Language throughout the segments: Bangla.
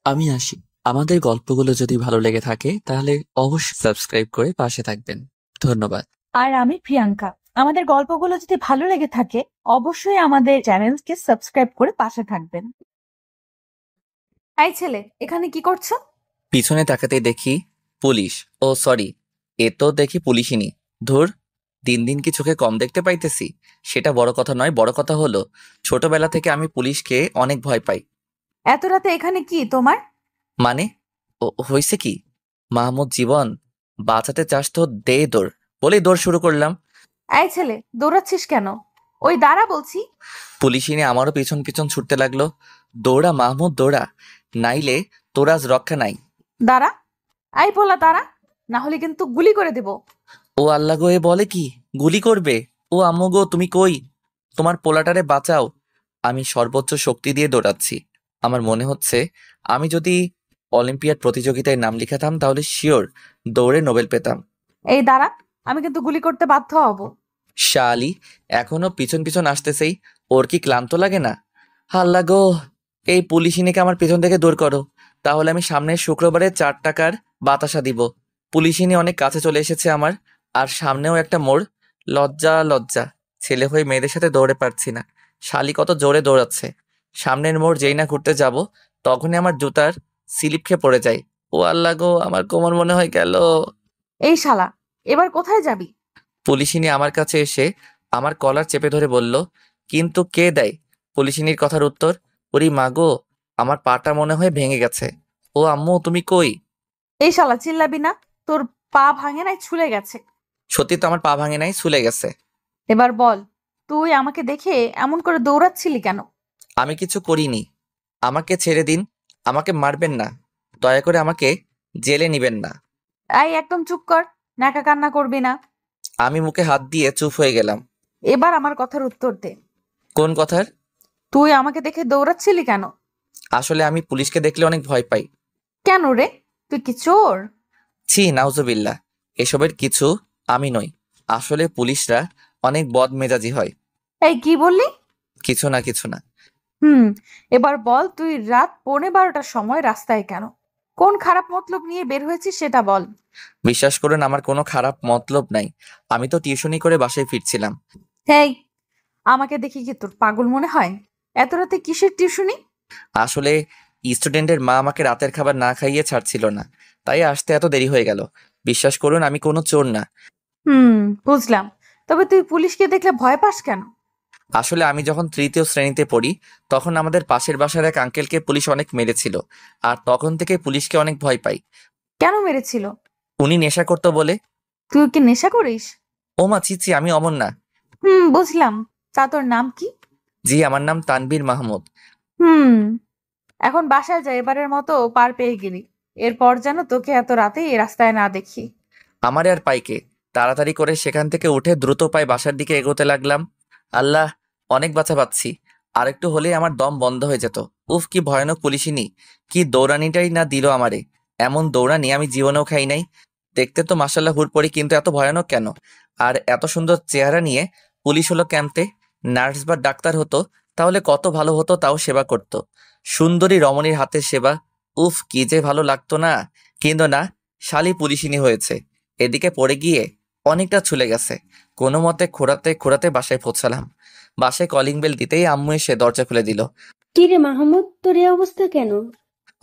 আমি আসি। আমাদের গল্পগুলো যদি ভালো লেগে থাকে তাহলে অবশ্যই সাবস্ক্রাইব করে পাশে থাকবেন। ধন্যবাদ। আর আমি প্রিয়াঙ্কা। আমাদের গল্পগুলো যদি ভালো লেগে থাকে অবশ্যই আমাদের চ্যানেলকে সাবস্ক্রাইব করে পাশে থাকবেন। এই ছেলে, এখানে কি করছো? পিছনে তাকাতেই দেখি পুলিশ। ও সরি, এ তো দেখি পুলিশই। ধুর, দিন দিন কি চোখে কম দেখতে পাইতেছি? সেটা বড় কথা নয়, বড় কথা হলো ছোটবেলা থেকে আমি পুলিশকে অনেক ভয় পাই। এত রাতে এখানে কি তোমার? মানে, ও হয়েছে কি? মাহমুদ জীবন বাঁচাতে চাস তো দে দৌড়, বলেই দৌড় শুরু করলাম। এই ছেলে, দৌড়াচ্ছিস কেন? ওই দাঁড়া বলছি। পুলিশিনী আমারও পিছন পিছন ছুটতে লাগলো। দৌড়া মাহমুদ দৌড়া, নাইলে তোর আজ রক্ষা নাই। দাঁড়া। এই পোলা দাঁড়া, না হলে কিন্তু গুলি করে দেব। ও আল্লাহ গো, এ বলে কি? গুলি করবে? ও আম্মু গো, তুমি কই? তোমার পোলাটারে বাঁচাও। আমি সর্বোচ্চ শক্তি দিয়ে দৌড়াচ্ছি। আমার মনে হচ্ছে আমি যদি অলিম্পিয়াড প্রতিযোগিতায় নাম লিখাতাম তাহলে শিওর দৌড়ে নোবেল পেতাম। এই দাঁড়া, আমি কিন্তু গুলি করতে বাধ্য হব। শালি এখনো পিছন পিছন আসতেছেই, ওর কি ক্লান্ত লাগে না? আল্লাহ গো, এই পুলিশিনীকে আমার পিছন থেকে দূর করো, তাহলে আমি সামনের শুক্রবারে 4 টাকার বাতাসা দিব। পুলিশিনী অনেক কাছে চলে এসেছে আমার, আর সামনেও একটা মোড়। লজ্জা লজ্জা, ছেলে হয়ে মেয়েদের সাথে দৌড়ে পারছি না। শালি কত জোরে দৌড়াচ্ছে। সামনের মোড় যেই না ঘুরতে যাব তখনই আমার জুতার স্লিপ খেয়ে পড়ে যায়। ও আল্লাহ গো, আমার কোমর মনে হয় গেল। এই শালা, এবার কোথায় যাবি? পুলিশিনী আমার কাছে এসে আমার কলার চেপে ধরে বলল, কিন্তু কে দেয়? পুলিশিনীর কথার উত্তর, ওরে মাগো, আমার পাটা মনে হয় ভেঙে গেছে। ও আম্মু, তুমি কই? এই শালা, চিল্লাবি না। তোর পা ভাঙে নাই, ছুলে গেছে। সত্যি তো আমার পা ভাঙে নাই, ছুলে গেছে। এবার বল, তুই আমাকে দেখে এমন করে দৌড়াচ্ছিলি কেন? আমি কিছু করিনি, আমাকে ছেড়ে দিন। আমাকে মারবেন না, দয়া করে আমাকে জেলে নিবেন না। এই একদম চুপ কর, ন্যাকা কান্না করবি না। আমি মুখে হাত দিয়ে চুপ হয়ে গেলাম। এবার আমার কথার উত্তর দে। কোন কথার? তুই আমাকে দেখে দৌড়াচ্ছিলি কেন? আসলে আমি পুলিশকে দেখলে অনেক ভয় পাই। কেন রে? তুই কি চোর? ছি নাউজুবিল্লাহ, এসবের কিছু আমি নই। আসলে পুলিশরা অনেক বদমেজাজি হয়। এই কি বললি? কিছু না, কিছু না। হুম, এবার বল, তুই রাত 11:15টার সময় রাস্তায় কেন? কোন খারাপ মতলব নিয়ে বের হয়েছিস সেটা বল। বিশ্বাস করুন, আমার কোনো খারাপ মতলব নাই। আমি তো টিউশনি করে বাসায় ফিরছিলাম। হেই, আমাকে দেখি কি তোর পাগল মনে হয়? এত রাতে কিসের টিউশনি? আসলে স্টুডেন্টের মা আমাকে রাতের খাবার না খাইয়ে ছাড়ছিল না, তাই আসতে এত দেরি হয়ে গেল। বিশ্বাস করুন, আমি কোনো চোর না। হুম, বুঝলাম। তবে তুই পুলিশকে দেখলে ভয় পাস কেন? আসলে আমি যখন তৃতীয় শ্রেণীতে পড়ি তখন আমাদের পাশের বাসার এক আঙ্কেলকে পুলিশ অনেক মেরেছিল, আর তখন থেকে পুলিশকে অনেক ভয় পাই। কেন মেরেছিল? উনি নেশা করতো বলে। তুই কি নেশা করিস? ও মা, ছি ছি, আমি অমন না। হুম, বুঝলাম। তা তোর নাম কি? জি, আমার নাম তানবীর মাহমুদ। হুম, এখন বাসায় যা, এবারের মতো পার পেয়ে গেলি। এরপর যেন তোকে এত রাতে এই রাস্তায় না দেখি। আমারে আর পাইকে, তাড়াতাড়ি করে সেখান থেকে উঠে দ্রুত পায়ে বাসার দিকে এগোতে লাগলাম। আল্লাহ, অনেক বাঁচা পাচ্ছি। আরেকটু হলেই আমার দম বন্ধ হয়ে যেত। উফ, কি ভয়ানক পুলিশিনি! কি দৌড়ানিটাই না দিল আমারে! এমন দৌড়ানি আমি জীবনেও খাই নাই। দেখতে তো মাসাল্লাহ হুড়পড়ি, কিন্তু এত ভয়ানক কেন? আর এত সুন্দর চেহারা নিয়ে পুলিশ হলো ক্যাম্পে। নার্স বা ডাক্তার হতো তাহলে কত ভালো হতো, তাও সেবা করতো। সুন্দরী রমণীর হাতের সেবা, উফ কি যে ভালো লাগতো না। কিন্তু না, শালি পুলিশিনি হয়েছে। এদিকে পড়ে গিয়ে অনেকটা ছুলে গেছে। কোনো মতে খোঁড়াতে খোঁড়াতে বাসায় পৌঁছালাম। বাসায় কলিং বেল দিতেই আম্মু এসে দরজা খুলে দিল। কি রে মাহমুদ, তোর এই অবস্থা কেন?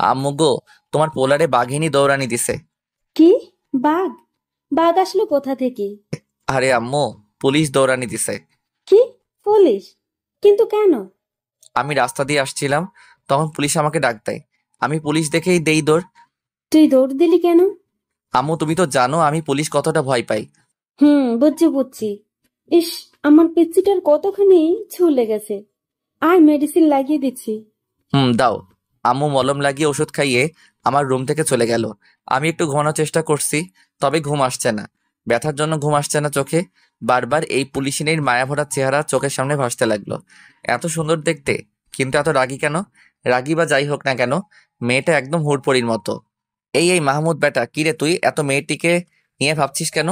আম্মু গো, তোমার পোলারে বাঘিনী দৌড়ানি দিছে। কি? বাঘ? বাঘ আসলো কোথা থেকে? আরে আম্মু, পুলিশ দৌড়ানি দিছে। কি? পুলিশ? কিন্তু কেন? আমি রাস্তা দিয়ে আসছিলাম, তখন পুলিশ আমাকে ডাক দেয়। আমি পুলিশ দেখেই দেই দৌড়। তুই দৌড় দিলি কেন? আম্মু, তুমি তো জানো আমি পুলিশ কতটা ভয় পাই। বুঝছি বুঝছি। ইস, আমার পিচ্চিটার কতখানি ছুলে গেছে। আয়, মেডিসিন লাগিয়ে দিচ্ছি। দাও। আম্মু মলম লাগিয়ে ওষুধ খাইয়ে আমার রুম থেকে চলে গেল। আমি একটু ঘুমানোর চেষ্টা করছি, তবে ঘুম আসছে না। ব্যথার জন্য ঘুম আসছে না চোখে। বারবার এই পুলিশিনীর মায়াভরা চেহারা চোখের সামনে ভাসতে লাগলো। এত সুন্দর দেখতে, কিন্তু এত রাগী কেন? রাগী বা যাই হোক না কেন, মেয়েটা একদম হুড়পড়ির মতো। এই মাহমুদ বেটা, কিরে তুই এত মেয়েটিকে নিয়ে ভাবছিস কেন?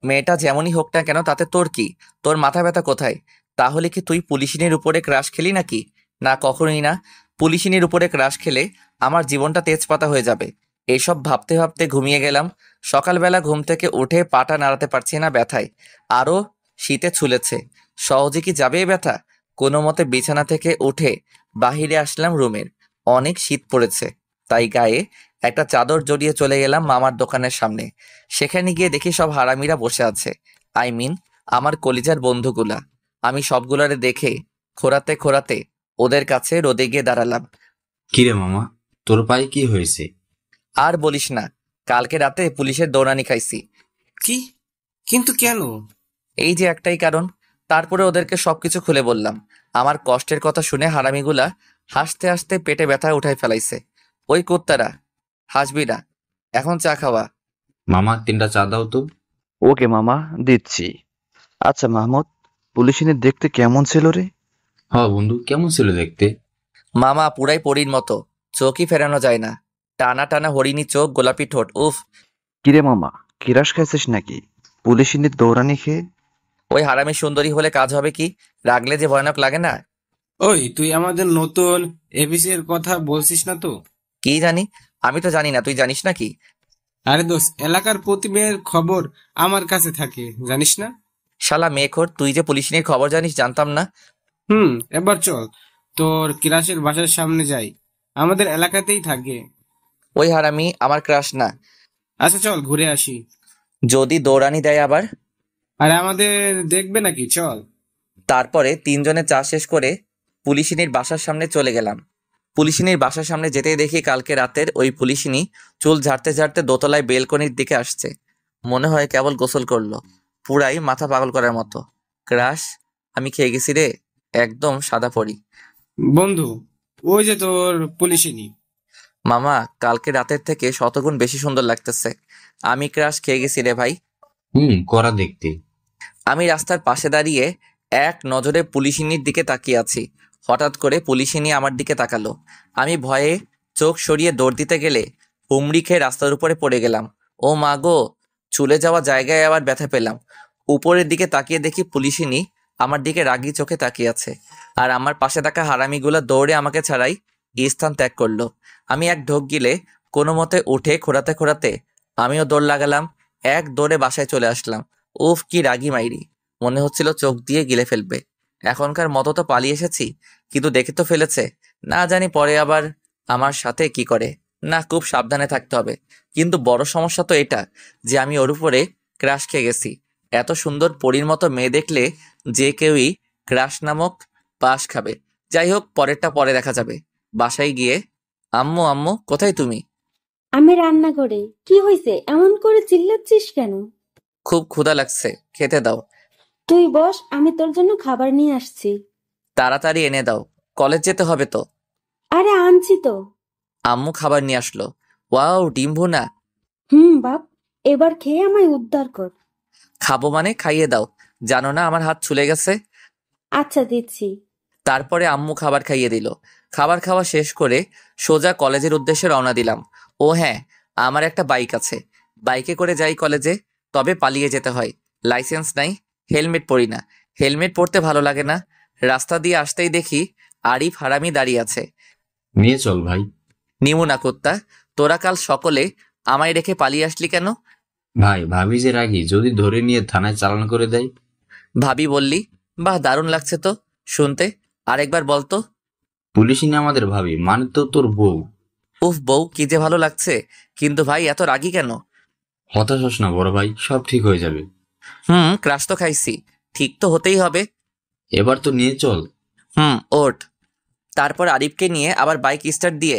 মেয়েটা যেমনই হোক না কেন তাতে তোর কি? তোর মাথা ব্যথা কোথায়? তাহলে কি তুই পুলিশিনের উপরে ক্রাশ খেলি নাকি? না, কখনোই না। পুলিশিনীর উপরে ক্রাশ খেলে আমার জীবনটা তেজপাতা হয়ে যাবে। এইসব ভাবতে ভাবতে ঘুমিয়ে গেলাম। সকালবেলা ঘুম থেকে উঠে পাটা নাড়াতে পারছি না ব্যথায়। আরও শীতে ছুলেছে। সহজে কি যাবে এ ব্যথা? কোনো মতে বিছানা থেকে উঠে বাহিরে আসলাম রুমের। অনেক শীত পড়েছে, তাই গায়ে একটা চাদর জড়িয়ে চলে গেলাম মামার দোকানের সামনে। সেখানে গিয়ে দেখি সব হারামিরা বসে আছে। আই মিন আমার কলিজার বন্ধুগুলা। আমি সবগুলারে দেখে খোঁড়াতে খোঁড়াতে ওদের কাছে রোদে গিয়ে দাঁড়ালাম। কিরে মামা, তোর পায়ে কি হয়েছে? আর বলিস না, কালকে রাতে পুলিশের দৌড়ানি খাইছি। কি? কিন্তু কেন? এই যে একটাই কারণ। তারপরে ওদেরকে সবকিছু খুলে বললাম। আমার কষ্টের কথা শুনে হারামিগুলা হাসতে হাসতে পেটে ব্যথা উঠাই ফেলাইছে। ওই কুত্তারা, হাসবি না, এখন চা খাওয়া। মামা 3টা চা দাও তো। ওকে মামা, দিচ্ছি। আচ্ছা মাহমুদ, পুলিশিনের দেখতে কেমন ছিল রে? বন্ধু, কেমন ছিল দেখতে? মামা পুরাই পরীর মতো, চোখই ফেরানো যায় না। টানা টানা হরিণী চোখ, গোলাপি ঠোঁট, উফ। কিরে মামা, কিরাস খাইছিস নাকি পুলিশিনের দৌড়ানি খেয়ে? ওই হারামি সুন্দরী হলে কাজ হবে কি? রাগলে যে ভয়ানক লাগে না। ওই, তুই আমাদের নতুন এবিসি এর কথা বলছিস না তো? কি জানি, আমি তো জানি না, তুই জানিস নাকি? আরে দোস্ত, এলাকার প্রতি মেয়ের খবর আমার কাছে থাকে, জানিস না? শালা মেয়েখোর, তুই যে পুলিশিনীর খবর জানিস জানতাম না। এবার চল, তোর কিরাসের বাসার সামনে যাই, আমাদের এলাকাতেই থাকে। ওই হারামি আমার ক্রাশ না। আচ্ছা চল ঘুরে আসি। যদি দৌড়ানি দেয় আবার? আরে আমাদের দেখবে নাকি, চল। তারপরে তিনজনে চা শেষ করে পুলিশিনীর বাসার সামনে চলে গেলাম। পুলিশিনীর বাসার সামনে যেতেই দেখি কালকে রাতের ওই পুলিশিনী চুল ঝাড়তে ঝাড়তে দোতলায় বেলকনির দিকে আসছে। মনে হয় কেবল গোসল করলো। পুরাই মাথা পাগল করার মতো। ক্রাশ, আমি খেয়ে গেছি রে, একদম সাদা পরি। বন্ধু, ওই যে তোর পুলিশিনী। মামা, কালকে রাতের থেকে শতগুণ বেশি সুন্দর লাগতেছে। আমি ক্রাশ খেয়ে গেছি রে ভাই। করা দেখতে। আমি রাস্তার পাশে দাঁড়িয়ে এক নজরে পুলিশিনীর দিকে তাকিয়ে আছি। হঠাৎ করে পুলিশিনী আমার দিকে তাকালো। আমি ভয়ে চোখ সরিয়ে দৌড় দিতে গেলে হুমড়ি খেয়ে রাস্তার উপরে পড়ে গেলাম। ও মা গো, চুলে যাওয়া জায়গায় আবার ব্যথা পেলাম। উপরের দিকে তাকিয়ে দেখি পুলিশিনী আমার দিকে রাগি চোখে তাকিয়ে আছে। আর আমার পাশে থাকা হারামিগুলো দৌড়ে আমাকে ছাড়াই স্থান ত্যাগ করলো। আমি এক ঢোক গিলে কোনো মতে উঠে খোঁড়াতে খোঁড়াতে আমিও দৌড় লাগালাম। এক দৌড়ে বাসায় চলে আসলাম। উফ, কি রাগি মাইরি, মনে হচ্ছিল চোখ দিয়ে গিলে ফেলবে। এখনকার মতো তো পালিয়ে এসেছি, কিন্তু দেখে তো ফেলেছে। না জানি পরে আবার আমার সাথে কি করে। না, খুব সাবধানে থাকতে হবে। কিন্তু বড় সমস্যা তো এটা যে আমি ওর উপরে ক্রাশ খেয়ে গেছি। এত সুন্দর পরীর মতো মেয়ে দেখলে যে কেউই ক্রাশ নামক পাশ খাবে। যাই হোক, পরেরটা পরে দেখা যাবে। বাসায় গিয়ে আম্মু, আম্মু কোথায় তুমি? আমি রান্না করে। কি হয়েছে, এমন করে চিল্লাচ্ছিস কেন? খুব ক্ষুধা লাগছে, খেতে দাও। তুই বস, আমি তোর জন্য খাবার নিয়ে আসছি। তাড়াতাড়ি এনে দাও, কলেজ যেতে হবে তো। আরে আনছি তো। আম্মু খাবার নিয়ে আসলো। ওয়াও, ডিম ভুনা। বাপ, এবার খেয়ে আমায় উদ্ধার কর। খাবো মানে খাইয়ে দাও, জানো না আমার হাত ছুলে গেছে। আচ্ছা দিচ্ছি। তারপরে আম্মু খাবার খাইয়ে দিল। খাবার খাওয়া শেষ করে সোজা কলেজের উদ্দেশ্যে রওনা দিলাম। ও হ্যাঁ, আমার একটা বাইক আছে, বাইকে করে যাই কলেজে। তবে পালিয়ে যেতে হয়, লাইসেন্স নাই, হেলমেট পরি না। হেলমেট পরতে ভালো লাগে না। রাস্তা দিয়ে আসতেই দেখি আরিফ হারামি দাঁড়িয়ে আছে। নিয়ে চল ভাই। নিমু না কুত্তা, তোরা কাল সকলে আমায় রেখে পালিয়ে আসলি কেন? ভাই, ভাবি যে রাগি, যদি ধরে নিয়ে থানায় চালান করে দেয়। ভাবি বললি? বাহ, দারুণ লাগছে তো শুনতে। আরেকবার বলতো। পুলিশই না আমাদের ভাবি, মানে তো তোর বউ। উফ, বউ কি যে ভালো লাগছে। কিন্তু ভাই এত রাগী কেন? হতাশ হস না বড় ভাই, সব ঠিক হয়ে যাবে। ক্রাশ তো খাইছি, ঠিক তো হতেই হবে। এবার তো নিয়ে চল। ওঠ। তারপর আরিফকে নিয়ে আবার বাইক স্টার্ট দিয়ে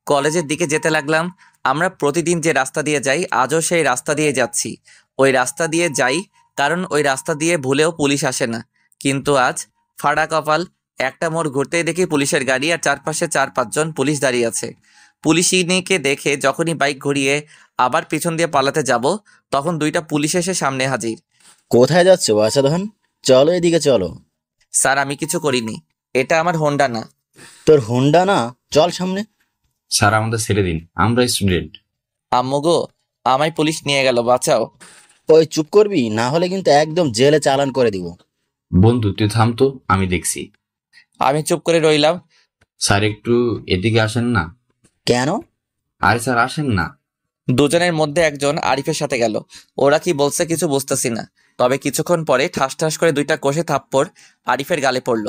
কলেজের দিকে যেতে লাগলাম। আমরা প্রতিদিন যে রাস্তা দিয়ে যাই, আজও সেই রাস্তা দিয়ে যাচ্ছি। ওই রাস্তা দিয়ে যাই কারণ ওই রাস্তা দিয়ে ভুলেও পুলিশ আসে না। কিন্তু আজ ফাড়া কপাল, একটা মোড় ঘুরতেই দেখি পুলিশের গাড়ি আর চারপাশে 4-5 জন পুলিশ দাঁড়িয়ে আছে। পুলিশিনীকে দেখে যখনই বাইক ঘুরিয়ে আবার পিছন দিয়ে পালাতে যাব, তখন 2টা পুলিশ এসে সামনে হাজির। কোথায় যাচ্ছ বাছাধন? চলো এদিকে চলো। স্যার, আমি কিছু করিনি, এটা আমার হোন্ডা না। তোর হুন্ডা না? চল সামনে। স্যার, আমাদের ছেড়ে দিন, আমরা স্টুডেন্ট। আম্মু গো, আমায় পুলিশ নিয়ে গেল, বাঁচাও। ওই চুপ করবি, না হলে কিন্তু একদম জেলে চালান করে দিব। বন্ধু তুই থাম তো, আমি দেখছি। আমি চুপ করে রইলাম। স্যার একটু এদিকে আসেন না। কেন? আরে স্যার আসেন না। দুজনের মধ্যে একজন আরিফের সাথে গেল। ওরা কি বলছে কিছু বুঝতেছি না, তবে কিছুক্ষণ পরে ঠাস ঠাস করে 2টা কষে থাপ্পড় আরিফের গালে পড়ল।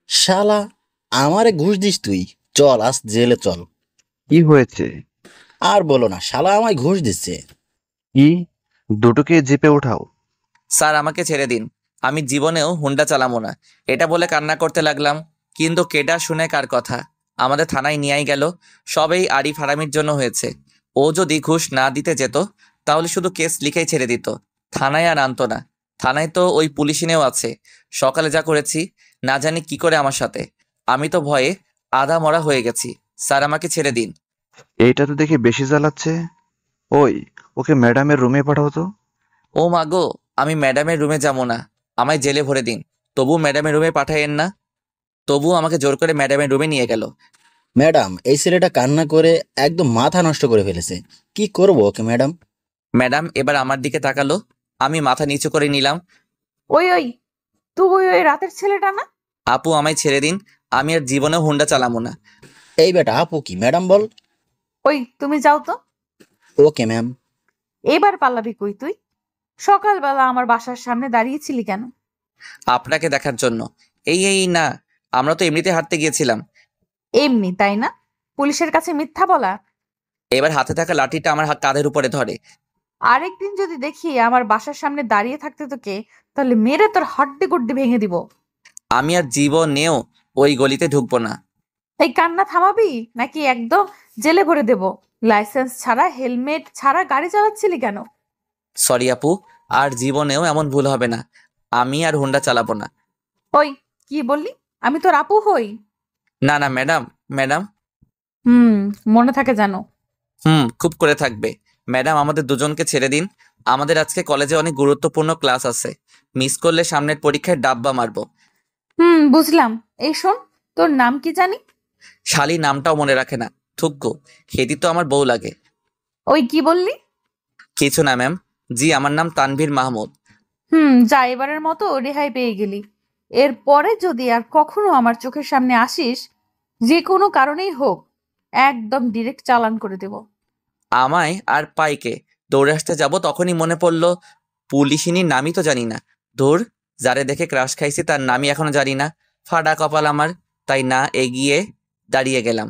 শালা, আমারে ঘুষ দিস তুই? চল আজ জেলে চল। কি হয়েছে? আর বলো না, শালা আমায় ঘুষ দিচ্ছে। কি? দুটোকে জিপে উঠাও। স্যার আমাকে ছেড়ে দিন, আমি জীবনেও হুন্ডা চালাবো না, এটা বলে কান্না করতে লাগলাম। কিন্তু কেডা শুনে কার কথা? আমাদের থানায় নিয়েই গেল। সবেই আরিফ হারামির জন্য হয়েছে। ও যদি ঘুষ না দিতে যেত তাহলে শুধু কেস লিখেই ছেড়ে দিত, থানায় আর আনতো না। থানায় তো ওই পুলিশিনেও আছে। সকালে যা করেছি না জানি কি করে আমার সাথে, আমি তো ভয়ে আধা মরা হয়ে গেছি। স্যার আমাকে ছেড়ে দিন। এইটা তো দেখে বেশি জ্বালাচ্ছে। ওই, ওকে ম্যাডামের রুমে পাঠাও তো। ও মাগো, আমি ম্যাডামের রুমে যাবো না, আমায় জেলে ভরে দিন। তবু ম্যাডামের রুমে পাঠায়েন না। তবু আমাকে জোর করে ম্যাডামের রুমে নিয়ে গেল। ম্যাডাম, এই ছেলেটা কান্না করে একদম মাথা নষ্ট করে ফেলেছে। কি করবো ওকে ম্যাডাম? ম্যাডাম এবার আমার দিকে তাকালো। আমি মাথা নিচু করে নিলাম। ওই ওই, তুই ওই রাতের ছেলেটা না? আপু আমায় ছেড়ে দিন, আমি আর জীবনেও হুন্ডা চালাবো না। এই বেটা, আপু কি ম্যাডাম বল। ওই তুমি যাও তো। Okay ma'am. এবার পালাবি কই তুই? সকালবেলা আমার বাসার সামনে দাঁড়িয়েছিলি কেন? আপনাকে দেখার জন্য। এই না, আমরা তো এমনিতে হাঁটতে গিয়েছিলাম। এমনি তাই না? পুলিশের কাছে মিথ্যা বলা। এবার হাতে থাকা লাঠিটা আমার কাঁধের উপরে ধরে। আরেকদিন যদি দেখি আমার বাসার সামনে দাঁড়িয়ে থাকতে তোকে, তাহলে মেরে তোর হাড্ডি গুড্ডি ভেঙে দিব। আমি আর জীবনেও ওই গলিতে ঢুকবো না। এই কান্না থামাবি নাকি একদম জেলে ভরে দেব? লাইসেন্স ছাড়া, হেলমেট ছাড়া গাড়ি চালাচ্ছিলি কেন? সরি আপু, আর জীবনেও এমন ভুল হবে না। আমি আর হুন্ডা চালাবো না। ওই, কি বললি? আমি তোর আপু হই? না না ম্যাডাম, ম্যাডাম। হুম, মনে থাকে জানো। খুব করে থাকবে। ম্যাডাম আমাদের দুজনকে ছেড়ে দিন, আমাদের আজকে কলেজে অনেক গুরুত্বপূর্ণ ক্লাস আছে। মিস করলে সামনের পরীক্ষায় ডাব্বা মারবো। বুঝলাম। এই শোন, তোর নাম কি জানি? শালি নামটাও মনে রাখে না, থুক্কু। খেদি তো আমার বউ লাগে। ওই কি বললি? কিছু না ম্যাম। জি আমার নাম তানভীর মাহমুদ। যা, এবারের মতো রেহাই পেয়ে গেলি। এরপরে যদি আর কখনো আমার চোখের সামনে আসিস, যে কোনো কারণেই হোক, একদম ডিরেক্ট চালান করে দেব। আমায় আর পাইকে দৌড়ে আসতে যাব তখনই মনে পড়লো পুলিশিনীর নামই তো জানি না। ধুর, যারে দেখে ক্রাশ খাইছি তার নামই এখনো জানি না। ফাটা কপাল আমার। তাই না এগিয়ে দাঁড়িয়ে গেলাম।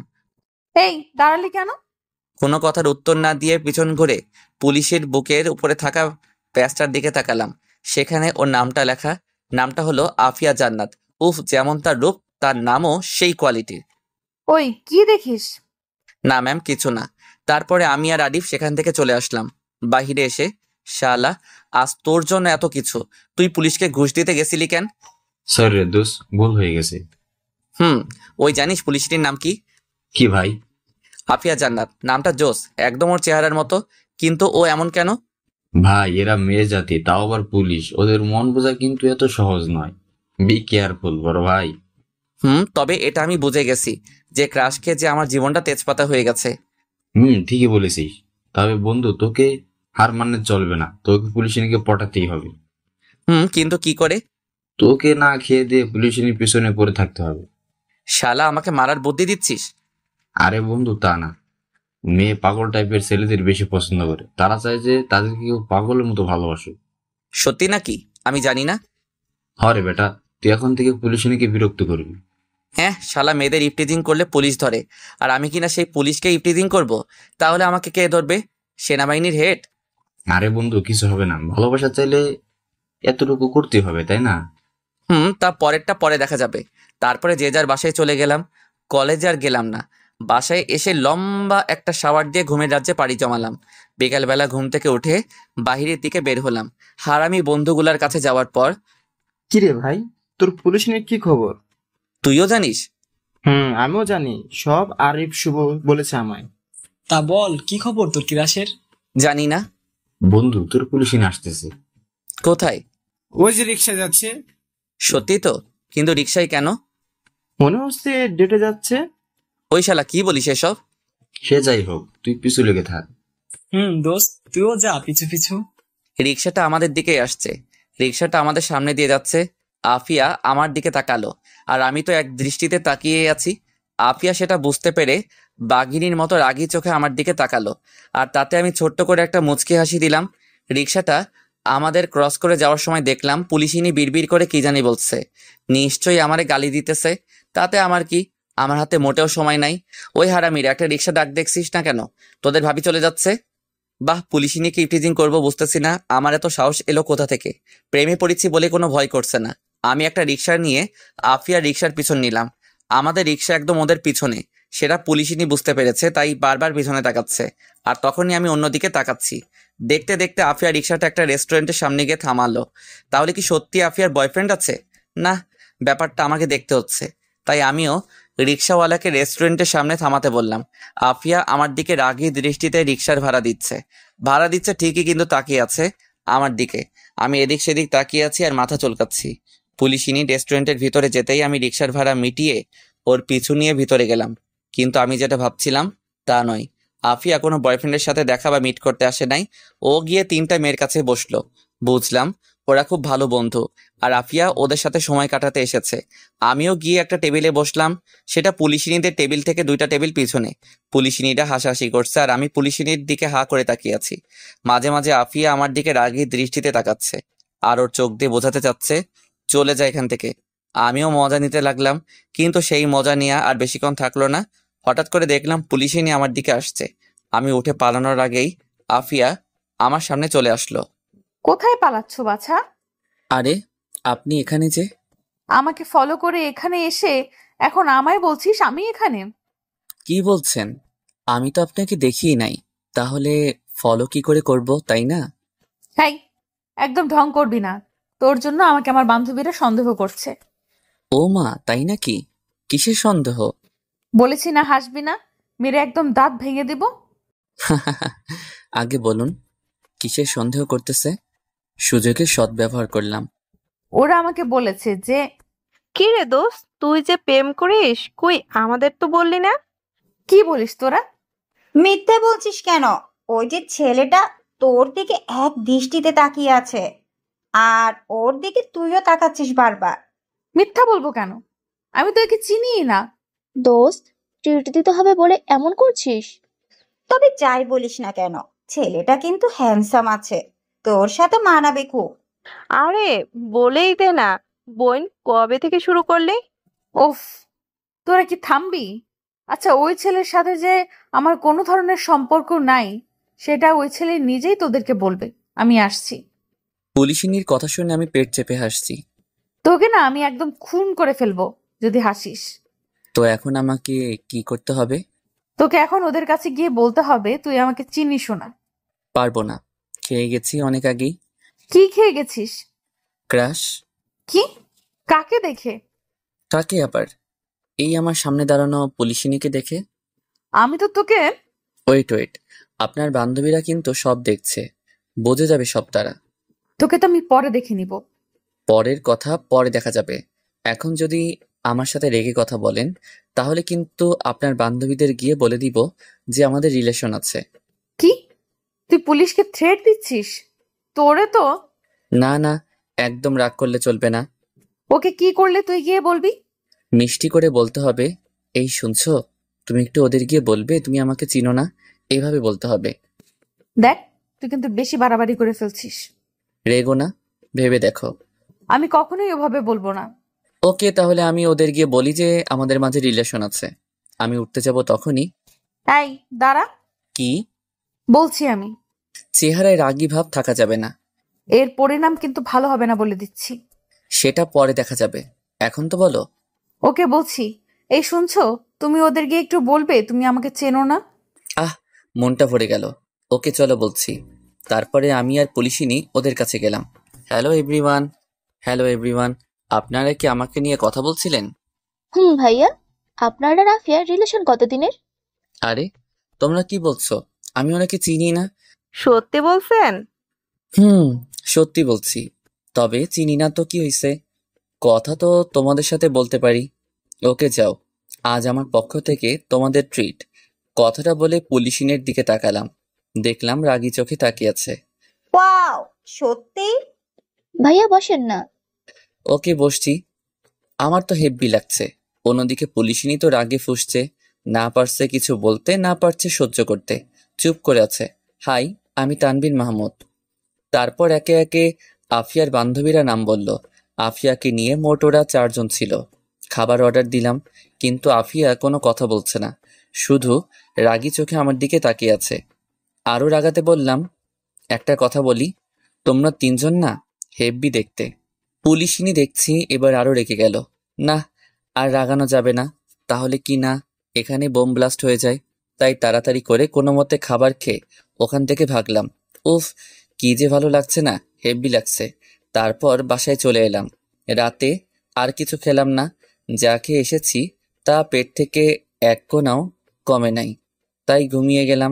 এই দাঁড়ালি কেন? কোনো কথার উত্তর না দিয়ে পিছন ঘুরে পুলিশের বুকের উপরে থাকা প্যাচটার দিকে তাকালাম। সেখানে ওর নামটা লেখা। নামটা হলো আফিয়া জান্নাত। উফ, যেমন তার রূপ তার নামও সেই কোয়ালিটির। ওই কি দেখিস? না ম্যাম, কিছু না। তারপরে আমি আর আরিফ সেখান থেকে চলে আসলাম। বাহিরে এসে, শালা, আজ তোর জন্য এত কিছু, তুই পুলিশকে ঘুষ দিতে গেছিলি কেন? সরি রে দোষ, ভুল হয়ে গেছে। ওই জানিস পুলিশটির নাম কি? কি ভাই? আফিয়া জান্নাত। নামটা জোস, একদম ওর চেহারার মতো। কিন্তু ও এমন কেন? ভাই এরা মেয়ে জাতি, তাও আবার পুলিশ, ওদের মন বোঝা কিন্তু এত সহজ নয়। বি কেয়ারফুল বড় ভাই। তবে এটা আমি বুঝে গেছি যে ক্রাশ খেয়ে যে আমার জীবনটা তেজপাতা হয়ে গেছে। ঠিকই বলেছিস। তবে বন্ধু, তোকে হার মানলে চলবে না, তোকে পুলিশকে পটাতেই হবে। কিন্তু কি করে? তোকে না খেয়ে দিয়ে পুলিশের পিছনে পড়ে থাকতে হবে। শালা আমাকে মারার বুদ্ধি দিচ্ছিস? আরে বন্ধু, তা না। মেয়ে পাগল টাইপের ছেলেদের বেশি পছন্দ করে, তারা চায় যে তাদেরকে কেউ পাগলের মতো ভালোবাসে। সত্যি নাকি? আমি জানি না। হরে বেটা, তুই এখন থেকে পুলিশকে বিরক্ত করবি। হ্যাঁ, শালা মেয়েদের ইফটিজিং করলে পুলিশ ধরে, আর আমি কিনা সেই পুলিশকে ইফটিজিং করব? তাহলে আমাকে কে ধরবে? সেনাবাহিনীর হেড? আরে বন্ধু, কিছু হবে না, ভালোবাসা চাইলে এতটুকু করতে হবে, তাই না? তা পরেরটা পরে দেখা যাবে। তারপরে যে যার বাসায় চলে গেলাম। কলেজে আর গেলাম না। বাসায় এসে লম্বা একটা শাওয়ার দিয়ে ঘুমের রাজ্যে পাড়ি জমালাম। বিকালবেলা ঘুম থেকে উঠে বাহিরের দিকে বের হলাম হারামি বন্ধুগুলার কাছে যাওয়ার পর। কিরে ভাই, তোর পুলিশ নিয়ে কি খবর? তুইও জানিস? আমিও জানি সব। আরিফ শুভ বলেছে আমায়। তা বল, কি খবর তোর ক্লাসের? জানি না। বন্ধু, তোর পুলিশ আসতেছে। কোথায়? ওই যে রিক্সা যাচ্ছে। সত্যি তো? কিন্তু রিক্সায় কেন? মনে হচ্ছে ডেটে যাচ্ছে। ওই শালা কি বলিস এসব? সে যাই হোক, তুই পিছু লেগে থাক। দোস্ত, তুইও যা পিছু পিছু। রিক্সাটা আমাদের দিকেই আসছে। রিক্সাটা আমাদের সামনে দিয়ে যাচ্ছে। আফিয়া আমার দিকে তাকালো, আর আমি তো এক দৃষ্টিতে তাকিয়ে আছি। আফিয়া সেটা বুঝতে পেরে বাঘিনীর মতো রাগী চোখে আমার দিকে তাকালো, আর তাতে আমি ছোট্ট করে একটা মুচকি হাসি দিলাম। রিক্সাটা আমাদের ক্রস করে যাওয়ার সময় দেখলাম পুলিশিনী বিড়বিড় করে কি জানি বলছে। নিশ্চয়ই আমারে গালি দিতেছে। তাতে আমার কি, আমার হাতে মোটেও সময় নাই। ওই হারামির একটা রিক্সা ডাক দেখছিস না কেন? তোদের ভাবি চলে যাচ্ছে। বাহ, পুলিশিনী কি ইফটিজিং করবো বুঝতেছি না। আমার এত সাহস এলো কোথা থেকে? প্রেমে পড়েছি বলে কোনো ভয় করছে না। আমি একটা রিক্সা নিয়ে আফিয়া রিক্সার পিছন নিলাম। আমাদের রিক্সা একদম ওদের পিছনে। সেটা পুলিশিনী বুঝতে পেরেছে, তাই বারবার পিছনে তাকাচ্ছে। আর তখনই আমি অন্যদিকে তাকাচ্ছি। দেখতে দেখতে আফিয়া রিক্সাটা একটা রেস্টুরেন্টের সামনে গিয়ে থামালো। তাহলে কি সত্যি আফিয়ার বয়ফ্রেন্ড আছে? না, ব্যাপারটা আমাকে দেখতে হচ্ছে। তাই আমিও রিক্সাওয়ালাকে রেস্টুরেন্টের সামনে থামাতে বললাম। আফিয়া আমার দিকে রাগী দৃষ্টিতে রিক্সার ভাড়া দিচ্ছে ঠিকই, কিন্তু তাকিয়ে আছে আমার দিকে। আমি এদিক সেদিক তাকিয়ে আছি আর মাথা চুলকাচ্ছি। পুলিশিনী রেস্টুরেন্টের ভিতরে যেতেই আমি রিক্সার ভাড়া মিটিয়ে ওর পিছু নিয়ে ভিতরে গেলাম। কিন্তু আমি যেটা ভাবছিলাম তা নয়। আফিয়া কোনো বয়ফ্রেন্ডের সাথে দেখা বা মিট করতে আসে নাই। ও গিয়ে 3টা মেয়ের কাছে বসলো। বুঝলাম ওরা খুব ভালো বন্ধু, আর আফিয়া ওদের সাথে সময় কাটাতে এসেছে। আমিও গিয়ে একটা টেবিলে বসলাম। সেটা পুলিশিনীদের টেবিল থেকে 2টা টেবিল পিছনে। পুলিশিনীরা হাসাহাসি করছে, আর আমি পুলিশিনীর দিকে হা করে তাকিয়ে আছি। মাঝে মাঝে আফিয়া আমার দিকে রাগী দৃষ্টিতে তাকাচ্ছে, আর ওর চোখ দিয়ে বোঝাতে চাচ্ছে চলে যায় এখান থেকে। আমিও মজা নিতে লাগলাম, কিন্তু সেই মজা নিয়ে আর বেশিক্ষণ থাকলো না। হঠাৎ করে দেখলাম পুলিশিনী আমার দিকে আসছে। আমি উঠে পালানোর আগেই আফিয়া আমার সামনে চলে আসলো। কোথায় পালাচ্ছ বাছা? আরে, আপনি এখানে যে? আমাকে ফলো করে এখানে এসে এখন আমায় বলছিস আমি এখানে? কি বলছেন? আমি তো আপনাকে দেখিই নাই। তাহলে ফলো কি করে করব, তাই না? হাই, একদম ঢং করবি না। তোর জন্য আমাকে আমার বান্ধবীরা সন্দেহ করছে। ও মা, তাই নাকি? কিসের সন্দেহ? বলেছি না হাসবি না, মেরে একদম দাঁত ভেঙে দেব। আগে বলুন, কিসের সন্দেহ করতেছে? সুযোগের সদ্ব্যবহার করলাম। ওরা আমাকে বলেছে যে কি রে দোস্ত, তুই যে প্রেম করিস, কই আমাদের তো বললি না? কি বলিস তোরা? মিথ্যে বলছিস কেন? ওই যে ছেলেটা তোর দিকে এক দৃষ্টিতে তাকিয়ে আছে, আর ওর দিকে তুইও তাকাচ্ছিস বারবার। মিথ্যা বলবো কেন? আমি তো একে চিনিই না। দোস্ত, ট্রিট দিতে হবে বলে এমন করছিস? তবে যাই বলিস না কেন, ছেলেটা কিন্তু হ্যান্ডসাম আছে, তোর সাথে মানাবে খুব। আরে বলেই দে না, বোন কবে থেকে শুরু করলি? ওফ, তোরা কি থামবি? আচ্ছা, ওই ছেলের সাথে যে আমার কোনো ধরনের সম্পর্ক নাই, সেটা ওই ছেলে নিজেই তোদেরকে বলবে। আমি আসছি। পুলিশিনীর কথা শুনে আমি পেট চেপে হাসছি। তোকে না আমি একদম খুন করে ফেলবো যদি হাসিস। তো এখন আমাকে কি করতে হবে? তোকে এখন ওদের কাছে গিয়ে বলতে হবে তুই আমাকে চিনিস না। পারবো না, খেয়ে গেছি অনেক আগেই। কি খেয়ে গেছিস? ক্রাশ। কি? কাকে দেখে? কাকে আবার? এই আমার সামনে দাঁড়ানো পুলিশিনীকে দেখে। আমি তো তোকে ওয়েট, আপনার বান্ধবীরা কিন্তু সব দেখছে, বোঝে যাবে সব তারা। তোকে তো আমি পরে দেখে নিব। পরের কথা পরে দেখা যাবে। এখন যদি আমার সাথে রেগে কথা বলেন, তাহলে কিন্তু আপনার বান্ধবীদের গিয়ে বলে দিব যে আমাদের রিলেশন আছে। কি? তুই পুলিশকে থ্রেট দিচ্ছিস? তোরে তো। না, একদম রাগ করলে চলবে না। ওকে কি করলে তুই গিয়ে বলবি? মিষ্টি করে বলতে হবে, এই শুনছো, তুমি একটু ওদের গিয়ে বলবে তুমি আমাকে চিনো না। এইভাবে বলতে হবে। দেখ, তুই কিন্তু বেশি বাড়াবাড়ি করে ফেলছিস। রেগো না, ভেবে দেখো। আমি কখনোই ওভাবে বলবো না। ওকে, তাহলে আমি ওদের গিয়ে বলি যে আমাদের মাঝে রিলেশন আছে। আমি উঠতে যাব তখনই। এই দাঁড়া। কি? বলছি আমি। চেহারায় রাগী ভাব থাকা যাবে না। এর পরিণাম কিন্তু ভালো হবে না বলে দিচ্ছি। সেটা পরে দেখা যাবে, এখন তো বলো। ওকে বলছি, এই শুনছো, তুমি ওদের গিয়ে একটু বলবে তুমি আমাকে চেনো না। আহ, মনটা ভরে গেল। ওকে চলো বলছি। তারপরে আমি আর পুলিশিনী ওদের কাছে গেলাম। হ্যালো এভরিওয়ান, আপনারা কি আমাকে নিয়ে কথা বলছিলেন? ভাইয়া, আপনার আর আফিয়ার রিলেশন কতদিনের? আরে, তোমরা কি বলছো? আমি ওনাকে চিনি না। সত্যি বলছেন? সত্যি বলছি। তবে চিনি না তো কি হয়েছে? কথা তো তোমাদের সাথে বলতে পারি। ওকে যাও, আজ আমার পক্ষ থেকে তোমাদের ট্রিট। কথাটা বলে পুলিশিনের দিকে তাকালাম, দেখলাম রাগী চোখে তাকিয়ে আছে। ওয়াও, সত্যি? ভাইয়া বসেন না। ওকে বসছি। আমার তো হেব্বি লাগছে। অন্যদিকে পুলিশিনী তো রাগে ফুঁসছে, না পারছে কিছু বলতে, না পারছে সহ্য করতে, চুপ করে আছে। হাই, আমি তানভীর মাহমুদ। তারপর একে একে আফিয়ার বান্ধবীরা নাম বলল। আফিয়াকে নিয়ে মোট ওরা 4 জন ছিল। খাবার অর্ডার দিলাম, কিন্তু আফিয়া কোনো কথা বলছে না, শুধু রাগী চোখে আমার দিকে তাকিয়ে আছে। আরও রাগাতে বললাম, একটা কথা বলি, তোমরা 3 জন না হেব্বি দেখতে। পুলিশিনী দেখছি এবার আরো রেগে গেল। না, আর রাগানো যাবে না, তাহলে কি না এখানে বোম ব্লাস্ট হয়ে যায়। তাই তাড়াতাড়ি করে কোনো মতে খাবার খেয়ে ওখান থেকে ভাগলাম। উফ, কি যে ভালো লাগছে না, হেব্বি লাগছে। তারপর বাসায় চলে এলাম। রাতে আর কিছু খেলাম না, যা খেয়ে এসেছি তা পেট থেকে এক কোণাও কমে নাই, তাই ঘুমিয়ে গেলাম।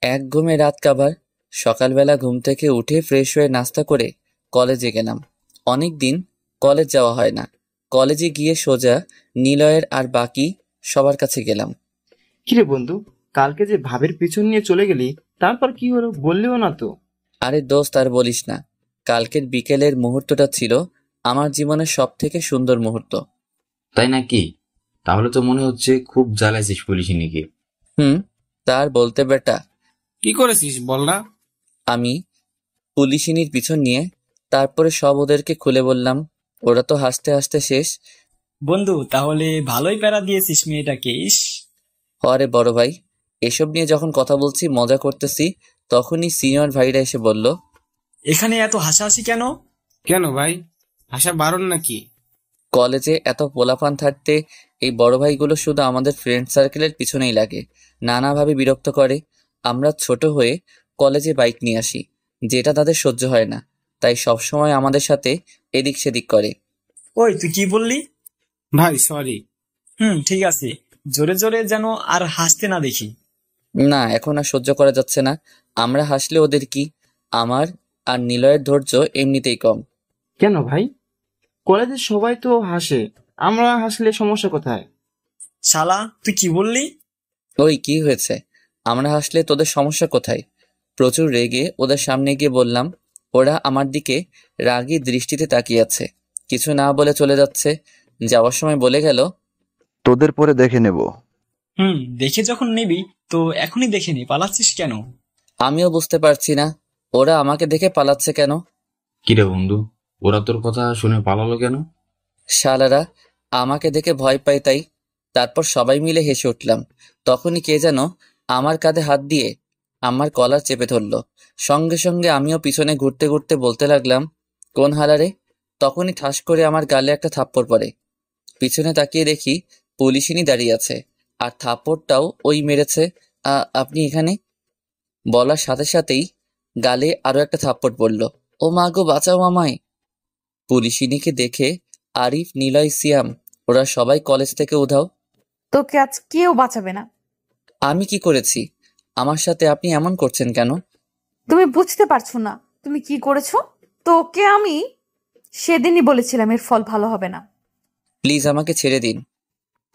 এক ঘুমে রাত কাবার। সকালবেলা ঘুম থেকে উঠে ফ্রেশ হয়ে নাস্তা করে কলেজে গেলাম। অনেক দিন কলেজ যাওয়া হয় না। কলেজে গিয়ে সোজা নিলয়ের আর বাকি সবার কাছে গেলাম। কিরে বন্ধু, কালকে যে ভাবের পিছন নিয়ে চলে গেলি, তারপর কি হলো বললিও না তো? আরে দোস্ত, আর বলিস না, কালকের বিকেলের মুহূর্তটা ছিল আমার জীবনের সব থেকে সুন্দর মুহূর্ত। তাই নাকি? তাহলে তো মনে হচ্ছে খুব জ্বালাইছিস পুলিশিনীকে। তার বলতে বেটা। কি করেছিস বল না। আমি পুলিশিনীর পিছন নিয়ে তারপরে সব ওদেরকে খুলে বললাম। ওরা তো হাসতে হাসতে শেষ। বন্ধু, তাহলে ভালোই প্যারা দিয়েছিস মেয়েটাকে। ইস, আরে বড় ভাই, এসব নিয়ে যখন কথা বলছি, মজা করতেছি, তখনই সিনিয়র ভাইরা এসে বলল, এখানে এত হাসাহাসি কেন? কেন ভাই, আশা বারণ নাকি? কলেজে এত পোলাপান থাকতে এই বড় ভাইগুলো শুধু আমাদের ফ্রেন্ড সার্কেলের পিছনেই লাগে, নানাভাবে বিরক্ত করে। আমরা ছোট হয়ে কলেজে বাইক নিয়ে আসি, যেটা তাদের সহ্য হয় না, তাই সবসময় আমাদের সাথে এদিক সেদিক করে। ওই তুই কি বললি? ভাই সরি। ঠিক আছে, জোরে জোরে যেন আর হাসতে না দেখি। না, এখন আর সহ্য করা যাচ্ছে না। আমরা হাসলে ওদের কি? আমার আর নিলয়ের ধৈর্য এমনিতেই কম। কেন ভাই? কলেজের সবাই তো হাসে, আমরা হাসলে সমস্যা কোথায়? শালা, তুই কি বললি? ওই কি হয়েছে? আমরা হাসলে তোদের সমস্যা কোথায়? প্রচুর রেগে ওদের সামনে গিয়ে বললাম। ওরা আমার দিকে রাগী দৃষ্টিতে তাকিয়ে আছে, কিছু না বলে চলে যাচ্ছে। যাওয়ার সময় বলে গেল, তোদের পরে দেখে নেব। দেখে যখন নিবি তো এখনই দেখে নি, পালাচ্ছিস কেন? আমিও বুঝতে পারছি না ওরা আমাকে দেখে পালাচ্ছে কেন। কিরে বন্ধু, ওরা তোর কথা শুনে পালালো কেন? শালারা আমাকে দেখে ভয় পায় তাই। তারপর সবাই মিলে হেসে উঠলাম। তখনই কে যেন আমার কাঁধে হাত দিয়ে আমার কলার চেপে ধরলো। সঙ্গে সঙ্গে আমিও পিছনে ঘুরতে ঘুরতে বলতে লাগলাম, কোন হালারে? তখনই ঠাস করে আমার গালে একটা থাপ্পড় পড়ে। পিছনে তাকিয়ে দেখি পুলিশিনী দাঁড়িয়ে আছে, আর থাপ্পড়টাও ওই মেরেছে। আপনি এখানে? বলার সাথে সাথেই গালে আরো একটা থাপ্পড় পড়ল। ও মা গো, বাঁচাও আমায়! পুলিশিনীকে দেখে আরিফ, নিলয়, সিয়াম ওরা সবাই কলেজ থেকে উধাও। তোকে আজ কেউ বাঁচাবে না। আমি কি করেছি? আমার সাথে আপনি এমন করছেন কেন? তুমি বুঝতে পারছো না তুমি কি করেছো? তোকে আমি সেদিনই বলেছিলাম এর ফল ভালো হবে না। প্লিজ আমাকে ছেড়ে দিন।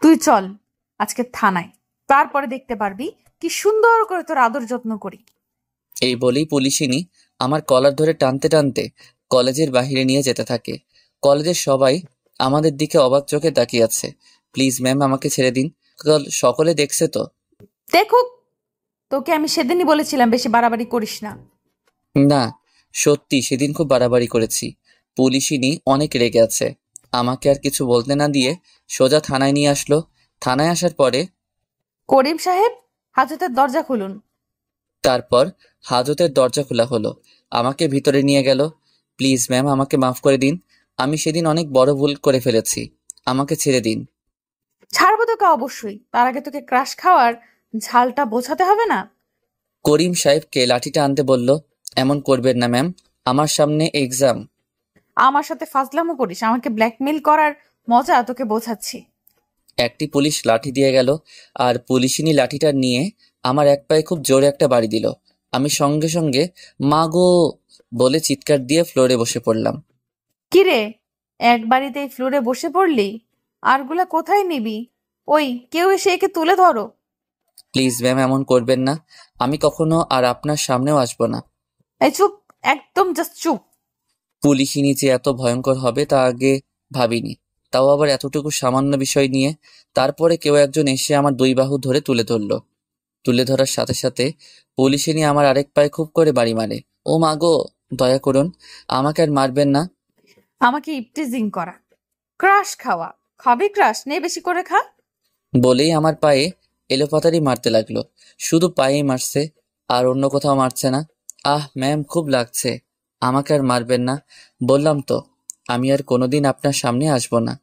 তুই চল আজকে থানায়, তারপরে দেখতে পারবি কি সুন্দর করে তোর আদর যত্ন করি। এই বলেই পুলিশিনী আমার কলার ধরে টানতে টানতে কলেজের বাহিরে নিয়ে যেতে থাকে। কলেজের সবাই আমাদের দিকে অবাক চোখে তাকিয়ে আছে। প্লিজ ম্যাম, আমাকে ছেড়ে দিন। সকলে দেখছে তো? দেখুক, তোকে আমি সেদিনই বলেছিলাম বেশি বাড়াবাড়ি করিস না। না, সত্যি সেদিন খুব বাড়াবাড়ি করেছি। পুলিশিনী অনেক রেগে আছে। আমাকে আর কিছু বলতে না দিয়ে সোজা থানায় নিয়ে আসলো। থানায় আসার পরে, করিম সাহেব, হাজতের দরজা খুলুন। তারপর হাজতের দরজা খোলা হলো, আমাকে ভিতরে নিয়ে গেল। প্লিজ ম্যাম, আমাকে মাফ করে দিন। আমি সেদিন অনেক বড় ভুল করে ফেলেছি, আমাকে ছেড়ে দিন। ছাড়বো তোকে অবশ্যই, তার আগে তোকে ক্রাশ খাওয়ার ঝালটা বোঝাতে হবে না? করিম সাহেবকে লাঠিটা আনতে বলল। এমন করবেন না ম্যাম, আমার সামনে এক্সাম। আমার সাথে ফাজলামো করিস, আমাকে ব্ল্যাকমেইল করার মজা তোকে বোঝাচ্ছি। একটি পুলিশ লাঠি দিয়ে গেল, আর পুলিশিনী লাঠিটা নিয়ে আমার এক পায়ে খুব জোরে একটা বাড়ি দিল। আমি সঙ্গে সঙ্গে মা গো বলে চিৎকার দিয়ে ফ্লোরে বসে পড়লাম। কিরে, এক বাড়িতেই ফ্লোরে বসে পড়লি? আরগুলা কোথায় নিবি? ওই কেউ এসে একে তুলে ধরো। প্লিজ ম্যাম, এমন করবেন না। আমি কখনো আর আপনার সামনেও আসবো না। এই চুপ, একদম জাস্ট চুপ। পুলিশিনী যে এত ভয়ঙ্কর হবে তা আগে ভাবিনি, তাও আবার এতটুকু সামান্য বিষয় নিয়ে। তারপরে কেউ একজন এসে আমার 2 বাহু ধরে তুলে ধরলো। তুলে ধরার সাথে সাথে পুলিশে নিয়ে আমার আরেক পায়ে খুব করে বাড়ি মারে। ও মা গো, দয়া করুন, আমাকে আর মারবেন না। আমাকে ইপটিজিং করা, ক্রাশ খাওয়া, খাবি ক্রাশ, নে বেশি করে খা। বলেই আমার পায়ে এলোপাতাড়ি মারতে লাগলো। শুধু পায়েই মারছে, আর অন্য কোথাও মারছে না। আহ ম্যাম, খুব লাগছে, আমাকে আর মারবেন না। বললাম তো, আমি আর কোনোদিন আপনার সামনে আসবো না।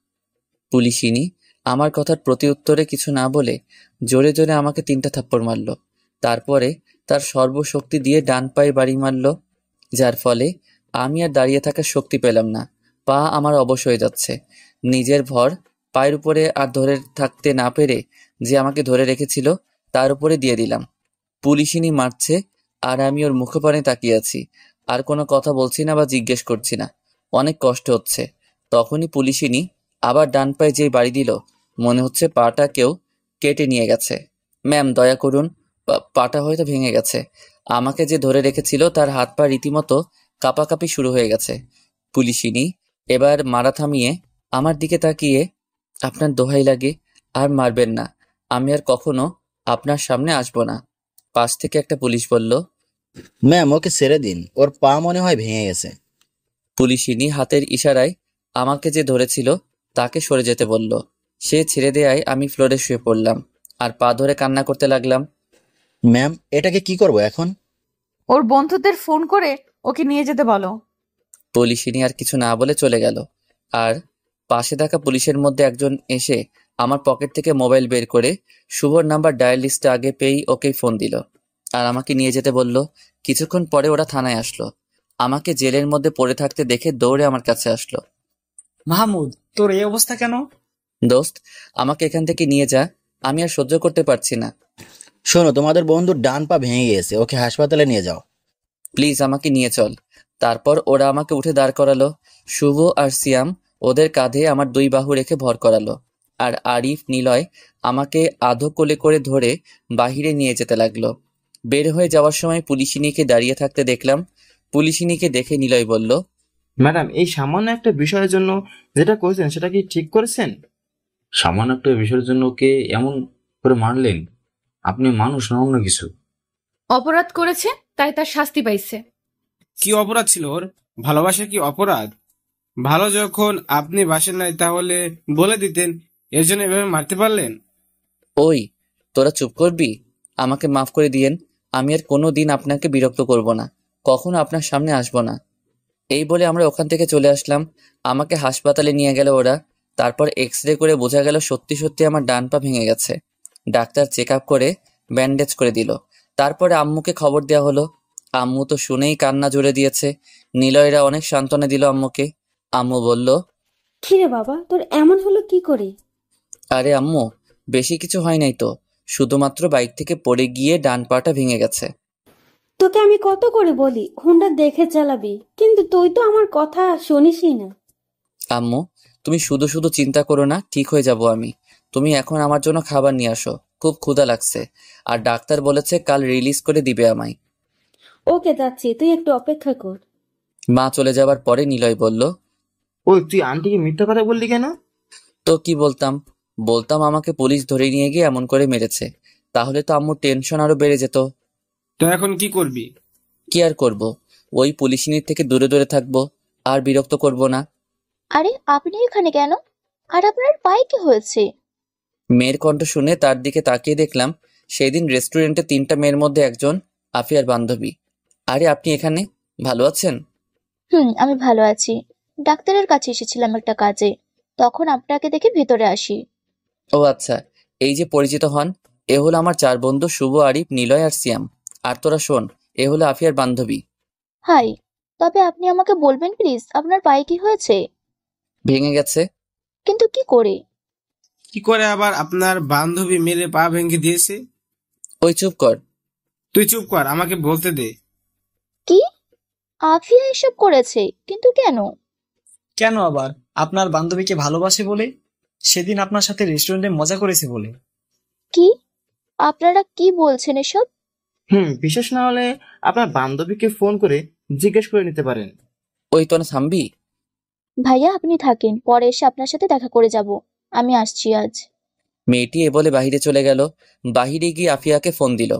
পুলিশিনী আমার কথার প্রতি উত্তরে কিছু না বলে জোরে জোরে আমাকে 3টা থাপ্পড় মারলো। তারপরে তার সর্বশক্তি দিয়ে ডান পায়ে বাড়ি মারলো, যার ফলে আমি আর দাঁড়িয়ে থাকার শক্তি পেলাম না। পা আমার অবশ হয়ে যাচ্ছে। নিজের ভর পায়ের উপরে আর ধরে থাকতে না পেরে যে আমাকে ধরে রেখেছিল তার উপরে দিয়ে দিলাম। পুলিশিনী মারছে আর আমি ওর মুখপানে তাকিয়ে আছি। আর কোনো কথা বলছি না বা জিজ্ঞেস করছি না। অনেক কষ্ট হচ্ছে। তখনই পুলিশিনী আবার ডান পায়ে যেই বাড়ি দিল, মনে হচ্ছে পাটা কেউ কেটে নিয়ে গেছে। ম্যাম, দয়া করুন, পাটা হয়তো ভেঙে গেছে। আমাকে যে ধরে রেখেছিল তার হাত পা রীতিমতো কাঁপাকাঁপি শুরু হয়ে গেছে। পুলিশিনী এবার মারা থামিয়ে আমার দিকে তাকিয়ে, আপনার দোহাই লাগে, আর মারবেন না, আমি আর কখনো আপনার সামনে আসবো না। পাশ থেকে একটা পুলিশ বলল, ম্যাম, ওকে ছেড়ে দিন, ওর পা মনে হয় ভেঙে গেছে। পুলিশিনী হাতের ইশারায় আমাকে যে ধরেছিল তাকে সরে যেতে বলল। সে ছেড়ে দেয়ায় আমি ফ্লোরে শুয়ে পড়লাম আর পা ধরে কান্না করতে লাগলাম। ম্যাম, এটাকে কি করব এখন? ওর বন্ধুদের ফোন করে ওকে নিয়ে যেতে বলো। পুলিশিনী আর কিছু না বলে চলে গেল। আর পাশে থাকা পুলিশের মধ্যে একজন এসে আমার পকেট থেকে মোবাইল বের করে শুভর নাম্বার ডায়াল লিস্টে আগে পেয়েই ওকেই ফোন দিল আর আমাকে নিয়ে যেতে বলল। কিছুক্ষণ পরে ওরা থানায় আসলো। আমাকে জেলের মধ্যে পড়ে থাকতে দেখে দৌড়ে আমার কাছে আসলো। মাহমুদ, তোর এই অবস্থা কেন? দোস্ত, আমাকে এখান থেকে নিয়ে যা, আমি আর সহ্য করতে পারছি না। শোনো, তোমাদের বন্ধুর ডান পা ভেঙে গিয়েছে, ওকে হাসপাতালে নিয়ে যাও। প্লিজ আমাকে নিয়ে চল। তারপর ওরা আমাকে উঠে দাঁড় করালো। শুভ আর সিয়াম ওদের কাঁধে আমার 2 বাহু রেখে ভর করালো। আর আরিফ, নিলয় আমাকে আধো কোলে করে ধরে বাহিরে নিয়ে যেতে লাগলো। বের হয়ে যাওয়ার সময় পুলিশিনীকে দাঁড়িয়ে থাকতে দেখলাম। পুলিশিনীকে দেখে নিলয় বলল, ম্যাডাম, এই সামান্য একটা বিষয়ের জন্য যেটা করেছেন সেটা কি ঠিক করেছেন? সামান্য একটা বিষয়ের জন্য ওকে এমন করে মারলেন? আপনি মানুষ না অন্য কিছু? অপরাধ করেছে, তাই তার শাস্তি পাইছে। কি অপরাধ ছিল ওর? ভালোবাসা কি অপরাধ? ভালো যখন আপনি বাসেন নাই তাহলে বলে দিতেন, এর জন্য এভাবে মারতে পারলেন? ওই তোরা চুপ করবি? আমাকে মাফ করে দিয়েন, আমি আর কোনো দিন আপনাকে বিরক্ত করব না, কখনো আপনার সামনে আসব না। এই বলে আমরা ওখান থেকে চলে আসলাম। আমাকে হাসপাতালে নিয়ে গেল ওরা। তারপর এক্স-রে করে বোঝা গেল সত্যি সত্যি আমার ডান পা ভেঙে গেছে। ডাক্তার চেক আপ করে ব্যান্ডেজ করে দিল। তারপরে আম্মুকে খবর দেওয়া হলো। আম্মু তো শুনেই কান্না জুড়ে দিয়েছে। নিলয়রা অনেক সান্ত্বনা দিল আম্মুকে। আম্মু বলল, কিরে বাবা, তোর এমন হলো কি করে? আরে আম্মু, বেশি কিছু হয় নাই তো, শুধুমাত্র বাইক থেকে পড়ে গিয়ে ডান পাটা ভেঙে গেছে। তোকে আমি কত করে বলি হোন্ডা দেখে চালাবি, কিন্তু তুই তো আমার কথা শুনিসই না। আম্মু, তুমি শুধু শুধু চিন্তা করো না, ঠিক হয়ে যাব আমি। তুমি এখন আমার জন্য খাবার নিয়ে আসো, খুব ক্ষুধা লাগছে। আর ডাক্তার বলেছে কাল রিলিজ করে দিবে আমায়। ওকে, যাচ্ছি, তুই একটু অপেক্ষা কর। মা চলে যাবার পরে নিলয় বলল, ওই, তুই আন্টিকে মিথ্যা কথা বললি কেন? তো কি বলতাম? বলতাম আমাকে পুলিশ ধরে নিয়ে গিয়ে এমন করে মেরেছে। তাহলে তো আম্মুর টেনশন আরো বেড়ে যেত। তো এখন কি করবি? কি আর করব, ওই পুলিশিনীর থেকে দূরে দূরে থাকবো, আর বিরক্ত করব না। আরে আপনি এখানে কেন? আর আপনার পায়ে কি হয়েছে? মেয়ের কণ্ঠ শুনে তার দিকে তাকিয়ে দেখলাম সেদিন রেস্টুরেন্টে 3টা মেয়ের মধ্যে একজন আফিয়ার বান্ধবী। আরে আপনি এখানে, ভালো আছেন? আমি ভালো আছি। ডাক্তারের কাছে এসেছিলাম একটা কাজে, তখন আপনাকে দেখে ভিতরে আসি। ও আচ্ছা, এই যে পরিচিত হন, এ হলো আমার 4 বন্ধু শুভ, আরিফ, নিলয় আর সিয়াম। আর তোরা শোন, এ হলো আফিয়ার বান্ধবী। হাই, তবে আপনি আমাকে বলবেন প্লিজ আপনার পায়ে কি হয়েছে? ভেঙে গেছে। কিন্তু কি করে? কি করে আবার আপনার বান্ধবী মেরে পা ভেঙে দিয়েছে? ওই চুপ কর। তুই চুপ কর, আমাকে বলতে দে। কি? আফিয়া এসব করেছে? কিন্তু কেন? কেন আবার? আপনার বান্ধবীকে ভালোবাসে বলে, সেদিন আপনার সাথে রেস্টুরেন্টে মজা করেছে বলে। কি? আপনারা কি বলছেন এসব? বিশেষ না হলে আপনার বান্ধবীকে ফোন করে জিজ্ঞেস করে নিতে পারেন। ওই তোরা থামবি? ভাইয়া আপনি থাকেন, পরে এসে আপনার সাথে দেখা করে যাব। আমি আসছি আজ। মেয়েটি এ বলে বাহিরে চলে গেল। বাহিরে গিয়ে আফিয়াকে ফোন দিল।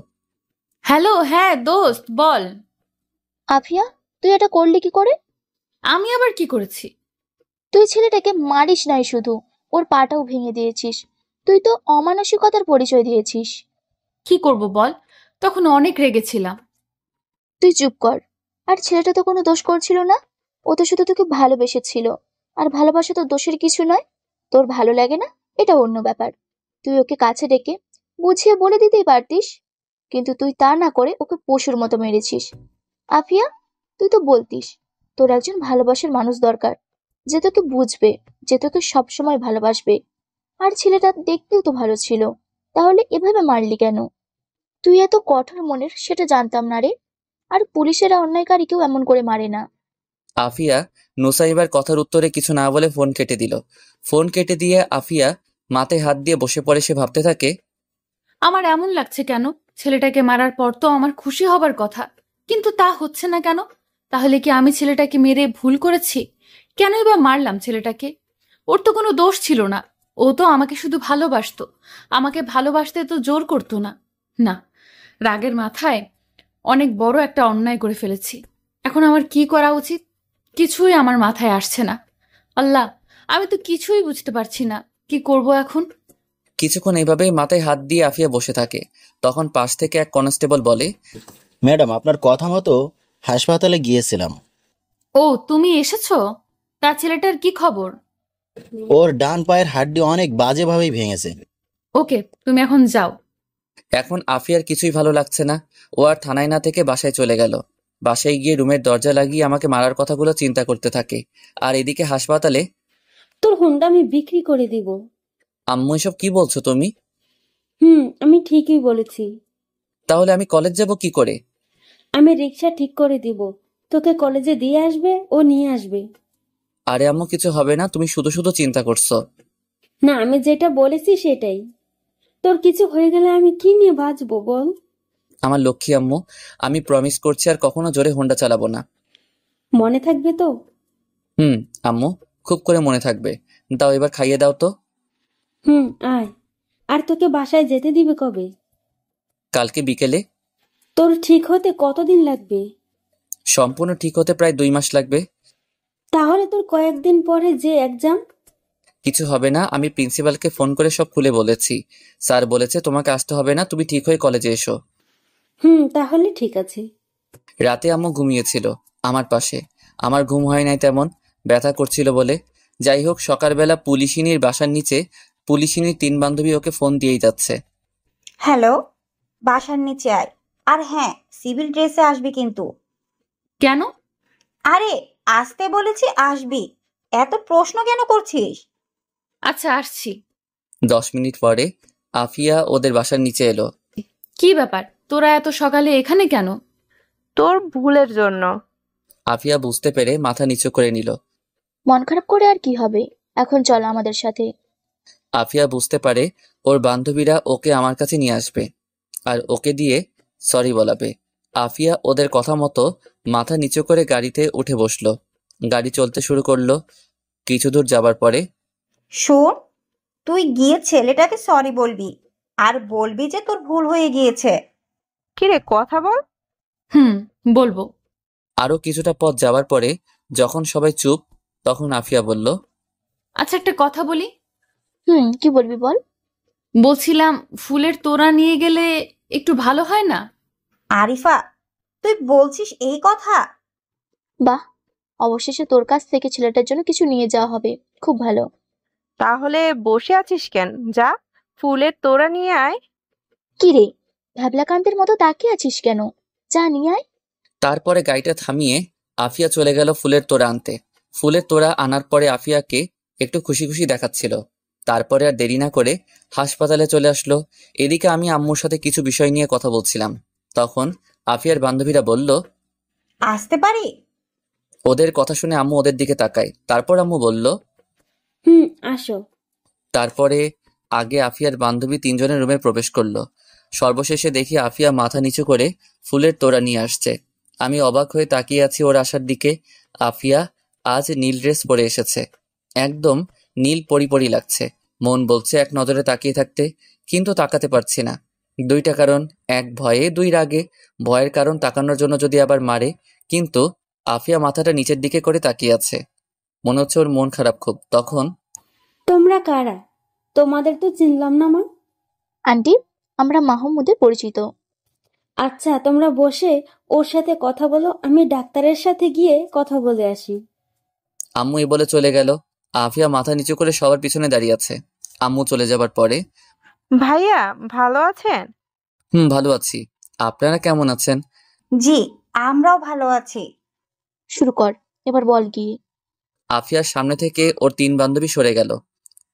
হ্যালো, হ্যাঁ দোস্ত বল। আফিয়া, তুই এটা করলি কি করে? আমি আবার কি করেছি? তুই ছেলেটাকে মারিস নাই, শুধু ওর পাটাও ভেঙে দিয়েছিস। তুই তো অমানসিকতার পরিচয় দিয়েছিস। কি করব বল, তখন অনেক রেগেছিলাম। তুই চুপ কর। আর ছেলেটা তো কোনো দোষ করছিল না, ও তো শুধু তোকে ভালোবেসেছিল। আর ভালোবাসা তো দোষের কিছু নয়। তোর ভালো লাগে না, এটা অন্য ব্যাপার। তুই ওকে কাছে ডেকে বুঝিয়ে বলে দিতেই পারতিস, কিন্তু তুই তা না করে ওকে পশুর মতো মেরেছিস। আফিয়া, তুই তো বলতিস তোর একজন ভালোবাসার মানুষ দরকার, যে তোকে বুঝবে, যে তোকে সবসময় ভালোবাসবে। আর ছেলেটা দেখতেও তো ভালো ছিল, তাহলে এভাবে মারলি কেন? তুই এত কঠোর মনের সেটা জানতাম না রে। আর পুলিশেরা অন্যায়কারীকেও এমন করে মারে না। আফিয়া নুসাইবার কথার উত্তরে কিছু না বলে ফোন কেটে দিল। ফোন কেটে দিয়ে আফিয়া মাথায় হাত দিয়ে বসে পড়ে। সে ভাবতে থাকে, আমার এমন লাগছে কেন? ছেলেটাকে মারার পর তো আমার খুশি হবার কথা, কিন্তু তা হচ্ছে না কেন? তাহলে কি আমি ছেলেটাকে মেরে ভুল করেছি? কেনই বা মারলাম ছেলেটাকে? ওর তো কোনো দোষ ছিল না। ও তো আমাকে শুধু ভালোবাসতো। আমাকে ভালোবাসতে তো জোর করতো না। না, রাগের মাথায় অনেক বড় একটা অন্যায় করে ফেলেছি। এখন আমার কি করা উচিত? কিছুই আমার মাথায় আসছে না। আল্লাহ, আমি তো কিছুই বুঝতে পারছি না কি করব এখন। কিছুক্ষণ এইভাবেই মাথায় হাত দিয়ে আফিয়া বসে থাকে। তখন পাশ থেকে এক কনস্টেবল বলে, ম্যাডাম, আপনার কথা মতো হাসপাতালে গিয়েছিলাম। ও, তুমি এসেছো? তা ছেলেটার কি খবর? ওর ডান পায়ের হাড্ডি অনেক বাজেভাবেই ভেঙেছে। ওকে, তুমি এখন যাও। এখন আফিয়ার কিছুই ভালো লাগছে না। ও আর থানায় না থেকে বাসায় চলে গেল। বাসায় গিয়ে রুমের দরজা লাগিয়ে আমাকে মারার কথাগুলো চিন্তা করতে থাকে। আর এদিকে হাসপাতালে তোর হুন্ডা আমি বিক্রি করে দিব। আম্মু, এসব কি বলছো তুমি? আমি ঠিকই বলেছি। তাহলে আমি কলেজ যাব কি করে? আমি রিক্সা ঠিক করে দিব, তোকে কলেজে দিয়ে আসবে, ও নিয়ে আসবে। আরে আম্মু, কিছু হবে না, তুমি শুধু শুধু চিন্তা করছো। না, আমি যেটা বলেছি সেটাই। তোর কিছু হয়ে গেলে আমি কি নিয়ে বাঁচবো বল? আমার লক্ষ্মী আম্মু, আমি প্রমিস করছি আর কখনো জোরে হোন্ডা চালাবো না। মনে থাকবে তো? আম্মু, খুব করে মনে থাকবে। দাও, এবার খাইয়ে দাও তো। আয়। আর তোকে বাসায় যেতে দিবে কবে? কালকে বিকেলে। তোর ঠিক হতে কতদিন লাগবে? সম্পূর্ণ ঠিক হতে প্রায় 2 মাস লাগবে। তাহলে তোর কয়েকদিন পরে যে এক্সাম। কিছু হবে না, আমি প্রিন্সিপালকে ফোন করে সব খুলে বলেছি। স্যার বলেছে তোমাকে আসতে হবে না, তুমি ঠিক হয়ে কলেজে এসো। তাহলে ঠিক আছে। রাতে আম্মু ঘুমিয়েছিল আমার পাশে। আমার ঘুম হয় নাই তেমন, ব্যথা করছিল বলে। যাই হোক, সকালবেলা পুলিশিনীর বাসার নিচে পুলিশিনীর 3 বান্ধবী ওকে ফোন দিয়েই যাচ্ছে। হ্যালো, বাসার নিচে আয়। আর হ্যাঁ, সিভিল ড্রেসে আসবি কিন্তু। কেন? আরে, আসতে বলেছি, আসবি। এত প্রশ্ন কেন করছিস? আচ্ছা, আসছি। 10 মিনিট পরে আফিয়া ওদের বাসার নিচে এলো। কি ব্যাপার, তোরা এত সকালে এখানে কেন? তোর ভুলের জন্য। আফিয়া বুঝতে পেরে মাথা নিচু করে নিল। মন খারাপ করে আর কি হবে, এখন চল আমাদের সাথে। আফিয়া বুঝতে পারে ওর বান্ধবীরা ওকে আমার কাছে নিয়ে আসবে আর ওকে দিয়ে সরি বলাবে। আফিয়া ওদের কথা মতো মাথা নিচু করে গাড়িতে উঠে বসলো। গাড়ি চলতে শুরু করলো। কিছু দূর যাবার পরে, শোন, তুই গিয়ে ছেলেটাকে সরি বলবি, আর বলবি যে তোর ভুল হয়ে গিয়েছে। কিরে, কথা বল। বলবো। আরো কিছুটা পথ যাওয়ার পরে যখন সবাই চুপ, তখন আফিয়া বলল, আচ্ছা, একটা কথা বলি। কি বলবি বল। বলছিলাম, ফুলের তোড়া নিয়ে গেলে একটু ভালো হয় না? আরিফা, তুই বলছিস এই কথা? বাহ, অবশেষে তোর কাছ থেকে ছেলেটার জন্য কিছু নিয়ে যাওয়া হবে, খুব ভালো। তাহলে বসে আছিস কেন? যা, ফুলের তোড়া নিয়ে আয়। কি রে, ভ্যাবলাকান্তের মতো তাকিয়ে আছিস কেন? যা নিয়ে আয়। তারপরে গাড়িটা থামিয়ে আফিয়া চলে গেল ফুলের তোড়া আনতে। ফুলের তোড়া আনার পরে আফিয়াকে একটু খুশি খুশি দেখাচ্ছিল। তারপরে আর দেরি না করে হাসপাতালে চলে আসলো। এদিকে আমি আম্মুর সাথে কিছু বিষয় নিয়ে কথা বলছিলাম। তখন আফিয়ার বান্ধবীরা বলল, আসতে পারি? ওদের কথা শুনে আম্মু ওদের দিকে তাকায়। তারপর আম্মু বলল, আসো। তারপরে আগে আফিয়ার বান্ধবী 3 জনের রুমে প্রবেশ করলো। সর্বশেষে দেখি আফিয়া মাথা নিচু করে ফুলের তোড়া নিয়ে আসছে। আমি অবাক হয়ে তাকিয়ে আছি ওর আসার দিকে। আফিয়া আজ নীল ড্রেস পরে এসেছে, একদম নীল পরি লাগছে। মন বলছে এক নজরে তাকিয়ে থাকতে, কিন্তু তাকাতে পারছি না। দুইটা কারণ, এক ভয়ে, দুই রাগে। ভয়ের কারণ তাকানোর জন্য যদি আবার মারে, কিন্তু আফিয়া মাথাটা নিচের দিকে করে তাকিয়ে আছে, মনে হচ্ছে ওর মন খারাপ খুব। তখন তোমরা কারা? তোমাদের তো চিনলাম না মা। আন্টি, আমরা মাহমুদের পরিচিত। আচ্ছা, তোমরা বসে ওর সাথে কথা বলো, আমি ডাক্তারের সাথে গিয়ে কথা বলে আসি। আম্মু এই বলে চলে গেল। আফিয়া মাথা নিচু করে সবার পিছনে দাঁড়িয়ে আছে। আম্মু চলে যাবার পরে, ভাইয়া ভালো আছেন? ভালো আছি, আপনারা কেমন আছেন? জি, আমরাও ভালো আছি। শুরু কর, এবার বল গিয়ে। আফিয়ার সামনে থেকে ওর 3 বান্ধবী সরে গেল।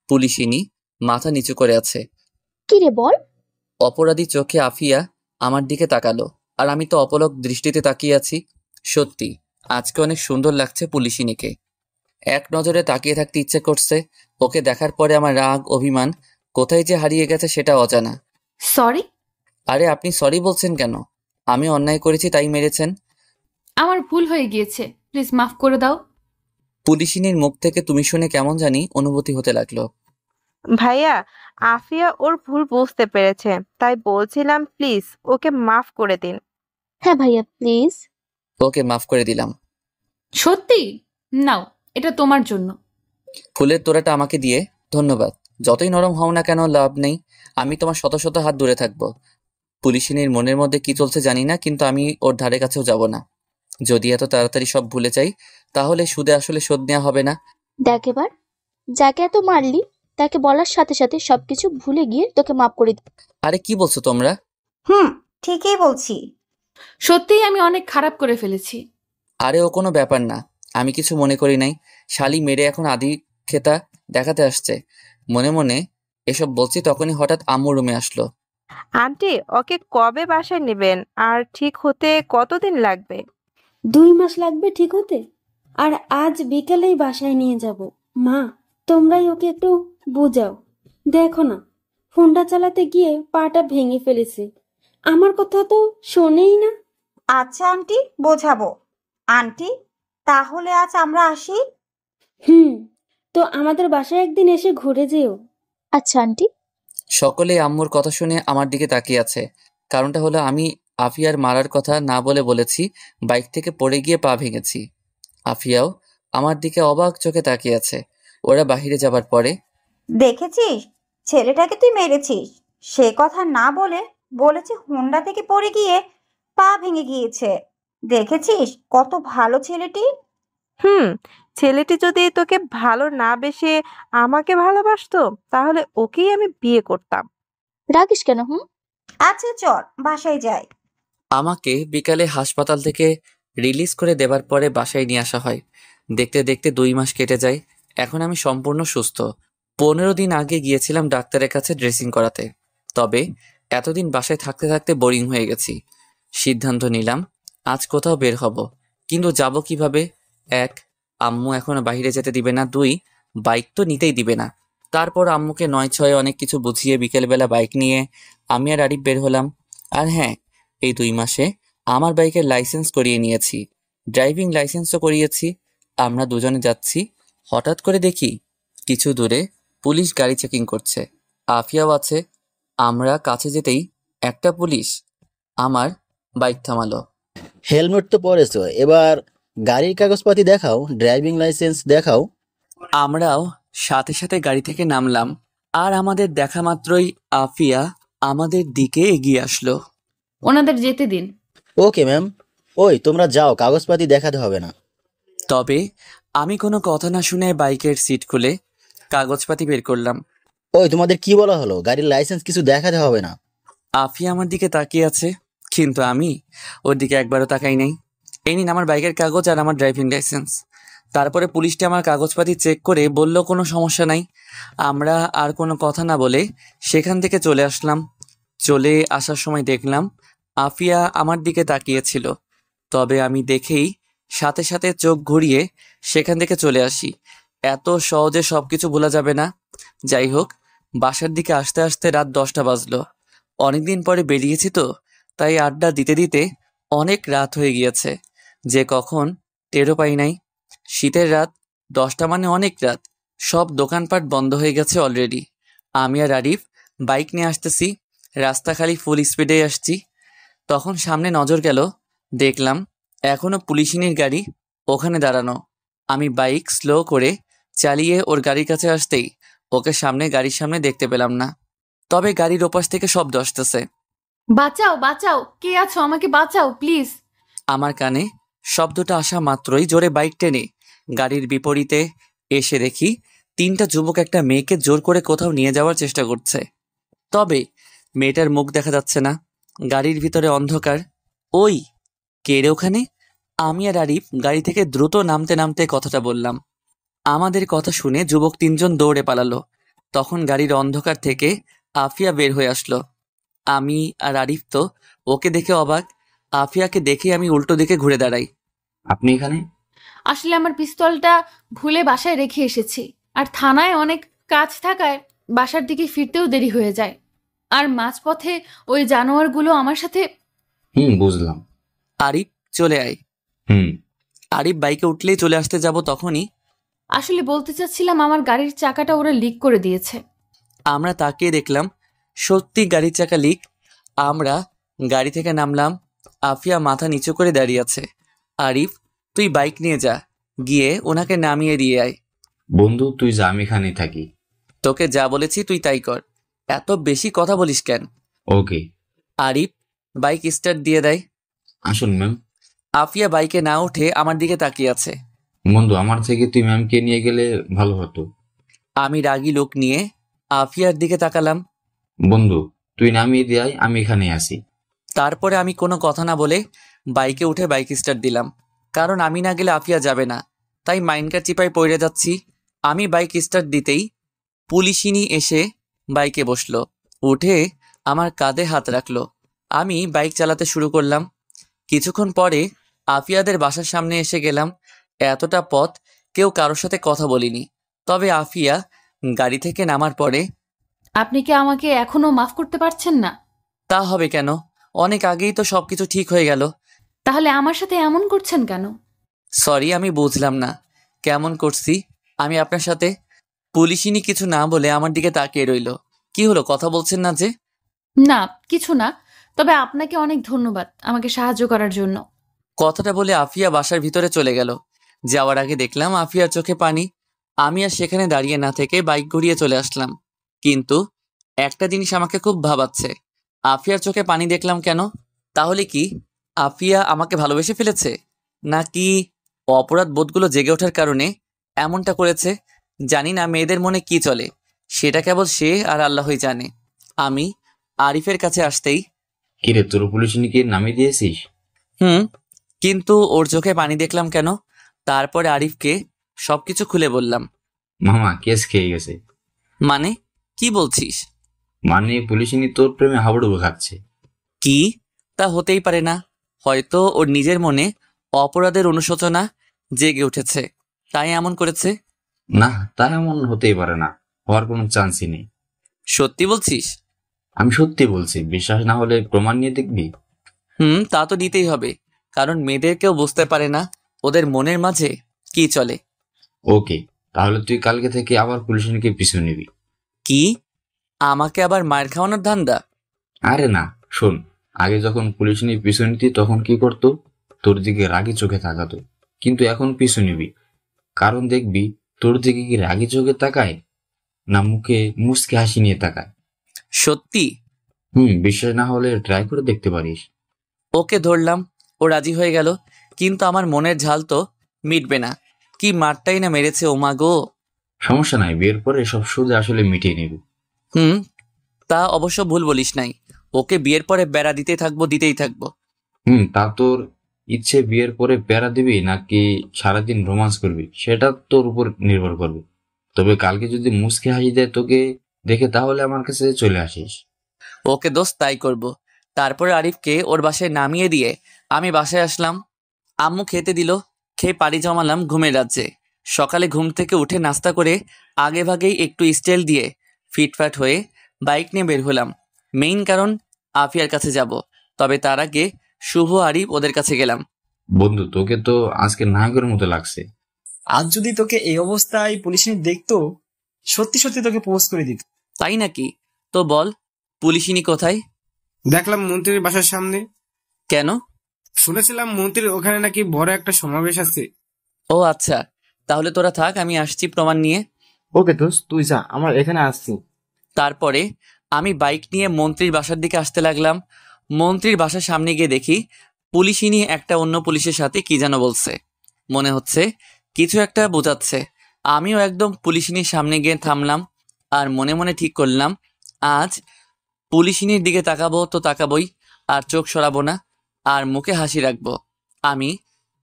পুলিশিনী মাথা নিচু করে আছে। কি রে বল। অপরাধী চোখে আফিয়া আমার দিকে তাকালো, আর আমি তো অপলক দৃষ্টিতে তাকিয়ে আছি। সত্যি আজকে অনেক সুন্দর লাগছে পুলিশিনীকে। এক নজরে তাকিয়ে থাকতে ইচ্ছে করছে। ওকে দেখার পরে আমার রাগ, অভিমান কোথায় যে হারিয়ে গেছে সেটা অজানা। সরি। আরে আপনি সরি বলছেন কেন? আমি অন্যায় করেছি তাই মেরেছেন। আমার ভুল হয়ে গিয়েছে, প্লিজ মাফ করে দাও। পুলিশিনীর মুখ থেকে তুমি শুনে কেমন জানি অনুভূতি হতে লাগলো। ভাইয়া, আফিয়া ওর ভুল বুঝতে পেরেছে, তাই বলছিলাম প্লিজ ওকে মাফ করে দিন। হ্যাঁ ভাইয়া, প্লিজ। ওকে মাফ করে দিলাম। সত্যি? নাও, এটা তোমার জন্য। ফুলের তোড়াটা আমাকে দিয়ে ধন্যবাদ। যতই নরম হও না কেন লাভ নেই, আমি তোমার শত শত হাত দূরে থাকবো। পুলিশিনীর মনের মধ্যে কি চলছে জানি না, কিন্তু আমি ওর ধারে কাছেও যাব না। যদি এত তাড়াতাড়ি সব ভুলে যাই, তাহলে সুদে আসলে শোধ নেওয়া হবে না। দেখ এবার, যাকে এত মারলি তাকে বলার সাথে সাথে সবকিছু ভুলে গিয়ে তোকে মাফ করে দিই। আরে কি বলছো তোমরা? ঠিকই বলছি। সত্যিই আমি অনেক খারাপ করে ফেলেছি। আরে ও কোনো ব্যাপার না, আমি কিছু মনে করি নাই। শালি মেরে এখন আদি খেতা দেখাতে আসছে। মনে মনে এসব বলছি, তখনই হঠাৎ আম্মু রুমে আসলো। আন্টি, ওকে কবে বাসায় নেবেন? আর ঠিক হতে কতদিন লাগবে? 2 মাস লাগবে ঠিক হতে, আর আজ বিকেলেই বাসায় নিয়ে যাব। মা, তোমরাই ওকে একটু বুঝাও। দেখো না, ফোনটা চালাতে গিয়ে পাটা ভেঙে ফেলেছে। আমার কথা তো শোনেই না। আচ্ছা আন্টি, বোঝাবো। আন্টি, তাহলে আজ আমরা আসি? তো আমাদের বাসায় একদিন এসে ঘুরে যেও। আচ্ছা আন্টি। সকলে আম্মুর কথা শুনে আমার দিকে তাকিয়ে আছে। কারণটা হলো আমি আফিয়ার মারার কথা না বলে বলেছি বাইক থেকে পড়ে গিয়ে পা ভেঙেছি। আফিয়াও আমার দিকে অবাক চোখে তাকিয়ে আছে। ওরা বাহিরে যাবার পরে, দেখেছিস ছেলেটাকে তুই মেরেছিস? সে কথা না বলে বলেছে হোন্ডা থেকে পড়ে গিয়ে পা ভেঙে গিয়েছে। দেখেছিস কত ভালো ছেলেটি। ছেলেটি যদি তোকে ভালো না বেসে আমাকে ভালোবাসতো, তাহলে ওকেই আমি বিয়ে করতাম। রাগিস কেন? আচ্ছা চল বাসায় যাই। আমাকে বিকালে হাসপাতাল থেকে রিলিজ করে দেবার পরে বাসায় নিয়ে আসা হয়। দেখতে দেখতে 2 মাস কেটে যায়। এখন আমি সম্পূর্ণ সুস্থ। 15 দিন আগে গিয়েছিলাম ডাক্তারের কাছে ড্রেসিং করাতে। তবে এতদিন বাসায় থাকতে থাকতে বোরিং হয়ে গেছি। সিদ্ধান্ত নিলাম আজ কোথাও বের হব, কিন্তু যাব কিভাবে? 1, আম্মু এখনো বাইরে যেতে দিবে না। 2, বাইক তো নিতেই দিবে না। তারপর আম্মুকে 9-6 অনেক কিছু বুঝিয়ে বিকেলবেলা বাইক নিয়ে আমি আর আরিফ বের হলাম। আর হ্যাঁ, এই 2 মাসে আমার বাইকের লাইসেন্স করিয়ে নিয়েছি, ড্রাইভিং লাইসেন্সও করিয়েছি। আমরা দুজনে যাচ্ছি, হঠাৎ করে দেখি কিছু দূরে পুলিশ গাড়ি চেকিং করছে। আফিয়াও আছে। আমরা কাছে যেতেই একটা পুলিশ আমার বাইক থামালো। হেলমেট তো পরেছো, এবার গাড়ির কাগজপাতি দেখাও, ড্রাইভিং লাইসেন্স দেখাও। আমরাও সাথে সাথে গাড়ি থেকে নামলাম, আর আমাদের দেখা মাত্রই আফিয়া আমাদের দিকে এগিয়ে আসলো। ওনাদের যেতে দিন। Okay ma'am. ওই তোমরা যাও, কাগজপাতি দেখাতে হবে না। তবে আমি কোনো কথা না শুনে বাইকের সিট খুলে কাগজপাতি বের করলাম। ওই তোমাদের কি বলা হলো? গাড়ির লাইসেন্স কিছু দেখাতে হবে না। আফিয়া আমার দিকে তাকিয়ে আছে, কিন্তু আমি ওর দিকে একবারও তাকাই নাই। এই নিন আমার বাইকের কাগজ আর আমার ড্রাইভিং লাইসেন্স। তারপরে পুলিশটা আমার কাগজপাতি চেক করে বলল কোনো সমস্যা নাই। আমরা আর কোনো কথা না বলে সেখান থেকে চলে আসলাম। চলে আসার সময় দেখলাম আফিয়া আমার দিকে তাকিয়েছিল। তবে আমি দেখেই সাথে সাথে চোখ ঘুরিয়ে সেখান থেকে চলে আসি। এত সহজে সবকিছু ভোলা যাবে না। যাই হোক, বাসার দিকে আসতে আসতে রাত 10টা বাজলো। অনেকদিন পরে বেরিয়েছি তো, তাই আড্ডা দিতে দিতে অনেক রাত হয়ে গিয়েছে, যে কখন টেরও পাই নাই। শীতের রাত, 10টা মানে অনেক রাত। সব দোকানপাট বন্ধ হয়ে গেছে অলরেডি। আমি আর আরিফ বাইক নিয়ে আসতেছি, রাস্তা খালি ফুল স্পিডে আসছি। তখন সামনে নজর গেল, দেখলাম এখনো পুলিশিনীর গাড়ি ওখানে দাঁড়ানো। আমি বাইক স্লো করে চালিয়ে ওর গাড়ির কাছে আসতেই ওকে গাড়ির সামনে দেখতে পেলাম না। তবে গাড়ির ওপাশ থেকে শব্দ আসতেছে। বাঁচাও, বাঁচাও, কে আছো, আমাকে বাঁচাও প্লিজ। আমার কানে শব্দটা আসা মাত্রই জোরে বাইক টেনে গাড়ির বিপরীতে এসে দেখি 3টা যুবক একটা মেয়েকে জোর করে কোথাও নিয়ে যাওয়ার চেষ্টা করছে। তবে মেয়েটার মুখ দেখা যাচ্ছে না, গাড়ির ভিতরে অন্ধকার। ওই কে রে ওখানে? আমি আর আরিফ গাড়ি থেকে দ্রুত নামতে নামতে কথাটা বললাম। আমাদের কথা শুনে যুবক 3জন দৌড়ে পালালো। তখন গাড়ির অন্ধকার থেকে আফিয়া বের হয়ে আসলো। আমি আর আরিফ তো ওকে দেখে অবাক। আফিয়াকে দেখে আমি উল্টো দিকে ঘুরে দাঁড়াই। আপনি এখানে? আসলে আমার পিস্তলটা ভুলে বাসায় রেখে এসেছি, আর থানায় অনেক কাজ থাকায় বাসার দিকে ফিরতেও দেরি হয়ে যায়। আর মাঝপথে ওই জানোয়ারগুলো আমার সাথে। বুঝলাম। আরিফ চলে আয়। আরিফ বাইকে উঠলেই চলে আসতে যাব, তখনই আসলে বলতে চাচ্ছিলাম আমার গাড়ির চাকাটা ওরা লিক করে দিয়েছে। আমরা তাকিয়ে দেখলাম সত্যি গাড়ির চাকা লিক। আমরা গাড়ি থেকে নামলাম। আফিয়া মাথা নিচু করে দাঁড়িয়ে আছে। আরিফ, তুই বাইক নিয়ে যা, গিয়ে ওনাকে নামিয়ে দিয়ে আয়। বন্ধু তুই যা, আমি এখানেই থাকি। তোকে যা বলেছি তুই তাই কর, এত বেশি কথা বলিস কেন? ওকে। আরিফ বাইক স্টার্ট দিয়ে দেয়। আসুন ম্যাম। আফিয়া বাইকে না উঠে আমার দিকে তাকিয়ে আছে। বন্ধু আমার থেকে তুই ম্যামকে নিয়ে গেলে ভালো হতো। আমি রাগী লোক নিয়ে আফিয়ার দিকে তাকালাম। বন্ধু তুই নামিয়ে দিয়ে আয়, আমি এখানে আসি। তারপরে আমি কোনো কথা না বলে বাইকে উঠে বাইক স্টার্ট দিলাম, কারণ আমি না গেলে আফিয়া যাবে না। তাই মাইন্ডকার চিপায় পড়ে যাচ্ছি। আমি বাইক স্টার্ট দিতেই পুলিশিনী এসে বাইকে বসলো, উঠে আমার কাঁধে হাত রাখলো। আমি বাইক চালাতে শুরু করলাম। কিছুক্ষণ পরে আফিয়াদের বাসার সামনে এসে গেলাম। এতটা পথ কেউ কারোর সাথে কথা বলিনি। তবে আফিয়া গাড়ি থেকে নামার পরে, আপনি কি আমাকে এখনো মাফ করতে পারছেন না? তা হবে কেন, অনেক আগেই তো সবকিছু ঠিক হয়ে গেল। তাহলে আমার সাথে এমন করছেন কেন? সরি, আমি বুঝলাম না কেমন করছি আমি আপনার সাথে। পুলিশিনী কিছু না বলে আমার দিকে তাকিয়ে রইল। কি হলো, কথা বলছেন না যে? না, কিছু না, তবে আপনাকে অনেক ধন্যবাদ আমাকে সাহায্য করার জন্য। কথাটা বলে আফিয়া বাসার ভিতরে চলে গেল। যাওয়ার আগে দেখলাম আফিয়ার চোখে পানি। আমি আর সেখানে দাঁড়িয়ে না থেকে বাইক ঘুরিয়ে চলে আসলাম। কিন্তু একটা জিনিস আমাকে খুব ভাবাচ্ছে, আফিয়ার চোখে পানি দেখলাম কেন? তাহলে কি আফিয়া আমাকে ভালোবেসে ফেলেছে, নাকি অপরাধ বোধগুলো জেগে ওঠার কারণে এমনটা করেছে? জানি না মেয়েদের মনে কি চলে, সেটা কেবল সে আর আল্লাহই জানে। আমি আরিফের কাছে আসতেই, কিরে তোর পুলিশিনীকে নামিয়ে দিয়েছিস? কিন্তু ওর চোখে পানি দেখলাম কেন? তারপরে আরিফকে সবকিছু খুলে বললাম। মামা কেস খেয়ে গেছে। মানে কি বলছিস? মানে পুলিশিনী তোর প্রেমে হাবুডুবু খাচ্ছে। কি? তা হতেই পারে না। হয়তো ওর নিজের মনে অপরাধের অনুশোচনা জেগে উঠেছে, তাই এমন করেছে। না, তা এমন হতেই পারে না, হওয়ার কোনো চান্সই নেই। সত্যি বলছিস? আমি সত্যি বলছি, বিশ্বাস না হলে প্রমাণ নিয়ে দেখবি। তা তো দিতেই হবে, কারণ মেয়েদেরকেও বুঝতে পারে না ওদের মনের মাঝে কি চলে। ওকে, তাহলে তুই কালকে থেকে আবার পুলিশিনীকে পিছু নিবি। কি? আমাকে আবার মায়ের খাওয়ানোর ধান্দা? আরে না, শোন, আগে যখন পুলিশিনী পিছু নিতি তখন কি করতো, তোর দিকে রাগি চোখে তাকাতো। কিন্তু এখন পিছু নিবি, কারণ দেখবি তোর দিকে কি রাগি চোখে তাকায় না মুখে মুচকে হাসি নিয়ে তাকায়। সত্যি? বিশ্বাস না হলে ট্রাই করে দেখতে পারিস। ওকে ধরলাম, ও রাজি হয়ে গেল। কিন্তু আমার মনের ঝাল তো মিটবে না। কি মারটাই না মেরেছে, ও মা গো। সমস্যা নাই, বিয়ের পরে সব সুদে আসলে মিটিয়ে নিবি। তা অবশ্য ভুল বলিস নাই। ওকে বিয়ের পরে বেড়া দিতেই থাকবো। তা তোর ইচ্ছে বিয়ের পরে বেড়া দিবি নাকি সারাদিন রোমান্স করবি সেটা তোর উপর নির্ভর করবে। তবে কালকে যদি মুচকে হাসি দেয় তোকে দেখে, তাহলে আমার কাছে চলে আসিস। ওকে দোস্ত, তাই করব। তারপরে আরিফকে ওর বাসায় নামিয়ে দিয়ে আমি বাসায় আসলাম। আম্মু খেতে দিল, খেয়ে পাড়ি জমালাম ঘুমের রাজ্যে। সকালে ঘুম থেকে উঠে নাস্তা করে আগে ভাগেই একটু স্টাইল দিয়ে ফিটফাট হয়ে বাইক নিয়ে বের হলাম। মেইন কারণ আফিয়ার কাছে যাব। তবে তার আগে শুভ আরিফ ওদের কাছে গেলাম। বন্ধু তোকে তো আজকে নায়কের মতো লাগছে। আজ যদি তোকে এই অবস্থায় পুলিশিনী দেখতো, সত্যি সত্যি তোকে পোজ করে দিত। তাই নাকি? তো বল, পুলিশিনী কোথায়? দেখলাম মন্ত্রীর বাসার সামনে। কেন? শুনেছিলাম মন্ত্রীর ওখানে নাকি বড় একটা সমাবেশ আছে। ও আচ্ছা, তাহলে তোরা থাক, আমি আসছি প্রমাণ নিয়ে। ওকে দোস্ত, তুই যা, আমার এখানে আসছি। তারপরে আমি বাইক নিয়ে মন্ত্রীর বাসার দিকে আসতে লাগলাম। মন্ত্রীর বাসার সামনে গিয়ে দেখি পুলিশিনী একটা অন্য পুলিশের সাথে কি যেন বলছে। মনে হচ্ছে কিছু একটা বোঝাচ্ছে। আমিও একদম পুলিশিনীর সামনে গিয়ে থামলাম আর মনে মনে ঠিক করলাম, আজ পুলিশিনীর দিকে তাকাবো তো তাকাবই, আর চোখ সরাবো না, আর মুখে হাসি রাখবো। আমি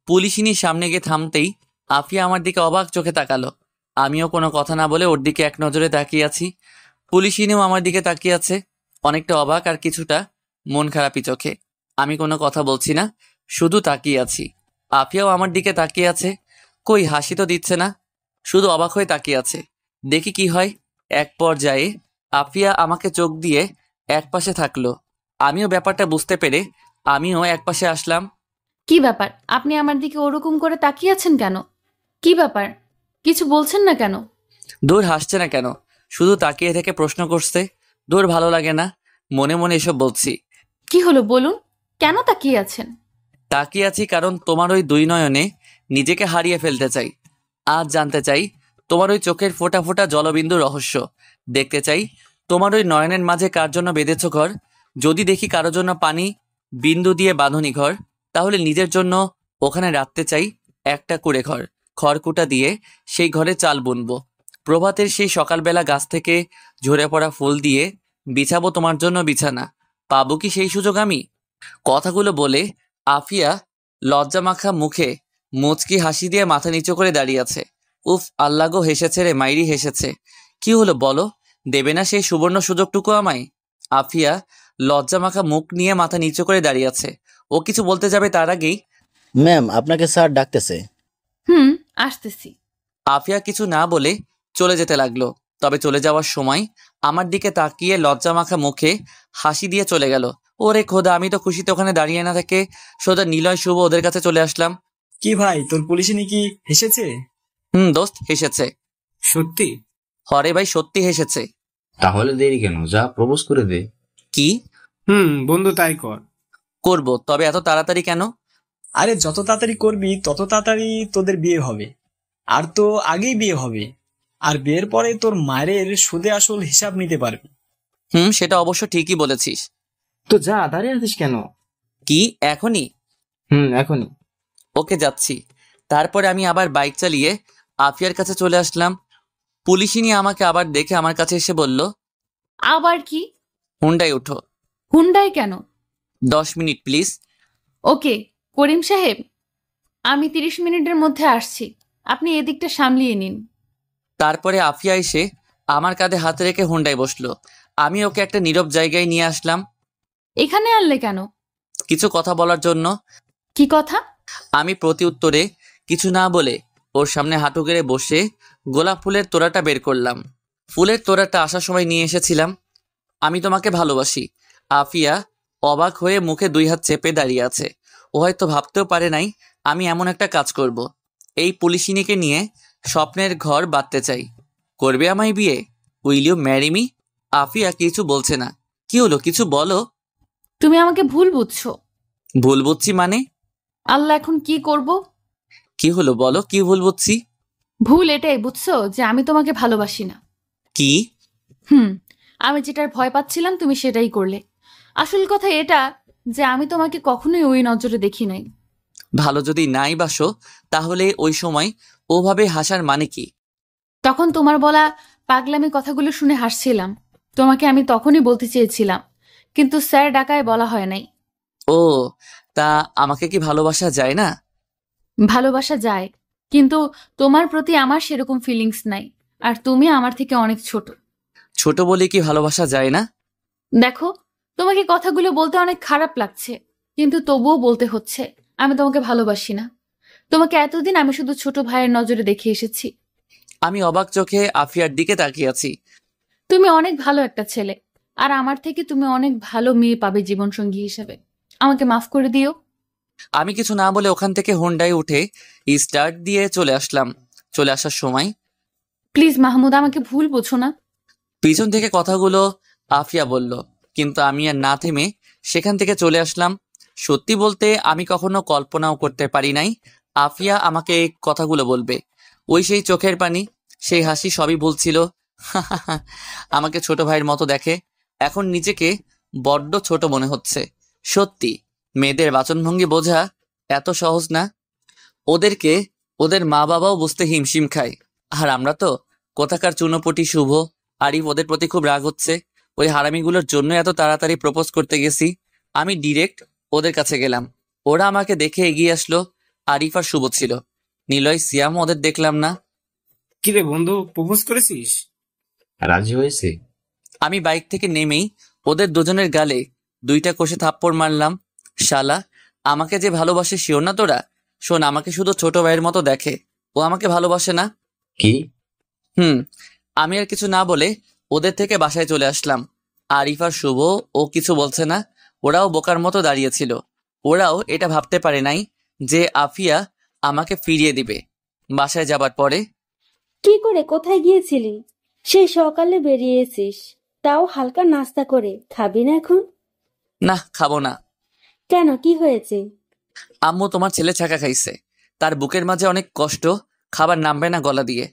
পুলিশিনীর সামনে গিয়ে থামতেই আফিয়া আমার দিকে অবাক চোখে তাকালো। আমিও কোনো কথা না বলে ওর দিকে এক নজরে তাকিয়ে আছি। পুলিশিনীও আমার দিকে তাকিয়ে আছে, অনেকটা অবাক আর কিছুটা মন খারাপি চোখে। আমি কোনো কথা বলছি না, শুধু তাকিয়ে আছি। আফিয়াও আমার দিকে তাকিয়ে আছে, কই হাসি তো দিচ্ছে না, শুধু অবাক হয়ে তাকিয়ে আছে। দেখি কি হয়। এক পর্যায়ে আফিয়া আমাকে চোখ দিয়ে এক পাশে থাকলো। আমিও ব্যাপারটা বুঝতে পেরে আমিও এক পাশে আসলাম। কি ব্যাপার, আপনি আমার দিকে ওরকম করে তাকিয়ে আছেন কেন? কি ব্যাপার, কিছু বলছেন না কেন? দূর হাসছে না কেন, শুধু তাকিয়ে থেকে প্রশ্ন করছে। দূর ভালো লাগে না, মনে মনে এসব বলছি। কি হলো বলুন, কেন তাকিয়ে আছেন? তাকিয়ে আছি কারণ তোমার ওই দুই নয়নে নিজেকে হারিয়ে ফেলতে চাই। আজ জানতে চাই তোমার ওই চোখের ফোঁটা ফোঁটা জলবিন্দু রহস্য। দেখতে চাই তোমার ওই নয়নের মাঝে কার জন্য বেঁধেছ ঘর। যদি দেখি কারো জন্য পানি বিন্দু দিয়ে বাঁধনি ঘর, তাহলে নিজের জন্য ওখানে রাখতে চাই একটা কুড়ে ঘর। খড়কুটা দিয়ে সেই ঘরে চাল বুনবো। প্রভাতের সেই সকালবেলা গাছ থেকে ঝরে পড়া ফুল দিয়ে বিছাবো তোমার জন্য বিছানা। পাবো কি সেই সুযোগ আমি? কথাগুলো বলে আফিয়া লজ্জামাখা মুখে মুচকি হাসি দিয়ে মাথা নিচু করে দাঁড়িয়ে আছে। উফ, আল্লাহ গো, হেসেছে রে মাইরি, হেসেছে। কি হলো বলো, দেবে না সেই সুবর্ণ সুযোগটুকু আমায়? আফিয়া লজ্জামাখা মুখ নিয়ে মাথা নিচু করে দাঁড়িয়ে আছে। ও কিছু বলতে যাবে তার আগেই, ম্যাম, আপনাকে স্যার ডাকতেছে। আসতেছি। আফিয়া কিছু না বলে চলে যেতে লাগলো। তবে চলে যাওয়ার সময় আমার দিকে তাকিয়ে লজ্জামাখা মুখে হাসি দিয়ে চলে গেল। ওরে খোদা, আমি তো খুশিতে ওখানে দাঁড়িয়ে না থেকে সোজা নিলয় শুভ ওদের কাছে চলে আসলাম। কি ভাই, তোর পুলিশিনী কি হেসেছে? দোস্ত, হেসেছে। সত্যি? হরে ভাই, সত্যি হেসেছে। তাহলে দেরি কেন, যা প্রপোজ করে দে। কি? বন্ধু তাই কর। করব, তবে এত তাড়াতাড়ি কেন? আরে যত তাড়াতাড়ি করবি তত তাড়াতাড়ি তোদের বিয়ে হবে, আর তো আগেই বিয়ে হবে, আর বিয়ের পরে তোর মায়ের সুদে আসল হিসাব নিতে পারবি। সেটা অবশ্য ঠিকই বলেছিস। তো যা, দাঁড়িয়ে আছিস কেন? কি এখনই? এখনই। ওকে, যাচ্ছি। তারপরে আমি আবার বাইক চালিয়ে আফিয়ার কাছে চলে আসলাম। পুলিশিনী আমাকে আবার দেখে আমার কাছে এসে বলল, আবার কি? হুন্ডাই উঠো। হুন্ডাই কেন? 10 মিনিট প্লিজ। ওকে করিম সাহেব, আমি 30 মিনিটের মধ্যে আসছি, আপনি এদিকটা সামলিয়ে নিন। তারপরে আফিয়া এসে আমার কাঁধে হাত রেখে হুন্ডায় বসলো। আমি ওকে একটা নীরব জায়গায় নিয়ে আসলাম। এখানে আনলে কেন? কিছু কথা বলার জন্য। কি কথা? আমি প্রতি উত্তরে কিছু না বলে ওর সামনে হাঁটু গেড়ে বসে গোলাপ ফুলের তোড়াটা বের করলাম। ফুলের তোড়াটা আসার সময় নিয়ে এসেছিলাম। আমি তোমাকে ভালোবাসি। আফিয়া অবাক হয়ে মুখে 2 হাত চেপে দাঁড়িয়ে আছে। ও হয়তো ভাবতেও পারে নাই আমি এমন একটা কাজ করব। এই পুলিশিনীকে নিয়ে স্বপ্নের ঘর বাঁধতে চাই। করবে আমায় বিয়ে? Will you marry me? Afia কিছু বলছে না। কি হলো, কিছু বলো। তুমি আমাকে ভুল বুঝছো। ভুল বুঝছি মানে? আল্লাহ, এখন কি করব? কি হলো বলো, কি ভুল বুঝছি? ভুল এটাই বুঝছো যে আমি তোমাকে ভালোবাসি না। কি? আমি যেটার ভয় পাচ্ছিলাম তুমি সেটাই করলে। আসল কথা এটা যে আমি তোমাকে কখনোই ওই নজরে দেখি নাই। ভালো যদি নাই বাসো, তাহলে ওই সময় ওভাবে হাসার মানে কি? তখন তোমার বলা পাগলামি কথাগুলো শুনে হাসছিলাম। তোমাকে আমি তখনই বলতে চেয়েছিলাম, কিন্তু স্যার ডাকায় বলা হয় নাই। ও, তা আমাকে কি ভালোবাসা যায় না? ভালোবাসা যায়, কিন্তু তোমার প্রতি আমার সেরকম ফিলিংস নাই, আর তুমি আমার থেকে অনেক ছোট। ছোট বলে কি ভালোবাসা যায় না? দেখো, তোমাকে কথাগুলো বলতে অনেক খারাপ লাগছে, কিন্তু তবুও বলতে হচ্ছে, আমি তোমাকে ভালোবাসি না। তোমাকে এতদিন আমি শুধু ছোট ভাইয়ের নজরে দেখে এসেছি। আমি অবাক চোখে আফিয়ার দিকে তাকিয়ে আছি। তুমি অনেক ভালো একটা ছেলে, আর আমার থেকে তুমি অনেক ভালো মেয়ে পাবে জীবনসঙ্গী হিসেবে। আমাকে মাফ করে দিও। আমি কিছু না বলে ওখান থেকে হুন্ডায় উঠে স্টার্ট দিয়ে চলে আসলাম। চলে আসার সময়। প্লিজ মাহমুদ, আমাকে ভুল বোঝো না। পিছন থেকে কথাগুলো আফিয়া বলল, কিন্তু আমি আর না থেমে সেখান থেকে চলে আসলাম। সত্যি বলতে আমি কখনো কল্পনাও করতে পারি নাই আফিয়া আমাকে এই কথাগুলো বলবে। ওই সেই চোখের পানি, সেই হাসি সবই বলছিল আমাকে ছোট ভাইয়ের মতো দেখে। এখন নিজেকে বড্ড ছোট মনে হচ্ছে। সত্যি মেয়েদের বাচনভঙ্গি বোঝা এত সহজ না। ওদেরকে ওদের মা বাবাও বুঝতে হিমশিম খায়। আর আমরা তো কোথাকার চুনোপটি শুভ। আরিফ ওদের প্রতি খুব রাগ হচ্ছে। ওই হারামিগুলোর জন্য এত তাড়াতাড়ি প্রপোজ করতে গেছি। আমি ডিরেক্ট ওদের কাছে গেলাম। ওরা আমাকে দেখে এগিয়ে আসলো। আরিফ আর শুভ ছিল, নিলয় সিয়াম ওদের দেখলাম না। কিরে বন্ধু, প্রপোজ করেছিস? রাজি হয়েছে? আমি বাইক থেকে নেমেই ওদের দুজনের গালে 2টা কষে থাপ্পড় মারলাম। শালা, আমাকে যে ভালোবাসে শিওর না তোরা? শোন, আমাকে শুধু ছোট ভাইয়ের মতো দেখে, ও আমাকে ভালোবাসে না। কি? আমি আর কিছু না বলে ওদের থেকে বাসায় চলে আসলাম। আরিফ আর শুভ ও কিছু বলছে না। ওরাও বোকার মতো দাঁড়িয়েছিল। ওরাও এটা ভাবতে পারে নাই যে আফিয়া আমাকে ফিরিয়ে দিবে। বাসায় যাবার পরে, কি করে, কোথায় গিয়েছিলি? সেই সকালে বেরিয়েছিস, তাও হালকা নাস্তা করে। খাবি না এখন? না, খাবো না। কেন, কি হয়েছে? আম্মু তোমার ছেলে ছ্যাঁকা খাইছে, তার বুকের মাঝে অনেক কষ্ট, খাবার নামবে না গলা দিয়ে।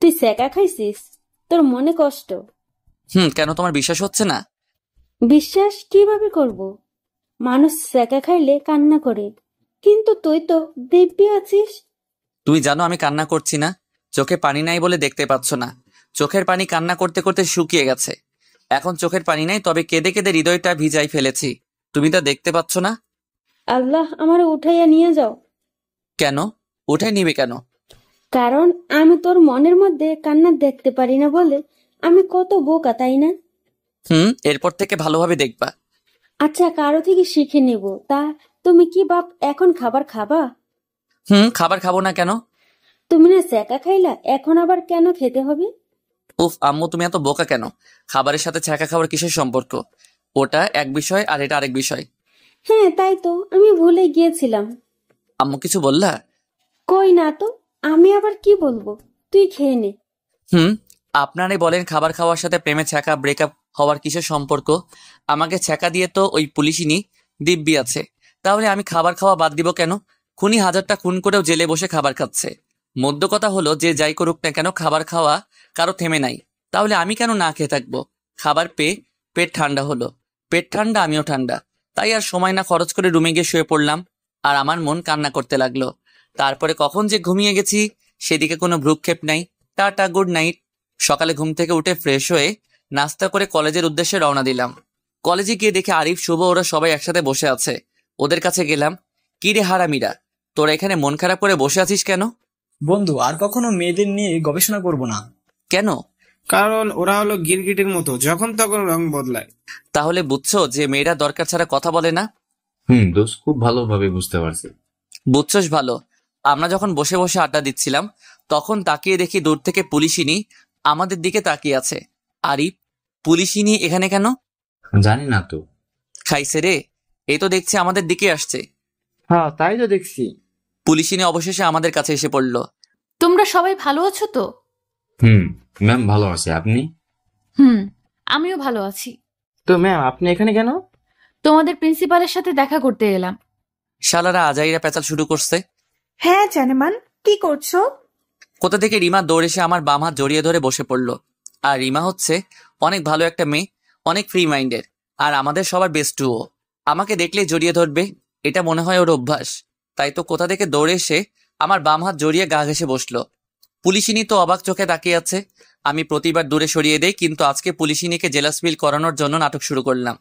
তুই সেকা খাইছিস? তোর মনে কষ্ট? কেন, তোমার বিশ্বাস হচ্ছে না? বিশ্বাস কিভাবে করব? মানুষ সেকা খাইলে কান্না করে, কিন্তু তুই তো দিব্যি আছিস। তুমি জানো আমি কান্না করছি না? চোখে পানি নাই বলে দেখতে পাচ্ছ না। চোখের পানি কান্না করতে করতে শুকিয়ে গেছে। এখন চোখের পানি নাই, তবে কেঁদে কেঁদে হৃদয়টা ভিজাই ফেলেছি। তুমি তা দেখতে পাচ্ছ না? আল্লাহ, আমার উঠাইয়া নিয়ে যাও। কেন? উঠাই নিবে কেন? কারণ আমি তোর মনের মধ্যে কান্না দেখতে পারি না বলে আমি কত বোকা, তাই না? এরপর থেকে ভালোভাবে দেখবা। আচ্ছা, কারো থেকে শিখে নেব। তা তুমি কি বাপ এখন খাবার খাবা? খাবার খাবো না কেন? তুমি না সেকা খাইলা, এখন আবার কেন খেতে হবে? উফ আম্মু, তুমি এত বোকা কেন? খাবারের সাথে ছ্যাঁকা খাবার কিসের সম্পর্ক? ওটা এক বিষয় আর এটা আরেক বিষয়। হ্যাঁ, তাই তো, আমি ভুলে গিয়েছিলাম। আম্মু কিছু বললা? কই না তো, আমি আবার কি বলবো, তুই খেয়ে নে। আপনারাই বলেন খাবার খাওয়ার সাথে প্রেমে ছ্যাঁকা ব্রেকআপ হওয়ার কিসের সম্পর্ক? আমাকে ছ্যাঁকা দিয়ে তো ওই পুলিশিনি দিব্যি আছে, তাহলে আমি খাবার খাওয়া বাদ দিব কেন? খুনি 1000টা খুন করেও জেলে বসে খাবার খাচ্ছে। মধ্য কথা হলো, যে যাই করুক না কেন, খাবার খাওয়া কারো থেমে নাই। তাহলে আমি কেন না খেয়ে থাকবো? খাবার পেয়ে পেট ঠান্ডা হলো, পেট ঠান্ডা আমিও ঠান্ডা। তাই আর সময় না খরচ করে রুমে গিয়ে শুয়ে পড়লাম। আর আমার মন কান্না করতে লাগলো। তারপরে কখন যে ঘুমিয়ে গেছি সেদিকে কোনো ভ্রুক্ষেপ নাই। Tata, good night. সকালে ঘুম থেকে উঠে ফ্রেশ হয়ে নাস্তা করে কলেজের উদ্দেশ্যে রওনা দিলাম। কলেজে গিয়ে দেখে আরিফ, শুভ ওরা সবাই একসাথে বসে আছে। ওদের কাছে গেলাম। কি রে হারামিরা, তোরা এখানে মন খারাপ করে বসে আছিস কেন? বন্ধু, আর কখনো মেয়েদের নিয়ে গবেষণা করব না। কেন? কারণ ওরা হলো গিরগিটির মতো, যখন তখন রং বদলায়। তাহলে বুঝছো যে মেয়েরা দরকার ছাড়া কথা বলে না? দোস্ত, খুব ভালোভাবে বুঝতে পারছি। বুঝছস ভালো। আমরা যখন বসে বসে আড্ডা দিচ্ছিলাম তখন তাকিয়ে দেখি দূর থেকে পুলিশিনি আমাদের দিকে তাকিয়ে আছে। আরিফ, পুলিশিনি এখানে কেন? জানি না তো। খাইছে রে, এই তো দেখছি আমাদের দিকে আসছে। হ্যাঁ, তাই তো দেখছি। পুলিশিনি অবশেষে আমাদের কাছে এসে পড়লো। তোমরা সবাই ভালো আছো তো? ম্যাম ভালো আছে, আপনি? আমিও ভালো আছি। তো ম্যাম, আপনি এখানে কেন? তোমাদের প্রিন্সিপালের সাথে দেখা করতে এলাম। শালারা আজাইরা পেঁচাল শুরু করছে। হ্যাঁ জানেমান, কি করছো? কোথা থেকে রিমা দৌড়ে এসে আমার বাম হাত জড়িয়ে ধরে বসে পড়লো। আর রিমা হচ্ছে অনেক ভালো একটা মেয়ে, অনেক ফ্রি মাইন্ডের, আর আমাদের সবার বেস্টু। ও আমাকে দেখলেই জড়িয়ে ধরবে, এটা মনে হয় ওর অভ্যাস। তাই তো কোথা থেকে দৌড়ে এসে আমার বাম হাত জড়িয়ে গা ঘেঁষে বসলো। পুলিশিনি তো অবাক চোখে তাকিয়ে আছে। আমি প্রতিবার দূরে সরিয়ে দেই, কিন্তু আজকে পুলিশিনিকে জেলাস ফিল করানোর জন্য নাটক শুরু করলাম।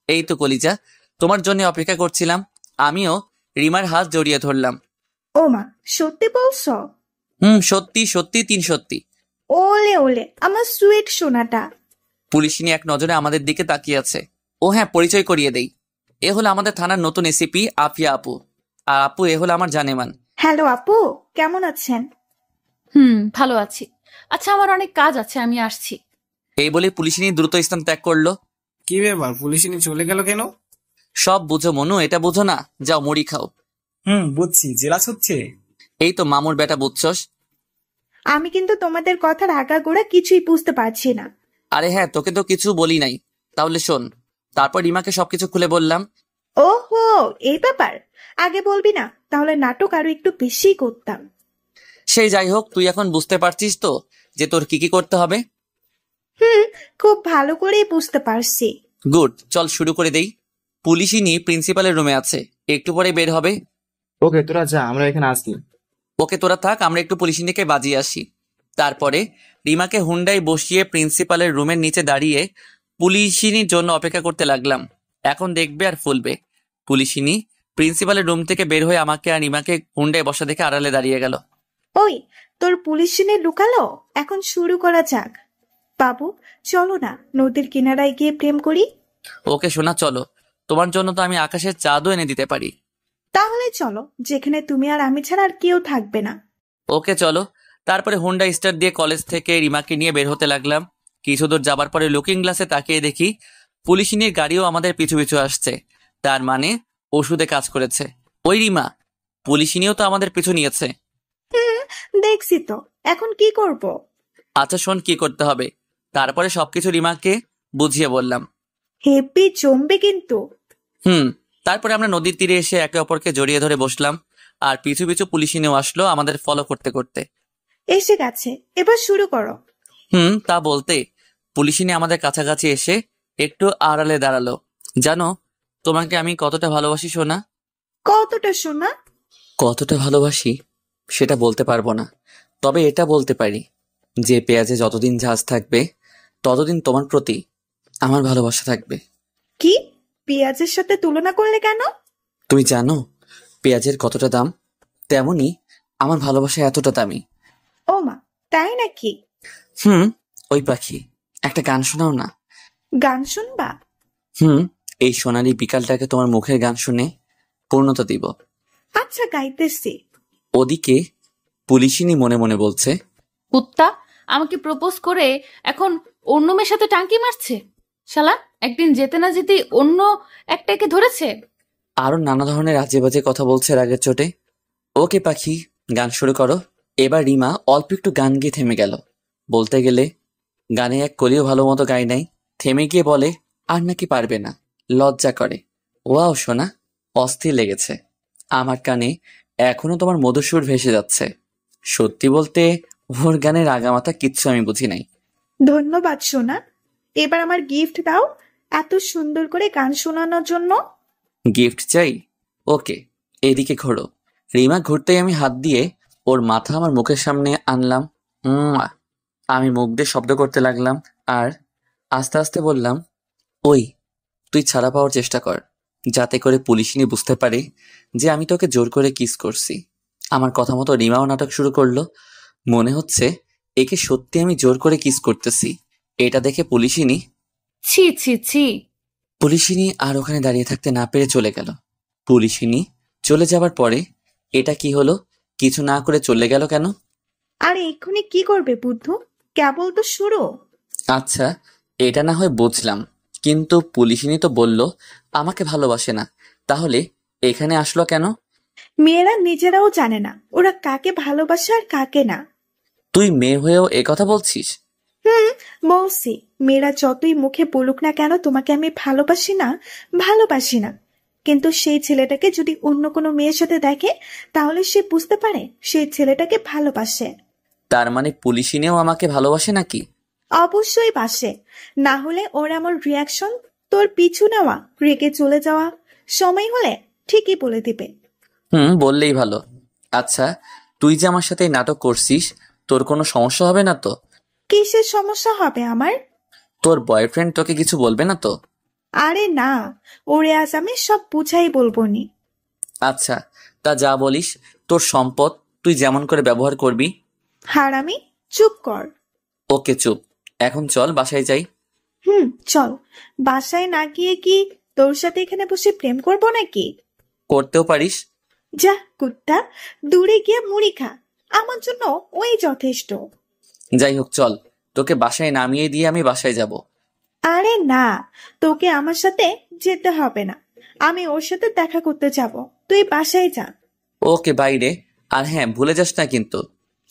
এই তো কলিজা, তোমার জন্য অপেক্ষা করছিলাম। আমিও রিমার হাত জড়িয়ে ধরলাম। ও মা, সত্যি বলছো? সত্যি সত্যি, 3 সত্যি। ওলে ওলে, আমার সুইট সোনাটা। পুলিশিনি এক নজরে আমাদের দিকে তাকিয়ে আছে। ও হ্যাঁ, পরিচয় করিয়ে দেই। এ হলো আমাদের থানার নতুন এসিপি আফিয়া আপু। আর আপু, এ হলো আমার জানেমান। হ্যালো আপু, কেমন আছেন? ভালো আছি। আচ্ছা, আমার অনেক কাজ আছে, আমি আসছি। এই বলে পুলিশিনি দ্রুত স্থান ত্যাগ করলো। কি ব্যাপার, পুলিশিনি চলে গেল কেন? সব বুঝো মনু, এটা বুঝো না? যাও মুড়ি খাও। বুঝছি, জেলাস হচ্ছে। এই তো মামুর বেটা, বুঝছস? আমি কিন্তু তোমাদের কথার আগাগোড়া কিছুই বুঝতে পারছি না। আরে হ্যাঁ, তোকে তো কিছু বলি নাই। তাহলে শোন। তারপর রিমাকে সবকিছু খুলে বললাম। ওহো, এই ব্যাপার। আগে বলবি না, তাহলে নাটক আরো একটু বেশি করতাম। সেই যাই হোক, তুই এখন বুঝতে পারছিস তো যে তোর কি কি করতে হবে? হুম, খুব ভালো করেই বুঝতে পারছি। গুড, চল শুরু করে দেই। পুলিশিনী প্রিন্সিপালের রুমে আছে, একটু পরে বের হবে। ওকে, তোরা যা, আমরা এখানে আসি। ওকে তোরা থাক, আমরা একটু পুলিশিনীকে বাজিয়ে আসি। তারপরে রিমাকে হুন্ডায় বসিয়ে প্রিন্সিপালের রুমের নিচে দাঁড়িয়ে পুলিশিনীর জন্য অপেক্ষা করতে লাগলাম। এখন দেখবে আর ফুলবে। পুলিশিনী প্রিন্সিপালের রুম থেকে বের হয়ে আমাকে আর রিমাকে হুন্ডায় বসা দেখে আড়ালে দাঁড়িয়ে গেল। ওই, তোর পুলিশ এনে লুকালো? এখন শুরু করা যাক। বাবু, চলো না নদীর কিনারায় গিয়ে প্রেম করি। ওকে শোনা, চলো। তোমার জন্য তো আমি আকাশের চাঁদও এনে দিতে পারি। তাহলে চলো, যেখানে তুমি আর আমি ছাড়া আর কেউ থাকবে না। ওকে চলো। তারপরে হুন্ডা স্টার্ট দিয়ে কলেজ থেকে রিমাকে নিয়ে বের হতে লাগলাম। কিছু দূর যাবার পরে লুকিং গ্লাসে তাকিয়ে দেখি পুলিশিনীর গাড়িও আমাদের পিছু পিছু আসছে। তার মানে ওষুধে কাজ করেছে। ওই রিমা, পুলিশিনীও তো আমাদের পিছু নিয়েছে। হুম, দেখছি তো। এখন কি করব? আচ্ছা শোন কি করতে হবে। তারপরে সবকিছু রিমাকে বুঝিয়ে বললাম। হেব্বি জমবে কিন্তু। তারপরে আমরা নদীর তীরে এসে একে অপরকে জড়িয়ে ধরে বসলাম। আর পিছু পিছু পুলিশিনীও আসলো আমাদের ফলো করতে করতে। এসে গেছে, এবার শুরু করো। তা বলতে পুলিশিনী আমাদের কাছাকাছি এসে একটু আড়ালে দাঁড়ালো। জানো তোমাকে আমি কতটা ভালোবাসি সোনা? কতটা শোনা? কতটা ভালোবাসি সেটা বলতে পারবো না, তবে এটা বলতে পারি যে পেঁয়াজে যতদিন ঝাঁজ থাকবে ততদিন তোমার প্রতি আমার ভালোবাসা থাকবে। কি? পেঁয়াজের সাথে তুলনা করলে কেন? তুমি জানো পেঁয়াজের কতটা দাম, তেমনি আমার ভালোবাসা এতটা দামি। ও মা, তাই নাকি? ওই পাখি, একটা গান শোনাও না। গান শুনবা? এই সোনালি বিকালটাকে তোমার মুখের গান শুনে পূর্ণতা দিব। আচ্ছা, গাইতেছি। ওদিকে পুলিশিনী মনে মনে বলছে, কুত্তা আমাকে প্রপোজ করে এখন অন্য মেয়ের সাথে টাঙ্কি মারছে। শালা একদিন যেতে না যেতেই অন্য একটাকে ধরেছে। আরো নানা ধরনের আজে বাজে কথা বলছে রাগের চোটে। ওকে পাখি, গান শুরু করো। এবার রিমা অল্প একটু গান গিয়ে থেমে গেল। বলতে গেলে গানে এক কলিও ভালো মতো গায় নাই। থেমে গিয়ে বলে আর নাকি পারবে না, লজ্জা করে। ওয়াও সোনা, অস্থির লেগেছে। আমার কানে এখনো তোমার মধুসুর ভেসে যাচ্ছে। সত্যি বলতে ওর গানের আগামাথা কিচ্ছু আমি বুঝি নাই। ধন্যবাদ সোনা। এবার আমার গিফট দাও এত সুন্দর করে গান শোনানোর জন্য। গিফট চাই? ওকে, এদিকে ঘোরো। রিমা ঘুরতেই আমি হাত দিয়ে ওর মাথা আমার মুখের সামনে আনলাম। আমি মুখ দিয়ে শব্দ করতে লাগলাম আর আস্তে আস্তে বললাম, ওই তুই ছাড়া পাওয়ার চেষ্টা কর, যাতে করে পুলিশিনী বুঝতে পারে যে আমি তোকে জোর করে কিস করছি। আমার কথা মতো রিমাও নাটক শুরু করলো। মনে হচ্ছে একে সত্যি আমি জোর করে কিস করতেছি। এটা দেখে পুলিশিনী ছি ছি ছি। পুলিশিনী আর ওখানে দাঁড়িয়ে থাকতে না পেরে চলে গেল। পুলিশিনী চলে যাবার পরে এটা কি হলো, কিছু না করে চলে গেল কেন? আরে এক্ষুনি কি করবে বুদ্ধু? কেবল তো শুরু। আচ্ছা এটা না হয় বুঝলাম, কিন্তু পুলিশিনী তো বলল আমাকে ভালোবাসে না, তাহলে এখানে আসলো কেন? মেয়েরা নিজেরাও জানে না ওরা কাকে ভালোবাসে আর কাকে না। তুই মেয়ে হয়েও এ কথা বলছিস? বলছি, মেয়েরা যতই মুখে বলুক না কেন তোমাকে আমি ভালোবাসি না ভালোবাসি না, কিন্তু সেই ছেলেটাকে যদি অন্য কোনো মেয়ের সাথে দেখে তাহলে সে বুঝতে পারে সেই ছেলেটাকে ভালোবাসে। তার মানে পুলিশিনীও আমাকে ভালোবাসে নাকি? অবশ্যই বাসে, না হলে ওর এমন রিয়াকশন, তোর পিছু নেওয়া, রেগে চলে যাওয়া, সময় হলে ঠিকই বলে দিবে। বললেই ভালো। আচ্ছা তুই যে আমার সাথে এই নাটক করছিস, তোর কোনো সমস্যা হবে না তো? কিসের সমস্যা হবে আমার? তোর বয়ফ্রেন্ড তোকে কিছু বলবে না তো? আরে না, ওরে আজ আমি সব বুঝাই বলবো নি। আচ্ছা তা যা বলিস, তোর সম্পদ তুই যেমন করে ব্যবহার করবি। হারামি, চুপ কর। ওকে চুপ, এখন চল বাসায় যাই। চল। বাসায় না গিয়ে কি তোর সাথে এখানে বসে প্রেম করবো নাকি? করতেও পারিস। যা কুত্তা, দূরে গিয়ে মুড়ি খা, আমার জন্য ওই যথেষ্ট। যাই হোক চল, তোকে বাসায় নামিয়ে দিয়ে আমি বাসায় যাব। আরে না, তোকে আমার সাথে যেতে হবে না, আমি ওর সাথে দেখা করতে যাব, তুই বাসায় যা। ওকে বাইরে, আর হ্যাঁ ভুলে যাস না কিন্তু।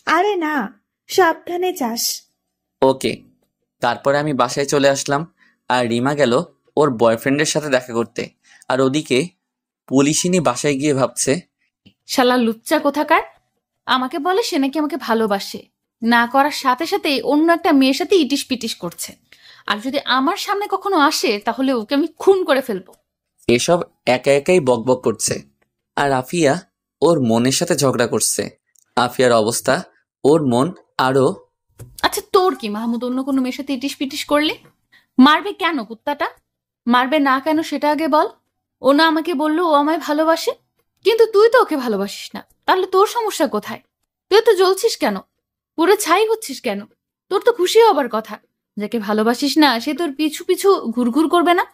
আরে না, সাবধানে যাস। ওকে। তারপরে আমি বাসায় চলে আসলাম, আর রিমা গেল ওর বয়ফ্রেন্ডের সাথে দেখা করতে। আর ওদিকে পুলিশিনী বাসায় গিয়ে ভাবছে, শালা লুচ্চা কোথাকার, আমাকে বলে সে নাকি আমাকে ভালোবাসে, না করার সাথে সাথে অন্য একটা মেয়ের সাথে ইটিস পিটিস করছে। আর যদি আমার সামনে কখনো আসে তাহলে ওকে আমি খুন করে ফেলবো। এসব একা একাই বকবক করছে। আর আফিয়া ওর মনের সাথে ঝগড়া করছে। আফিয়ার অবস্থা, ওর মন আরো। আচ্ছা তোর কি মাহমুদ অন্য কোনো মেয়ের সাথে ইটিস পিটিস করলে? মারবে কেন কুত্তাটা? মারবে না কেন সেটা আগে বল। ও না আমাকে বললো ও আমায় ভালোবাসে, কিন্তু তুই তো ওকে ভালোবাসিস না। তাহলে তোর সমস্যা কোথায়? তুই তো জ্বলছিস কেন, পুরো ছাই হচ্ছিস কেন? তোর তো খুশি হবার কথা, যাকে ভালোবাসিস না সে তোর পিছু পিছু ঘুরঘুর করবে না।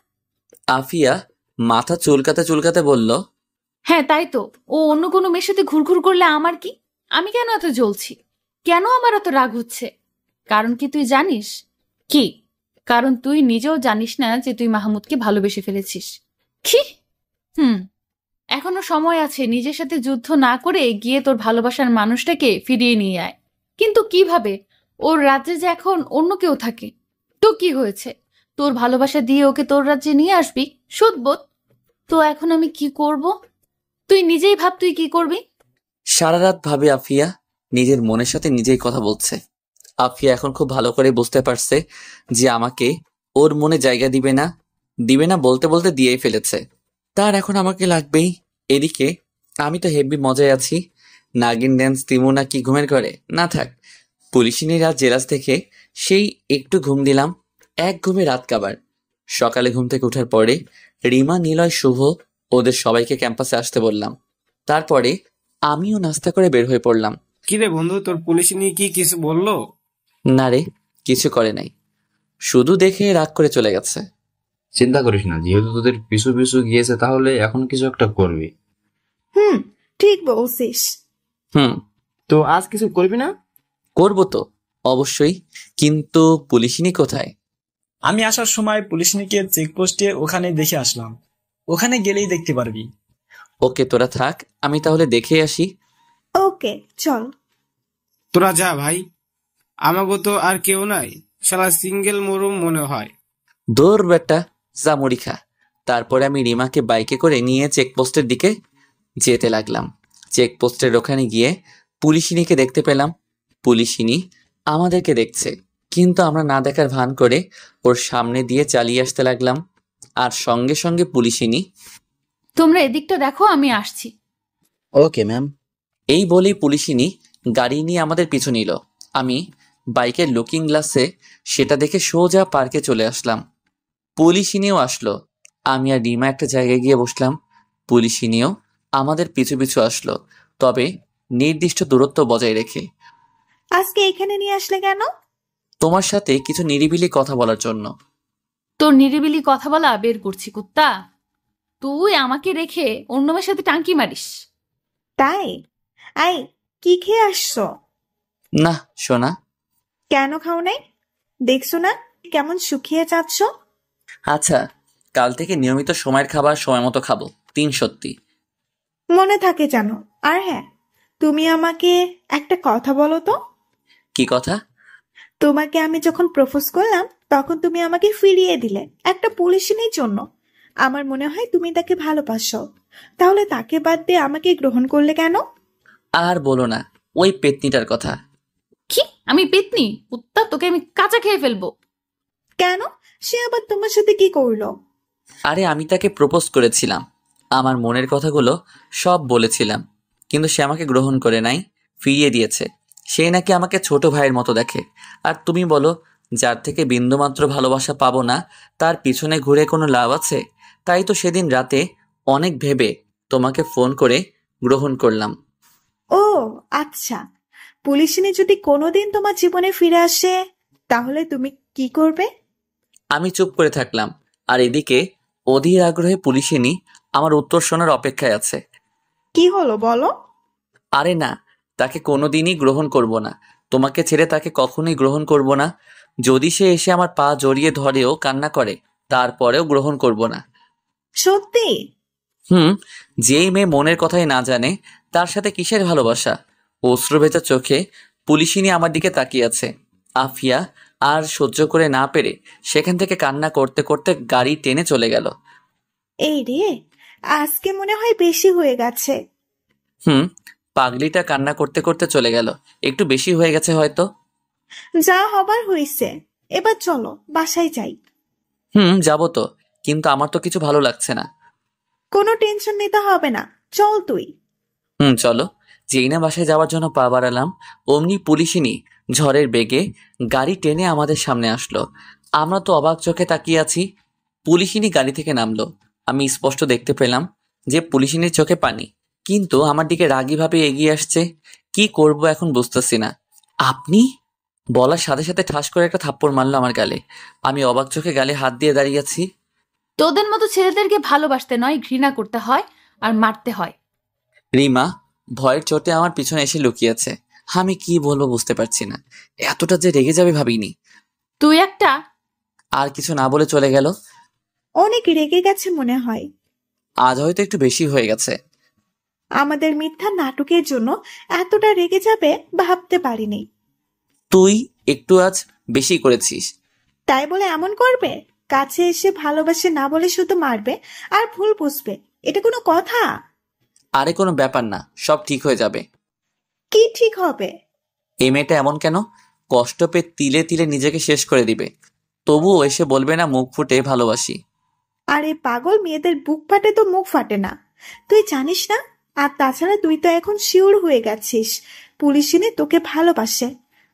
আফিয়া মাথা চুলকাতে চুলকাতে বলল, হ্যাঁ তাই তো, ও অন্য কোনো মেয়ের সাথে ঘুরঘুর করলে আমার কি? আমি কেন এত জ্বলছি? কেন আমার এত রাগ হচ্ছে? কারণ কি তুই জানিস? কি কারণ? তুই নিজেও জানিস না যে তুই মাহমুদকে ভালোবেসে ফেলেছিস। কি? এখনো সময় আছে, নিজের সাথে যুদ্ধ না করে গিয়ে তোর ভালোবাসার মানুষটাকে ফিরিয়ে নিয়ে আয়। কিন্তু কিভাবে? ওর রাজ্যে যে এখন অন্য কেউ থাকে। তো কি হয়েছে? তোর ভালোবাসা দিয়ে ওকে তোর রাজ্যে নিয়ে আসবি, সদবোধ। তো এখন আমি কি করব? তুই নিজেই ভাব তুই কি করবি। সারা রাত ভাবে আফিয়া নিজের মনের সাথে নিজেই কথা বলছে। আফিয়া এখন খুব ভালো করে বুঝতে পারছে যে আমাকে ওর মনে জায়গা দিবে না বলতে বলতে দিয়েই ফেলেছে। তার এখন আমাকে লাগবেই। এদিকে আমি তো হেভি মজায় আছি। নাগিন ড্যান্স তিমু না কি ঘুমের ঘরে না থাক, পুলিশিনী রাত জেলাস থেকে সেই একটু ঘুম দিলাম, এক ঘুমে রাত কাবার। সকালে ঘুম থেকে ওঠার পরে রিমা, নিলয়, শুভ ওদের সবাইকে ক্যাম্পাসে আসতে বললাম। তারপরে আমিও নাস্তা করে বের হয়ে পড়লাম। কিরে বন্ধু, তোর পুলিশ নিয়ে কি কিছু বললো? না রে, কিছু করে নাই, শুধু দেখে রাগ করে চলে গেছে। চিন্তা করিস না, যেহেতু তোদের পিছু পিছু গিয়েছে তাহলে এখন কিছু একটা করবি। ঠিক বলছিস। তো আজ কিছু করবি না? করবো তো অবশ্যই, কিন্তু পুলিশিনী কোথায়? আমি আসার সময় পুলিশনিকে চেকপোস্টে ওখানে দেখে আসলাম, ওখানে গেলেই দেখতে পারবি। ওকে তোরা থাক, আমি তাহলে দেখে আসি। ওকে চল। তোরা যা ভাই, আমাগো তো আর কেউ নাই, শালা সিঙ্গেল মরুম মনে হয়। দৌড় বেটা, যা মুড়ি খা। তারপরে আমি রিমাকে বাইকে করে নিয়ে চেকপোস্টের দিকে যেতে লাগলাম। চেকপোস্টের ওখানে গিয়ে পুলিশিনীকে দেখতে পেলাম। পুলিশিনী আমাদেরকে দেখছে, কিন্তু আমরা না দেখার ভান করে ওর সামনে দিয়ে চালিয়ে আসতে লাগলাম। আর সঙ্গে সঙ্গে পুলিশিনী, তোমরা এদিকটা দেখো, আমি আসছি। Okay ma'am. এই বলেই পুলিশিনী গাড়ি নিয়ে আমাদের পিছু নিল। আমি বাইকের লুকিং গ্লাসে সেটা দেখে সোজা পার্কে চলে আসলাম। পুলিশিনীও আসলো। আমি আর রিমা একটা জায়গায় গিয়ে বসলাম। পুলিশিনীও আমাদের পিছু পিছু আসলো, তবে নির্দিষ্ট দূরত্ব বজায় রেখে। আজকে এখানে নিয়ে আসলে কেন? তোমার সাথে কিছু নিরিবিলি কথা বলার জন্য। তোর নিরিবিলি কথা বলা বের করছি কুত্তা। তুই আমাকে রেখে অন্য মেয়ের সাথে টাঙ্কি মারিস? তাই? আই, কি খেয়ে আসছো? না সোনা। কেন খাও নাই? দেখছো না কেমন শুকিয়ে যাচ্ছ? আচ্ছা, কাল থেকে নিয়মিত সময়ের খাবার সময় মতো খাবো, 3 সত্যি। মনে থাকে জানো। আর হ্যাঁ, তুমি আমাকে একটা কথা বলো তো। কি কথা? তোমাকে আমি যখন প্রপোজ করলাম তখন তুমি আমাকে ফিরিয়ে দিলে একটা পুলিশিনীর জন্য। আমার মনে হয় তুমি তাকে ভালোবাসো, তাহলে তাকে বাদ দিয়ে আমাকে গ্রহণ করলে কেন? আর বলো না ওই পেতনিটার কথা। কি? আমি পেতনি? কুত্তা, তোকে আমি কাঁচা খেয়ে ফেলবো। কেন? সে আবার তোমার সাথে কি করলো? আরে আমি তাকে প্রপোজ করেছিলাম, আমার মনের কথাগুলো সব বলেছিলাম, কিন্তু সে আমাকে গ্রহণ করে নাই, ফিরিয়ে দিয়েছে। সে নাকি আমাকে ছোট ভাইয়ের মতো দেখে। আর তুমি বলো, যার থেকে বিন্দুমাত্র ভালোবাসা পাবো না তার পিছনে ঘুরে কোনো লাভ আছে? তাই তো সেদিন রাতে অনেক ভেবে তোমাকে ফোন করে গ্রহণ করলাম। ও আচ্ছা, পুলিশিনী যদি কোনোদিন তোমার জীবনে ফিরে আসে তাহলে তুমি কি করবে? আমি চুপ করে থাকলাম, আর এদিকে অধীর আগ্রহে পুলিশিনী আমার উত্তর শোনার অপেক্ষায় আছে। কি হলো বলো? আরে না, তাকে কোনোদিনই গ্রহণ করব না। তোমাকে ছেড়ে তাকে কখনোই গ্রহণ করব না। যদি সে এসে আমার পা জড়িয়ে ধরেও কান্না করে, তারপরেও গ্রহণ করব না। সত্যি? যেই মেয়ে মনের কথাই না জানে তার সাথে কিসের ভালোবাসা? অশ্রু ভেজা চোখে পুলিশিনী আমার দিকে তাকিয়ে আছে। আফিয়া আর সহ্য করে না পেরে সেখান থেকে কান্না করতে করতে গাড়ি টেনে চলে গেল। এই রে, আজকে মনে হয় বেশি হয়ে গেছে। পাগলিটা কান্না করতে করতে চলে গেল। একটু বেশি হয়ে গেছে হয়তো। যা হবার হয়েছে, এবার চলো বাসায় যাই। যাবো তো, কিন্তু আমার তো কিছু ভালো লাগছে না। কোনো টেনশন নিতে হবে না, চল তুই। চলো। যেই না বাসায় যাওয়ার জন্য পা বাড়ালাম, অমনি পুলিশিনী ঝড়ের বেগে গাড়ি টেনে আমাদের সামনে আসলো। আমরা তো অবাক চোখে তাকিয়ে আছি। পুলিশিনী গাড়ি থেকে নামলো। আমি স্পষ্ট দেখতে পেলাম যে পুলিশিনীর চোখে পানি, কিন্তু আমার দিকে রাগীভাবে এগিয়ে আসছে। কি করব এখন বুঝতেছি না। আপনি বলার সাথে সাথে ঠাস করে একটা থাপ্পড় মারলো আমার গালে। আমি অবাক চোখে গালে হাত দিয়ে দাঁড়িয়ে আছি। তোদের মতো ছেলেদেরকে ভালোবাসতে নয়, ঘৃণা করতে হয় আর মারতে হয়। রিমা ভয়ের চোটে আমার পিছনে এসে লুকিয়েছে। আমি কি বলবো বুঝতে পারছি না। এতটা যে রেগে যাবে ভাবিনি। তুই একটা। আর কিছু না বলে চলে গেল। অনেক রেগে গেছে মনে হয়। আজ হয়তো একটু বেশি হয়ে গেছে। আমাদের মিথ্যা নাটকের জন্য এতটা রেগে যাবে ভাবতে পারিনি। তুই একটু আজ বেশি করেছিস। তাই বলে এমন করবে? কাছে এসে ভালোবাসে না বলে শুধু মারবে আর ভুল বুঝবে, এটা কোনো কথা? আরে কোনো ব্যাপার না, সব ঠিক হয়ে যাবে। কি ঠিক হবে? এই মেয়েটা এমন কেন? কষ্ট পেয়ে তিলে তিলে নিজেকে শেষ করে দিবে, তবুও এসে বলবে না মুখ ফুটে ভালোবাসি। আরে পাগল, মেয়েদের বুক ফাটে তো মুখ ফাটে না, তুই জানিস না? আর তাছাড়া তুই তো এখন শিওর হয়ে গেছিস পুলিশিনী তোকে ভালোবাসে।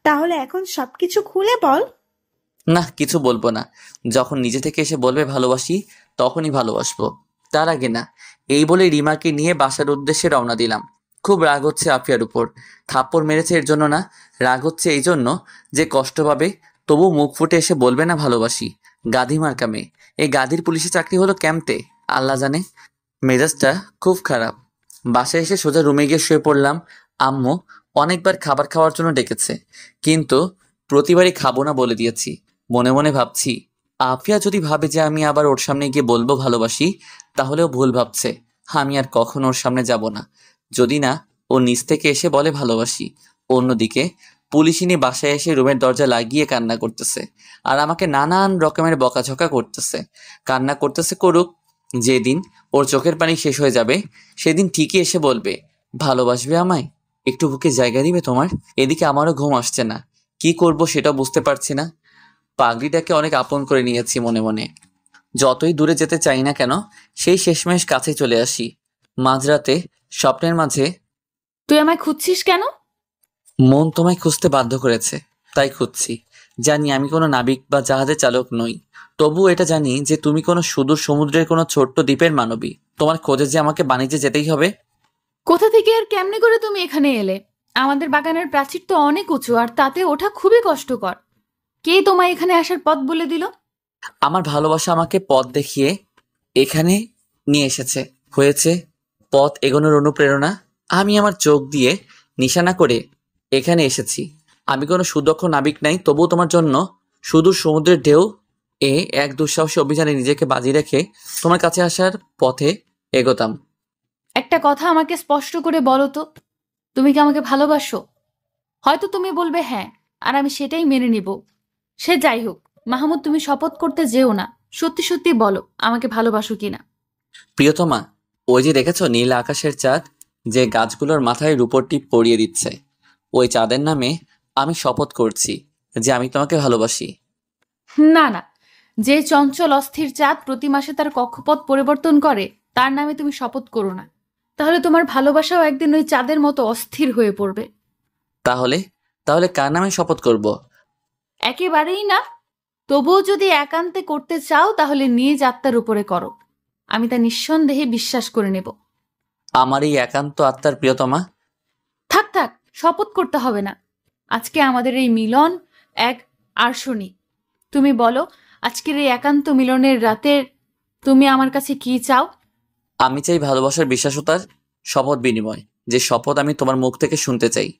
তাহলে এখন সবকিছু খুলে বল। না, কিছু বলবো না। যখন নিজে থেকে এসে বলবে ভালোবাসি, তখনই ভালোবাসবো, তার আগে না। এই বলে রিমাকে নিয়ে বাসার উদ্দেশ্যে রওনা দিলাম। খুব রাগ হচ্ছে আফিয়ার উপর। থাপ্পড় মেরেছে এর জন্য না, রাগ হচ্ছে এই জন্য যে কষ্ট পাবে, তবু মুখ ফুটে এসে বলবে না ভালোবাসি। গাধি মার্কা মেয়ে। এই গাধির পুলিশের চাকরি হলো ক্যাম্পে, আল্লাহ জানে। মেজাজটা খুব খারাপ। বাসায় এসে সোজা রুমে গিয়ে শুয়ে পড়লাম। আম্মু অনেকবার খাবার খাওয়ার জন্য ডেকেছে, কিন্তু প্রতিবারই খাবো না বলে দিয়েছি। মনে মনে ভাবছি, আফিয়া যদি ভাবে যে আমি আবার ওর সামনে গিয়ে বলবো ভালোবাসি, তাহলেও ভুল ভাবছে। আমি আর কখনো ওর সামনে যাব না, যদি না ও নিজ থেকে এসে বলে ভালোবাসি। অন্যদিকে পুলিশিনী বাসায় এসে রুমের দরজা লাগিয়ে কান্না করতেছে, আর আমাকে নানান রকমের বকাঝকা করতেছে। কান্না করতেছে করুক, যেদিন ওর চোখের পানি শেষ হয়ে যাবে সেদিন ঠিকই এসে বলবে ভালোবাসবে আমায়। একটু বুকে জায়গা দিবে তোমার? এদিকে আমারও ঘুম আসছে না, কি করব সেটা বুঝতে পারছি না। পাগড়িটাকে অনেক আপন করে নিয়েছি মনে মনে। যতই দূরে যেতে চাই না কেন, সেই শেষমেশ কাছে চলে আসি। মাঝরাতে স্বপ্নের মাঝে। তুই আমায় খুঁজছিস কেন? মন তোমায় খুঁজতে বাধ্য করেছে, তাই খুঁজছি। জানি আমি কোনো নাবিক বা জাহাজের চালক নই, তবু এটা জানি যে তুমি কোনো সুদূর সমুদ্রের কোনো ছোট্ট দ্বীপের মানবী। তোমার খোঁজে যে আমাকে বাণিজ্যে যেতেই হবে। কোথা থেকে আর কেমনে করে তুমি এখানে এলে? আমাদের বাগানের প্রাচীর তো অনেক উঁচু, আর তাতে ওঠা খুবই কষ্টকর। কে তোমায় এখানে আসার পথ বলে দিল? আমার ভালোবাসা আমাকে পথ দেখিয়ে এখানে নিয়ে এসেছে। হয়েছে পথ এগোনোর অনুপ্রেরণা। আমি আমার চোখ দিয়ে নিশানা করে এখানে এসেছি। আমি কোনো সুদক্ষ নাবিক নাই, তবুও তোমার জন্য সুদূর সমুদ্রের ঢেউ এক দুঃসাহসী অভিযানে নিজেকে বাজি রেখে তোমার কাছে আসার পথে এগোতাম। একটা কথা আমাকে স্পষ্ট করে বলো তো, তুমি কি আমাকে ভালোবাসো? হয়তো তুমি বলবে হ্যাঁ, আর আমি সেটাই মেনে নিব। সে যাই হোক, মাহমুদ তুমি শপথ করতে যেও না, সত্যি সত্যি বলো আমাকে ভালোবাসো কিনা। প্রিয়তমা, ওই যে দেখেছো নীল আকাশের চাঁদ, যে গাছগুলোর মাথায় রূপোর টিপ পরিয়ে দিচ্ছে, ওই চাঁদের নামে আমি শপথ করছি যে আমি তোমাকে ভালোবাসি। না না, যে চঞ্চল অস্থির চাঁদ প্রতি মাসে তার কক্ষপথ পরিবর্তন করে, তার নামে তুমি শপথ করো না। তাহলে তোমার ভালোবাসাও একদিন ওই চাঁদের মতো অস্থির হয়ে পড়বে। তাহলে তাহলে কার নামে শপথ করব? একেবারেই না। তবুও যদি একান্তে করতে চাও তাহলে নিজ আত্মার উপরে করো, আমি তা নিঃসন্দেহে বিশ্বাস করে নেব। আমার এই একান্ত আত্মার প্রিয়তমা। থাক থাক, শপথ করতে হবে না। আজকে আমাদের এই মিলন এক আর্শনী। তুমি বলো, আজকের এই একান্ত মিলনের রাতে তুমি আমার কাছে কি চাও? আমি চাই ভালোবাসার বিশ্বাসতার শপথ বিনিময়, যে শপথ আমি তোমার মুখ থেকে শুনতে চাই।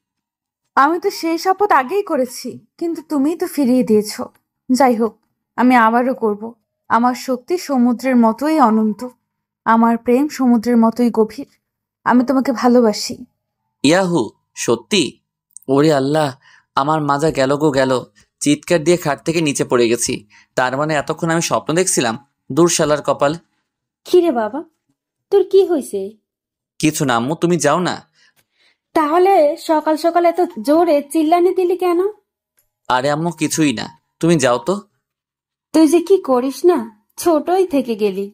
আমি তো সেই শপথ আগেই করেছি, কিন্তু তুমিই তো ফিরিয়ে দিয়েছো। যাই হোক, আমি আবারও করব। আমার শক্তি সমুদ্রের মতোই অনন্ত, আমার প্রেম সমুদ্রের মতোই গভীর। আমি তোমাকে ভালোবাসি। ইয়াহু, সত্যি? ওরে আল্লাহ, আমার মাজা গেল গো গেল, চিৎকার দিয়ে খাট থেকে নিচে পড়ে গেছি। তার মানে এতক্ষণ আমি স্বপ্ন দেখছিলাম? দূর শালার কপাল। কিরে বাবা, তোর কি হয়েছে? কিছু না আম্মু, তুমি যাও না। তাহলে সকাল সকাল এত জোরে চিল্লানি দিলি কেন? আরে আম্মু কিছুই না, তুমি যাও তো। তুই যে কি করিস না, ছোটই থেকে গেলি।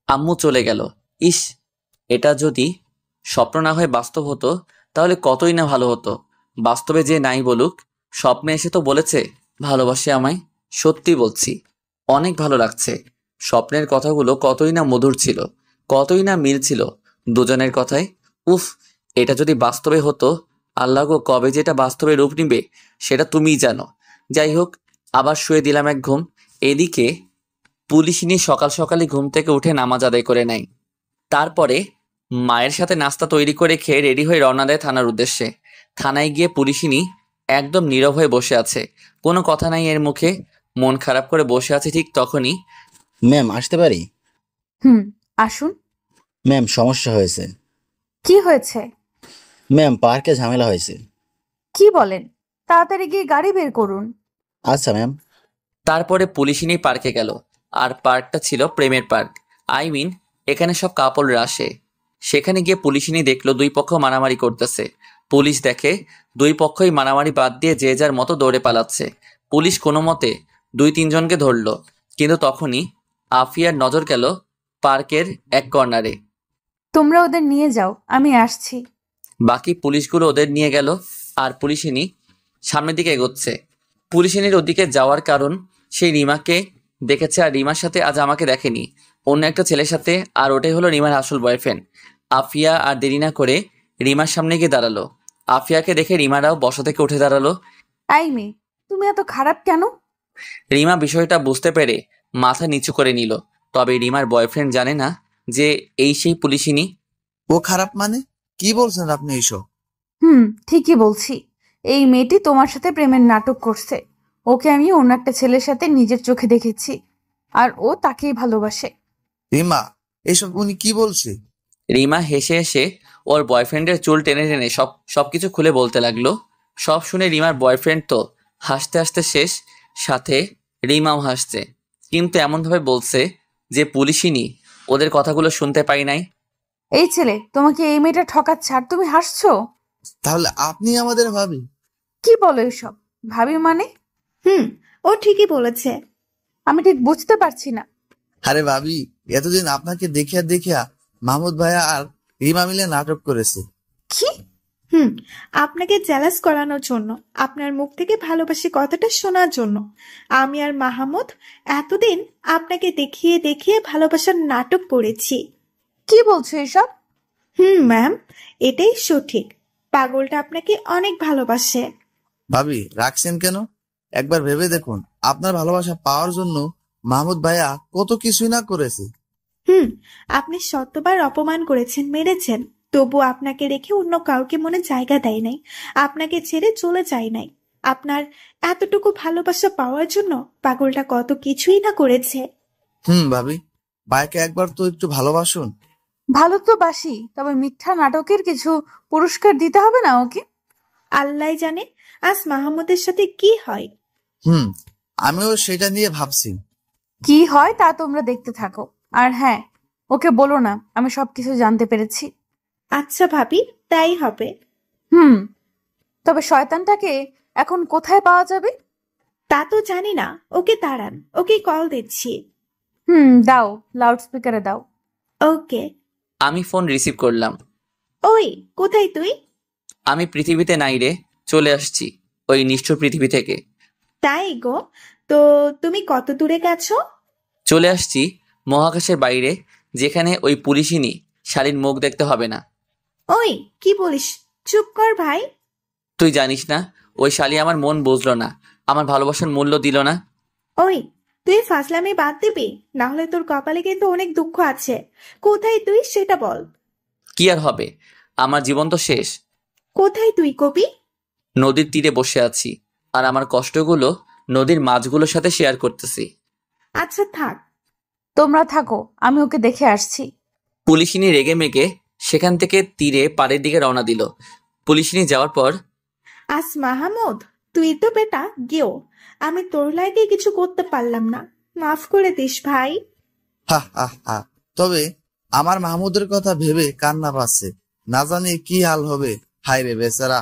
আম্মু চলে গেল। ইস, এটা যদি স্বপ্ন না হয়ে বাস্তব হতো তাহলে কতই না ভালো হতো। বাস্তবে যে নাই বলুক, স্বপ্নে এসে তো বলেছে ভালোবাসে আমায়। সত্যি বলছি, অনেক ভালো লাগছে। স্বপ্নের কথাগুলো কতই না মধুর ছিল, কতই না মিল ছিল দুজনের কথায়। উফ, এটা যদি বাস্তবে হতো, আল্লাহ গো, কবে যেটা বাস্তবে রূপ নিবে সেটা তুমিই জানো। যাই হোক, আবার শুয়ে দিলাম এক ঘুম। এদিকে পুলিশিনী সকাল সকালই ঘুম থেকে উঠে নামাজ আদায় করে নেয়। তারপরে মায়ের সাথে নাস্তা তৈরি করে খেয়ে রেডি হয়ে রওনা দেয় থানার উদ্দেশ্যে। থানায় গিয়ে পুলিশিনী একদম নীরব হয়ে বসে আছে, কোনো কথা নাই এর মুখে। মন খারাপ করে বসে আছে। ঠিক তখনই, ম্যাম আসতে পারি? আসুন। ম্যাম সমস্যা হয়েছে। কি হয়েছে? ম্যাম পার্কে ঝামেলা হয়েছে। কি বলেন? তাড়াতাড়ি গিয়ে গাড়ি বের করুন। আচ্ছা ম্যাম। তারপরে পুলিশিনী পার্কে গেল। আর পার্কটা ছিল প্রেমের পার্ক। এখানে সব কাপড়রা আসে। সেখানে গিয়ে পুলিশিনী দেখলো দুই পক্ষ মারামারি করতেছে। পুলিশ দেখে দুই পক্ষই মারামারি বাদ দিয়ে যে যার মতো দৌড়ে পালাচ্ছে। পুলিশ কোনো মতে 2-3 জনকে ধরলো। কিন্তু তখনই আফিয়ার নজর গেল পার্কের এক কর্নারে। তোমরা ওদের নিয়ে যাও, আমি আসছি। বাকি পুলিশগুলো ওদের নিয়ে গেল। আর পুলিশিনী সামনের দিকে এগোচ্ছে। পুলিশিনীর ওদিকে যাওয়ার কারণ, সেই রিমাকে দেখেছে আর রিমার সাথে আজ আমাকে দেখেনি, অন্য একটা ছেলের সাথে। আর ওটাই হলো রিমার আসল বয়ফ্রেন্ড। আফিয়া আর দেরি না করে রিমার সামনে গিয়ে দাঁড়ালো। আফিয়াকে দেখে রিমারাও বসা থেকে উঠে দাঁড়ালো। আই মেয়ে, তুমি এত খারাপ কেন? রিমা বিষয়টা বুঝতে পেরে মাথা নিচু করে নিল। তবে রিমার বয়ফ্রেন্ড জানে না যে এই সেই পুলিশিনী। ও খারাপ মানে? কি বলছেন আপনি এইসব? ঠিকই বলছি। এই মেয়েটি তোমার সাথে প্রেমের নাটক করছে। ওকে আমি অন্য একটা ছেলের সাথে নিজের চোখে দেখেছি, আর ও তাকেই ভালোবাসে। রিমা, এসব উনি কি বলছে? রিমা হেসে হেসে ওর বয়ফ্রেন্ডের চুল টেনে টেনে সবকিছু খুলে বলতে লাগলো। সব শুনে রিমার বয়ফ্রেন্ড তো হাসতে হাসতে শেষ, সাথে রিমাও হাসছে। কিন্তু এমনভাবে বলছে যে পুলিশিনী ওদের কথাগুলো শুনতে পাই নাই। এই ছেলে তোমাকে এই মেয়েটা ঠকাচ্ছে আর তুমি হাসছো? তাহলে আপনি আমাদের ভাবি? কি বলো এসব? ভাবি মানে? ও ঠিকই বলেছে। আমি ঠিক বুঝতে পারছি না। আরে ভাবি, এতদিন আপনাকে দেখিয়া দেখিয়া মাহমুদ ভাইয়া আর রিমা মিলে নাটক করেছে। কি? আপনাকে জেলাস করানোর জন্য, আপনার মুখ থেকে ভালোবাসি কথাটা শোনার জন্য আমি আর মাহমুদ এতদিন আপনাকে দেখিয়ে দেখিয়ে ভালোবাসার নাটক করেছি। কি বলছো এসব? ম্যাম, এটাই সঠিক। পাগলটা আপনাকে অনেক ভালোবাসে। ভাবি রাখছেন কেন? একবার ভেবে দেখুন, আপনার ভালোবাসা পাওয়ার জন্য মাহমুদ ভাইয়া কত কিছুই না করেছে। আপনি শতবার অপমান করেছেন, মেরেছেন, তবু আপনাকে রেখে অন্য কাউকে মনে জায়গা দেয় নাই, আপনাকে ছেড়ে চলে যায় নাই। আপনার এতটুকু ভালোবাসা পাওয়ার জন্য পাগলটা কত কিছুই না করেছে। ভাবি, ভাইকে একবার তো একটু ভালোবাসুন। ভালো তো বাসি, তবে মিথ্যা নাটকের কিছু পুরস্কার দিতে হবে না ওকে? আল্লাহ জানে আজ মাহমুদের সাথে কি হয়। আমিও সেটা নিয়ে ভাবছি। কি হয় তা তোমরা দেখতে থাকো। আর হ্যাঁ, ওকে বলো না আমি সবকিছু জানতে পেরেছি। আচ্ছা ভাবি, তাই হবে। তবে শয়তানটাকে এখন কোথায় পাওয়া যাবে? তা তো জানি না, ওকে দাঁড়ান, ওকে কল দিচ্ছি। দাও, লাউড স্পিকারে দাও। ওকে। আমি ফোন রিসিভ করলাম। ওই, কোথায় তুই? আমি পৃথিবীতে নাই রে, চলে আসছি ওই নিষ্ঠুর পৃথিবী থেকে। তাই গো, তো তুমি কত দূরে গেছো? চলে আসছি মহাকাশের বাইরে, যেখানে ওই পুলিশিনী শালীর মুখ দেখতে হবে না। ওই কি বলিস? চুপ কর ভাই। তুই জানিস না, ওই শালী আমার মন বুঝলো না, আমার ভালোবাসার মূল্য দিল না। ওই তুই ফাজলামি বাদ দিবি, না হলে তোর কপালে কিন্তু অনেক দুঃখ আছে। কোথায় তুই সেটা বল। কি আর হবে, আমার জীবন তো শেষ। কোথায় তুই কবি? নদীর তীরে বসে আছি, আর আমার কষ্টগুলো নদীর মাছগুলোর সাথে শেয়ার করতেছি। আচ্ছা থাক। তোমরা থাকো, আমি ওকে দেখে আসছি। পুলিশিনী রেগে মেগে সেখান থেকে তীরে পাড়ের দিকে রওনা দিল। পুলিশিনী যাওয়ার পর, আজ মাহমুদ তুই তো বেটা গেও, আমি তোর লাগে কিছু করতে পারলাম না, মাফ করে দিস ভাই। হা হা হা। তবে আমার মাহমুদের কথা ভেবে কান্না পাচ্ছে, না জানি কি হাল হবে। হায় রে বেচারা।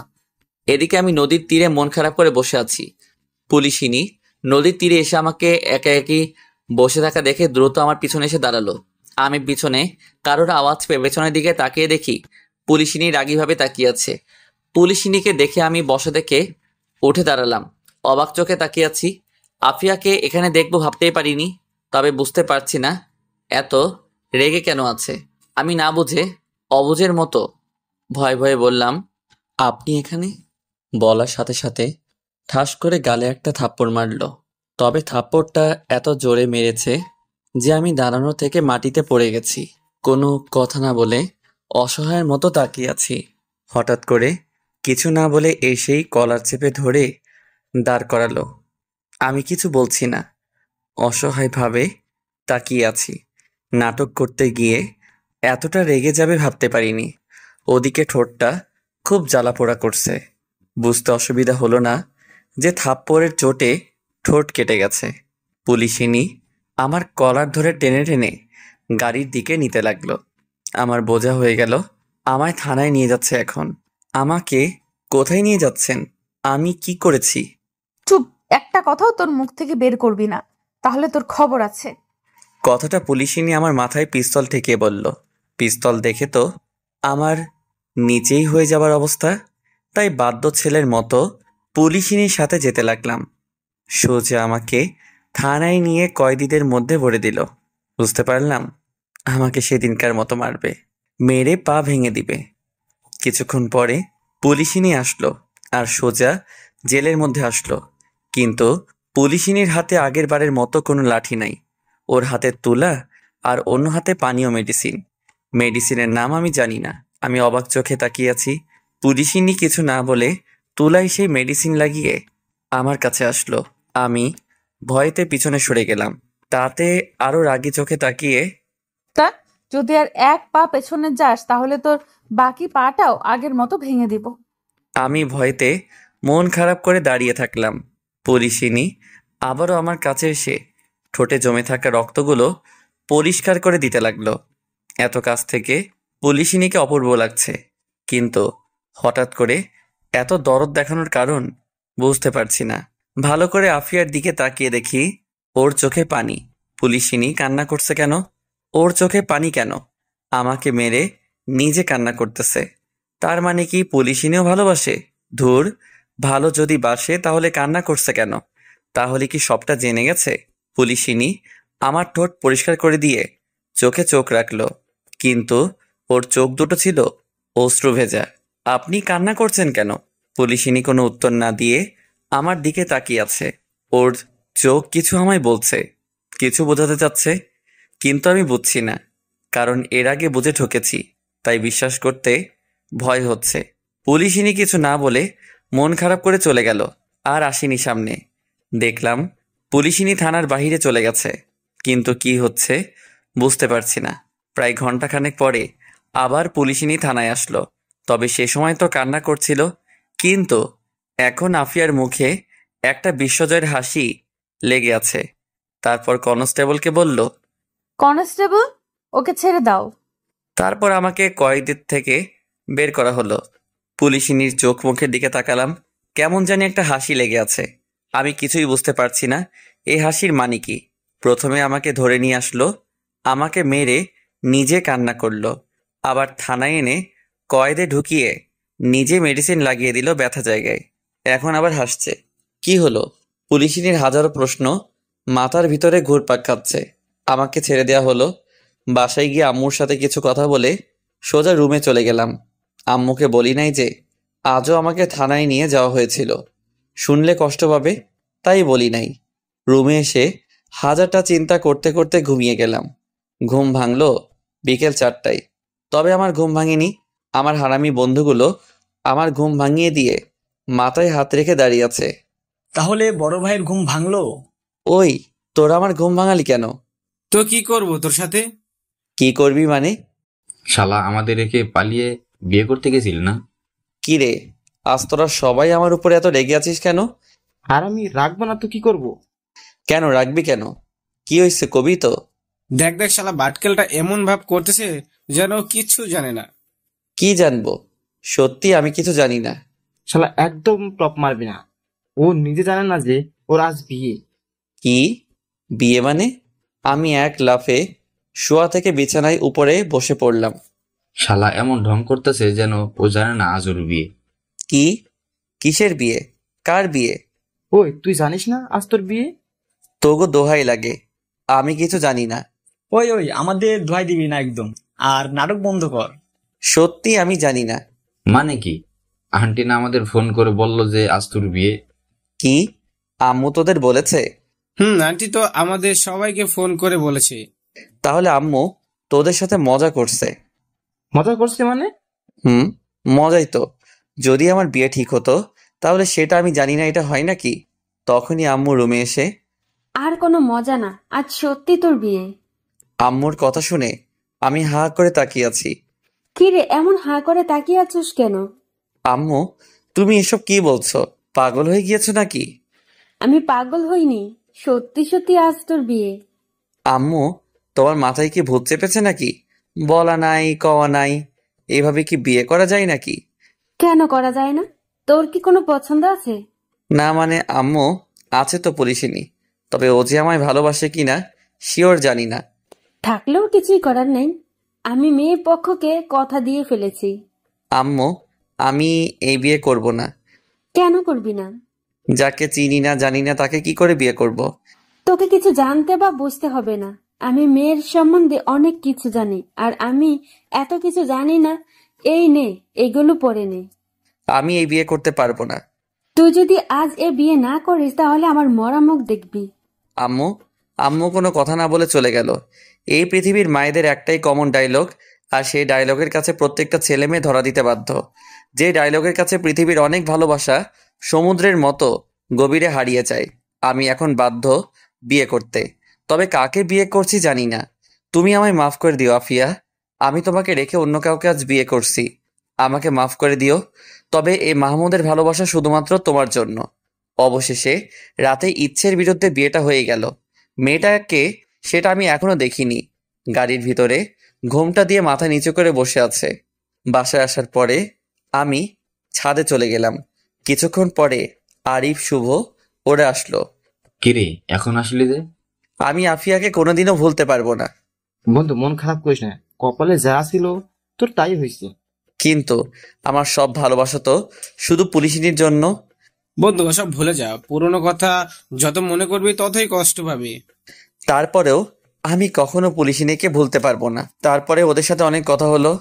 এদিকে আমি নদীর তীরে মন খারাপ করে বসে আছি। পুলিশিনী নদীর তীরে এসে আমাকে একা একই বসে থাকা দেখে দ্রুত আমার পিছনে এসে দাঁড়ালো। আমি পিছনে কারোর আওয়াজ পেয়ে পেছনের দিকে তাকিয়ে দেখি পুলিশিনী রাগীভাবে তাকিয়ে আছে। পুলিশিনীকে দেখে আমি বসা থেকে উঠে দাঁড়ালাম, অবাক চোখে তাকিয়ে আছি। আফিয়াকে এখানে দেখবো ভাবতেই পারিনি, তবে বুঝতে পারছি না এত রেগে কেন আছে। আমি না বুঝে অবুঝের মতো ভয়ে ভয়ে বললাম, আপনি এখানে? বলার সাথে সাথে ঠাস করে গালে একটা থাপ্পড় মারল। তবে থাপ্পড়টা এত জোরে মেরেছে যে আমি দাঁড়ানো থেকে মাটিতে পড়ে গেছি। কোনো কথা না বলে অসহায়ের মতো তাকিয়ে আছি। হঠাৎ করে কিছু না বলে এসেই কলার চেপে ধরে দাঁড় করালো। আমি কিছু বলছি না, অসহায়ভাবে তাকিয়ে আছি। নাটক করতে গিয়ে এতটা রেগে যাবে ভাবতে পারিনি। ওদিকে ঠোঁটটা খুব জ্বালাপোড়া করছে। বুঝতে অসুবিধা হলো না যে থাপ্পড়ের চোটে ঠোঁট কেটে গেছে। পুলিশিনী আমার কলার ধরে টেনে টেনে গাড়ির দিকে নিতে লাগলো। আমার বোঝা হয়ে গেল আমায় থানায় নিয়ে যাচ্ছে এখন। আমাকে কোথায় নিয়ে যাচ্ছেন? আমি কি করেছি? চুপ, একটা কথাও তোর মুখ থেকে বের করবি না, তাহলে তোর খবর আছে। কথাটা পুলিশিনী আমার মাথায় পিস্তল ঠেকিয়ে বলল। পিস্তল দেখে তো আমার নিচেই হয়ে যাবার অবস্থা, তাই বাধ্য ছেলের মতো পুলিশিনীর সাথে যেতে লাগলাম। সোজা আমাকে থানায় নিয়ে কয়েদিদের মধ্যে ভরে দিল। বুঝতে পারলাম আমাকে সেদিনকার মতো মারবে, মেরে পা ভেঙে দিবে। কিছুক্ষণ পরে পুলিশিনী আসলো আর সোজা জেলের মধ্যে আসলো। কিন্তু পুলিশিনীর হাতে আগের বারের মতো কোনো লাঠি নাই। ওর হাতে তুলা আর অন্য হাতে পানীয় মেডিসিন। মেডিসিনের নাম আমি জানি না। আমি অবাক চোখে তাকিয়ে আছি। পুলিশিনী কিছু না বলে তুলায় সেই মেডিসিন লাগিয়ে আমার কাছে আসলো। আমি ভয়েতে পিছনে সরে গেলাম। তাতে আরো রাগী চোখে তাকিয়ে, তা যদি আর এক পা পেছনে যাস তাহলে তোর বাকি পাটাও আগের মতো ভেঙে দিব। আমি ভয়েতে মন খারাপ করে দাঁড়িয়ে থাকলাম। পুলিশিনী আবারও আমার কাছে এসে ঠোঁটে জমে থাকা রক্তগুলো পরিষ্কার করে দিতে লাগলো। এত কাছ থেকে পুলিশিনীকে অপূর্ব লাগছে, কিন্তু হঠাৎ করে এত দরদ দেখানোর কারণ বুঝতে পারছি না। ভালো করে আফিয়ার দিকে তাকিয়ে দেখি ওর চোখে পানি। পুলিশিনী কান্না করছে কেন? ওর চোখে পানি কেন? আমাকে মেরে নিজে কান্না করতেছে। তার মানে কি পুলিশিনীও ভালোবাসে? ধুর, ভালো যদি বাসে তাহলে কান্না করছে কেন? তাহলে কি সবটা জেনে গেছে? পুলিশিনী আমার ঠোঁট পরিষ্কার করে দিয়ে চোখে চোখ রাখলো, কিন্তু ওর চোখ দুটো ছিল অশ্রু ভেজা। আপনি কান্না করছেন কেন? পুলিশিনী কোনো উত্তর না দিয়ে আমার দিকে তাকিয়ে আছে। ওর চোখ কিছু আমায় বলছে, কিছু বোঝাতে চাচ্ছে, কিন্তু আমি বুঝছি না, কারণ এর আগে বুঝে ঠকেছি, তাই বিশ্বাস করতে ভয় হচ্ছে। পুলিশিনী কিছু না বলে মন খারাপ করে চলে গেল। আর আসেনি সামনে। দেখলাম পুলিশিনী থানার বাহিরে চলে গেছে, কিন্তু কি হচ্ছে বুঝতে পারছি না। প্রায় ঘন্টাখানেক পরে আবার পুলিশিনী থানায় আসলো। তবে সে সময় তো কান্না করছিল, কিন্তু এখন আফিয়ার মুখে একটা বিশ্বজয়ের হাসি লেগে আছে। তারপর কনস্টেবলকে বলল, কনস্টেবল, ওকে ছেড়ে দাও। তারপর আমাকে কয়েদির থেকে বের করা হলো। পুলিশিনীর চোখ মুখের দিকে তাকালাম, কেমন জানি একটা হাসি লেগে আছে। আমি কিছুই বুঝতে পারছি না এই হাসির মানে কি। প্রথমে আমাকে ধরে নিয়ে আসলো, আমাকে মেরে নিজে কান্না করলো, আবার থানায় এনে কয়েদে ঢুকিয়ে নিজে মেডিসিন লাগিয়ে দিল ব্যথা জায়গায়। এখন আবার হাসছে। কি হলো? পুলিশিনীর হাজারো প্রশ্ন মাথার ভিতরে ঘুরপাক খাচ্ছে। আমাকে ছেড়ে দেওয়া হলো। বাসায় গিয়ে আম্মুর সাথে কিছু কথা বলে সোজা রুমে চলে গেলাম। আম্মুকে বলি নাই যে আজও আমাকে থানায় নিয়ে যাওয়া হয়েছিল, শুনলে কষ্ট পাবে, তাই বলি নাই। রুমে এসে হাজারটা চিন্তা করতে করতে ঘুমিয়ে গেলাম। ঘুম ভাঙলো বিকেল 4টায়। তবে আমার ঘুম ভাঙেনি। আমার হারামি বন্ধুগুলো আমার ঘুম ভাঙিয়ে দিয়ে মাথায় হাত রেখে দাঁড়িয়ে আছে। তাহলে বড় ভাইয়ের ঘুম ভাঙলো? ওই, তোরা আমার ঘুম ভাঙালি কেন? তো কি করব তোর সাথে? কি করবি মানে? শালা আমাদের রেখে পালিয়ে বিয়ে করতে গেছিল না? কি রে, আজ তোরা সবাই আমার উপরে এত রেগে আছিস কেন? আর আমি রাখবো না তো কি করব? কেন রাখবি কেন? কি হয়েছে কবি তো? দেখ দেখ শালা বাটকেলটা এমন ভাব করতেছে যেন কিচ্ছু জানে না। কি জানবো? সত্যি আমি কিছু জানি না। শালা একদম টপ মারবি না। ও নিজে জানে না যে ওর আজ বিয়ে। কি বিয়ে মানে? আমি এক লাফে শোয়া থেকে বিছানায় উপরে বসে পড়লাম। শালা এমন ঢং করতেছে যেন ও জানে না আজ ওর বিয়ে। কি? কিসের বিয়ে? কার বিয়ে? ওই তুই জানিস না আজ তোর বিয়ে? তোগো দোহাই লাগে, আমি কিছু জানি না। ওই ওই আমাদের দোহাই দিবি না একদম, আর নাটক বন্ধ কর। সত্যি আমি জানি না। মানে কি? আন্টি না আমাদের ফোন করে বলল যে আজ তোর বিয়ে। কি আম্মু তোদের বলেছে? আন্টি তো আমাদের সবাইকে ফোন করে বলেছে। তাহলে আম্মু তোদের সাথে মজা করছে? মজা করছে মানে? মজাই তো। যদি আমার বিয়ে ঠিক হতো তাহলে সেটা আমি জানি না এটা হয় নাকি? তখনই আম্মু রুমে এসে, আর কোনো মজা না, আজ সত্যি তোর বিয়ে। আম্মুর কথা শুনে আমি হা করে তাকিয়ে আছি। কি রে, এমন হা করে তাকিয়ে আছিস কেন? আম্মু তুমি এসব কি বলছো? পাগল হয়ে গিয়েছো নাকি? আমি পাগল হইনি, সত্যি সত্যি আজ তোর বিয়ে। আম্মু তোমার মাথায় কি ভূত চেপেছে নাকি? বলা নাই কওয়া নাই, এভাবে কি বিয়ে করা যায় নাকি? কেন করা যায় না? তোর কি কোনো পছন্দ আছে? না মানে আম্মু, আছে তো পুলিশিনি, তবে ও যে আমায় ভালোবাসে কিনা শিওর জানি না। থাকলেও কিছুই করার নেই, আমি মেয়ের পক্ষকে কথা দিয়ে ফেলেছি। আম্মু আমি এই বিয়ে করব না। কেন করবি না? যাকে চিনি না জানি না তাকে কি করে বিয়ে করব? তোকে কিছু জানতে বা বুঝতে হবে না, আমি মেয়ের সম্বন্ধে অনেক কিছু জানি। আর আমি এত কিছু জানি না। এই নে, এগুলো পরে নে। আমি এই বিয়ে করতে পারবো না। তুই যদি আজ এ বিয়ে না করিস তাহলে আমার মরা মুখ দেখবি। আম্মু আম্মু কোনো কথা না বলে চলে গেল। এই পৃথিবীর মায়েদের একটাই কমন ডায়লগ, আর সেই ডায়লগের কাছে প্রত্যেকটা ছেলে মেয়ে ধরা দিতে বাধ্য। যে ডায়লগের কাছে পৃথিবীর অনেক ভালোবাসা সমুদ্রের মতো গভীরে হারিয়ে যায়। আমি এখন বাধ্য বিয়ে করতে, তবে কাকে বিয়ে করছি জানি না। তুমি আমায় মাফ করে দিও আফিয়া, আমি তোমাকে রেখে অন্য কাউকে আজ বিয়ে করছি। আমাকে মাফ করে দিও। তবে এই মাহমুদের ভালোবাসা শুধুমাত্র তোমার জন্য। অবশেষে রাতে ইচ্ছের বিরুদ্ধে বিয়েটা হয়ে গেল। মেয়েটাকে সেটা আমি এখনো দেখিনি। গাড়ির ভিতরে ঘোমটা দিয়ে মাথা নিচু করে বসে আছে। বাসায় আসার পরে আমি ছাদে চলে গেলাম। কিছুক্ষণ পরে আরিফ শুভ ওরে আসলো। কিরে এখন আসলি যে? আমি আফিয়াকে কোনোদিনও ভুলতে পারবো না। বন্ধু মন খারাপ করিস না, কপালে যা ছিল তোর তাই হয়েছে। কিন্তু আমার সব ভালোবাসা তো শুধু পুলিশিনীর জন্য। বন্ধু ওসব ভুলে যা, পুরনো কথা যত মনে করবি ততই কষ্ট পাবি। তারপরেও আমি কখনো পুলিশিনীকে ভুলতে পারবো না। তারপরে ওদের সাথে অনেক কথা হলো।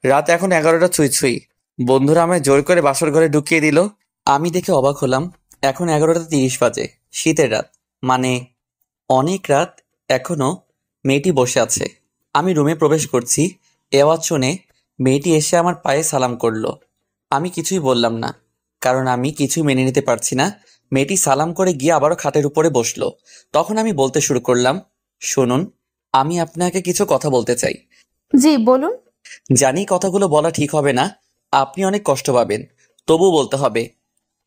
রাত এখন 11টা ছুঁই ছুঁই। বন্ধুরা আমায় জোর করে বাসর ঘরে ঢুকিয়ে দিল। আমি দেখে অবাক হলাম। এখন 11টা 30 বাজে, শীতের রাত, মানে অনেক রাত। এখনো মেয়েটি বসে আছে। আমি রুমে প্রবেশ করছি, এ আওয়াজ শুনে মেয়েটি এসে আমার পায়ে সালাম করলো। আমি কিছুই বললাম না, কারণ আমি কিছুই মেনে নিতে পারছি না। মেয়েটি সালাম করে গিয়ে আবারও খাটের উপরে বসলো। তখন আমি বলতে শুরু করলাম, শুনুন, আমি আপনাকে কিছু কথা বলতে চাই। জি বলুন। জানি কথাগুলো বলা ঠিক হবে না, আপনি অনেক কষ্ট পাবেন, তবু বলতে হবে।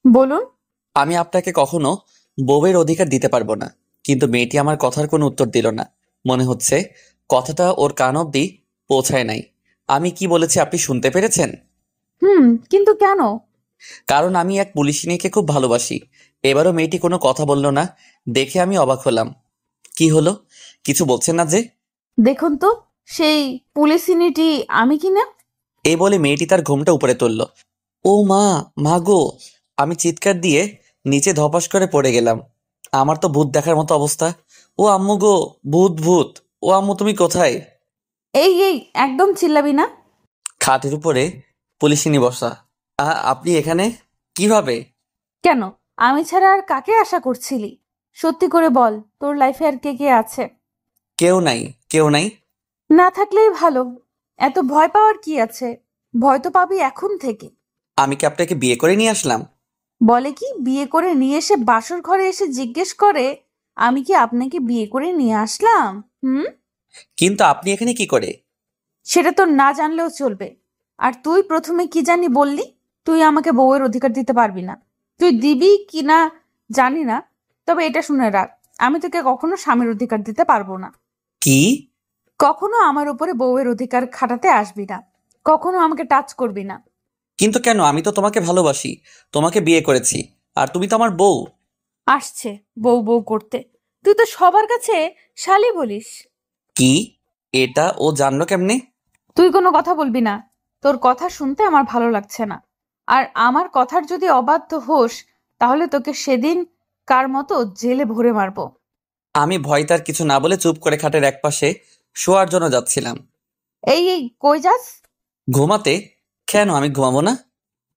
বলুন। আমি আপনাকে কখনো বউয়ের অধিকার দিতে পারবো না। কিন্তু মেয়েটি আমার কথার কোনো উত্তর দিল না। মনে হচ্ছে কথাটা ওর কান অব্দি পৌঁছায় নাই। আমি কি বলেছি আপনি শুনতে পেরেছেন? কিন্তু কেন? কারণ আমি এক পুলিশিনীকে খুব ভালোবাসি। এবারও মেয়েটি কোনো কথা বলল না, দেখে আমি অবাক হলাম। কি হলো, কিছু বলছেন না যে? দেখুন তো, সেই পুলিশিনিটি আমি কিনা। এই বলে মেয়েটি তার ঘুমটা উপরে তুলল। ও মা, মা গো! আমি চিৎকার দিয়ে নিচে ধপাস করে পড়ে গেলাম। আমার তো ভূত দেখার মতো অবস্থা। ও আম্মু গো, ভূত ভূত! ও আম্মু তুমি কোথায়? এই এই একদম চিল্লাবি না। খাটের উপরে পুলিশিনী বসা। আপনি এখানে কিভাবে? কেন, আমি ছাড়া আর কাকে আশা করছিলি? সত্যি করে বল, তোর লাইফে আর কে কে আছে? কেউ নাই, কেউ নাই। না থাকলেই ভালো, এত ভয় পাওয়ার কি আছে? ভয় তো পাবি এখন থেকে। আমি কি আপনাকে বিয়ে করে নিয়ে আসলাম? বলে কি, বিয়ে করে নিয়ে এসে বাসর ঘরে এসে জিজ্ঞেস করে আমি কি আপনাকে বিয়ে করে নিয়ে আসলাম? কিন্তু আপনি এখানে কি করে? সেটা তো না জানলেও চলবে। আর তুই প্রথমে কি জানি বললি? তুই আমাকে বউয়ের অধিকার দিতে পারবি না। তুই দিবি কি না জানি না, তবে এটা শুনে রাখ, আমি তোকে কখনো স্বামীর অধিকার দিতে পারবো না। কি? কখনো আমার উপরে বউয়ের অধিকার খাটাতে আসবি না, কখনো আমাকে টাচ করবি না। কিন্তু কেন? আমি তো তোমাকে ভালোবাসি, তোমাকে বিয়ে করেছি, আর তুমি তো আমার বউ। আসছে বউ বউ করতে, তুই তো সবার কাছে শালি বলিস। কি? এটা ও জানলো কেমনে? তুই কোনো কথা বলবি না, তোর কথা শুনতে আমার ভালো লাগছে না। আর আমার কথার যদি অবাধ্য হোস, তাহলে তোকে সেদিন কার মতো জেলে ভরে মারবো। আমি ভয় তার কিছু না বলে চুপ করে খাটের একপাশে শোয়ার জন্য যাচ্ছিলাম। এই কই যাস? ঘুমাতে। কেন, আমি ঘুমাবো না?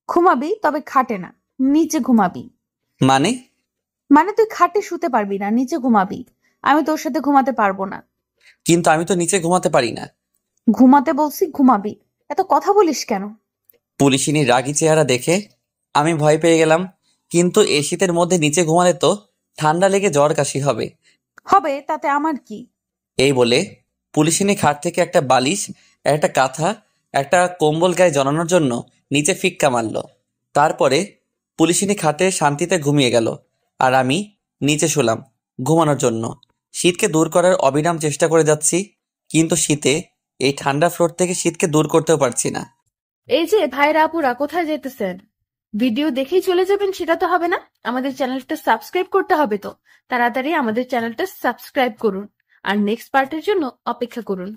ঘুমাবি, তবে খাটে না, নিচে ঘুমাবি। মানে? মানে তুই খাটে শুতে পারবি না, নিচে ঘুমাবি। আমি তোর সাথে ঘুমাতে পারবো না। কিন্তু আমি তো নিচে ঘুমাতে পারি না। ঘুমাতে বলছি, ঘুমাবি। এত কথা বলিস কেন? পুলিশিনীর রাগী চেহারা দেখে আমি ভয় পেয়ে গেলাম। কিন্তু এই শীতের মধ্যে নিচে ঘুমালে তো ঠান্ডা লেগে জ্বর কাশি হবে। হবে, তাতে আমার কি? এই বলে পুলিশিনী খাট থেকে একটা বালিশ, একটা কাঁথা, একটা কম্বল গায়ে জড়ানোর জন্য নিচে ফিক্কা মারল। তারপরে পুলিশিনী খাটে শান্তিতে ঘুমিয়ে গেল, আর আমি নিচে শুলাম ঘুমানোর জন্য। শীতকে দূর করার অবিরাম চেষ্টা করে যাচ্ছি, কিন্তু শীতে এই ঠান্ডা ফ্লোর থেকে শীতকে দূর করতেও পারছি না। এই যে ভাইরা আপুরা, কোথায় যেতেছেন? ভিডিও দেখেই চলে যাবেন সেটা তো হবে না, আমাদের চ্যানেলটা সাবস্ক্রাইব করতে হবে। তো তাড়াতাড়ি আমাদের চ্যানেলটা সাবস্ক্রাইব করুন আর নেক্সট পার্টের জন্য অপেক্ষা করুন।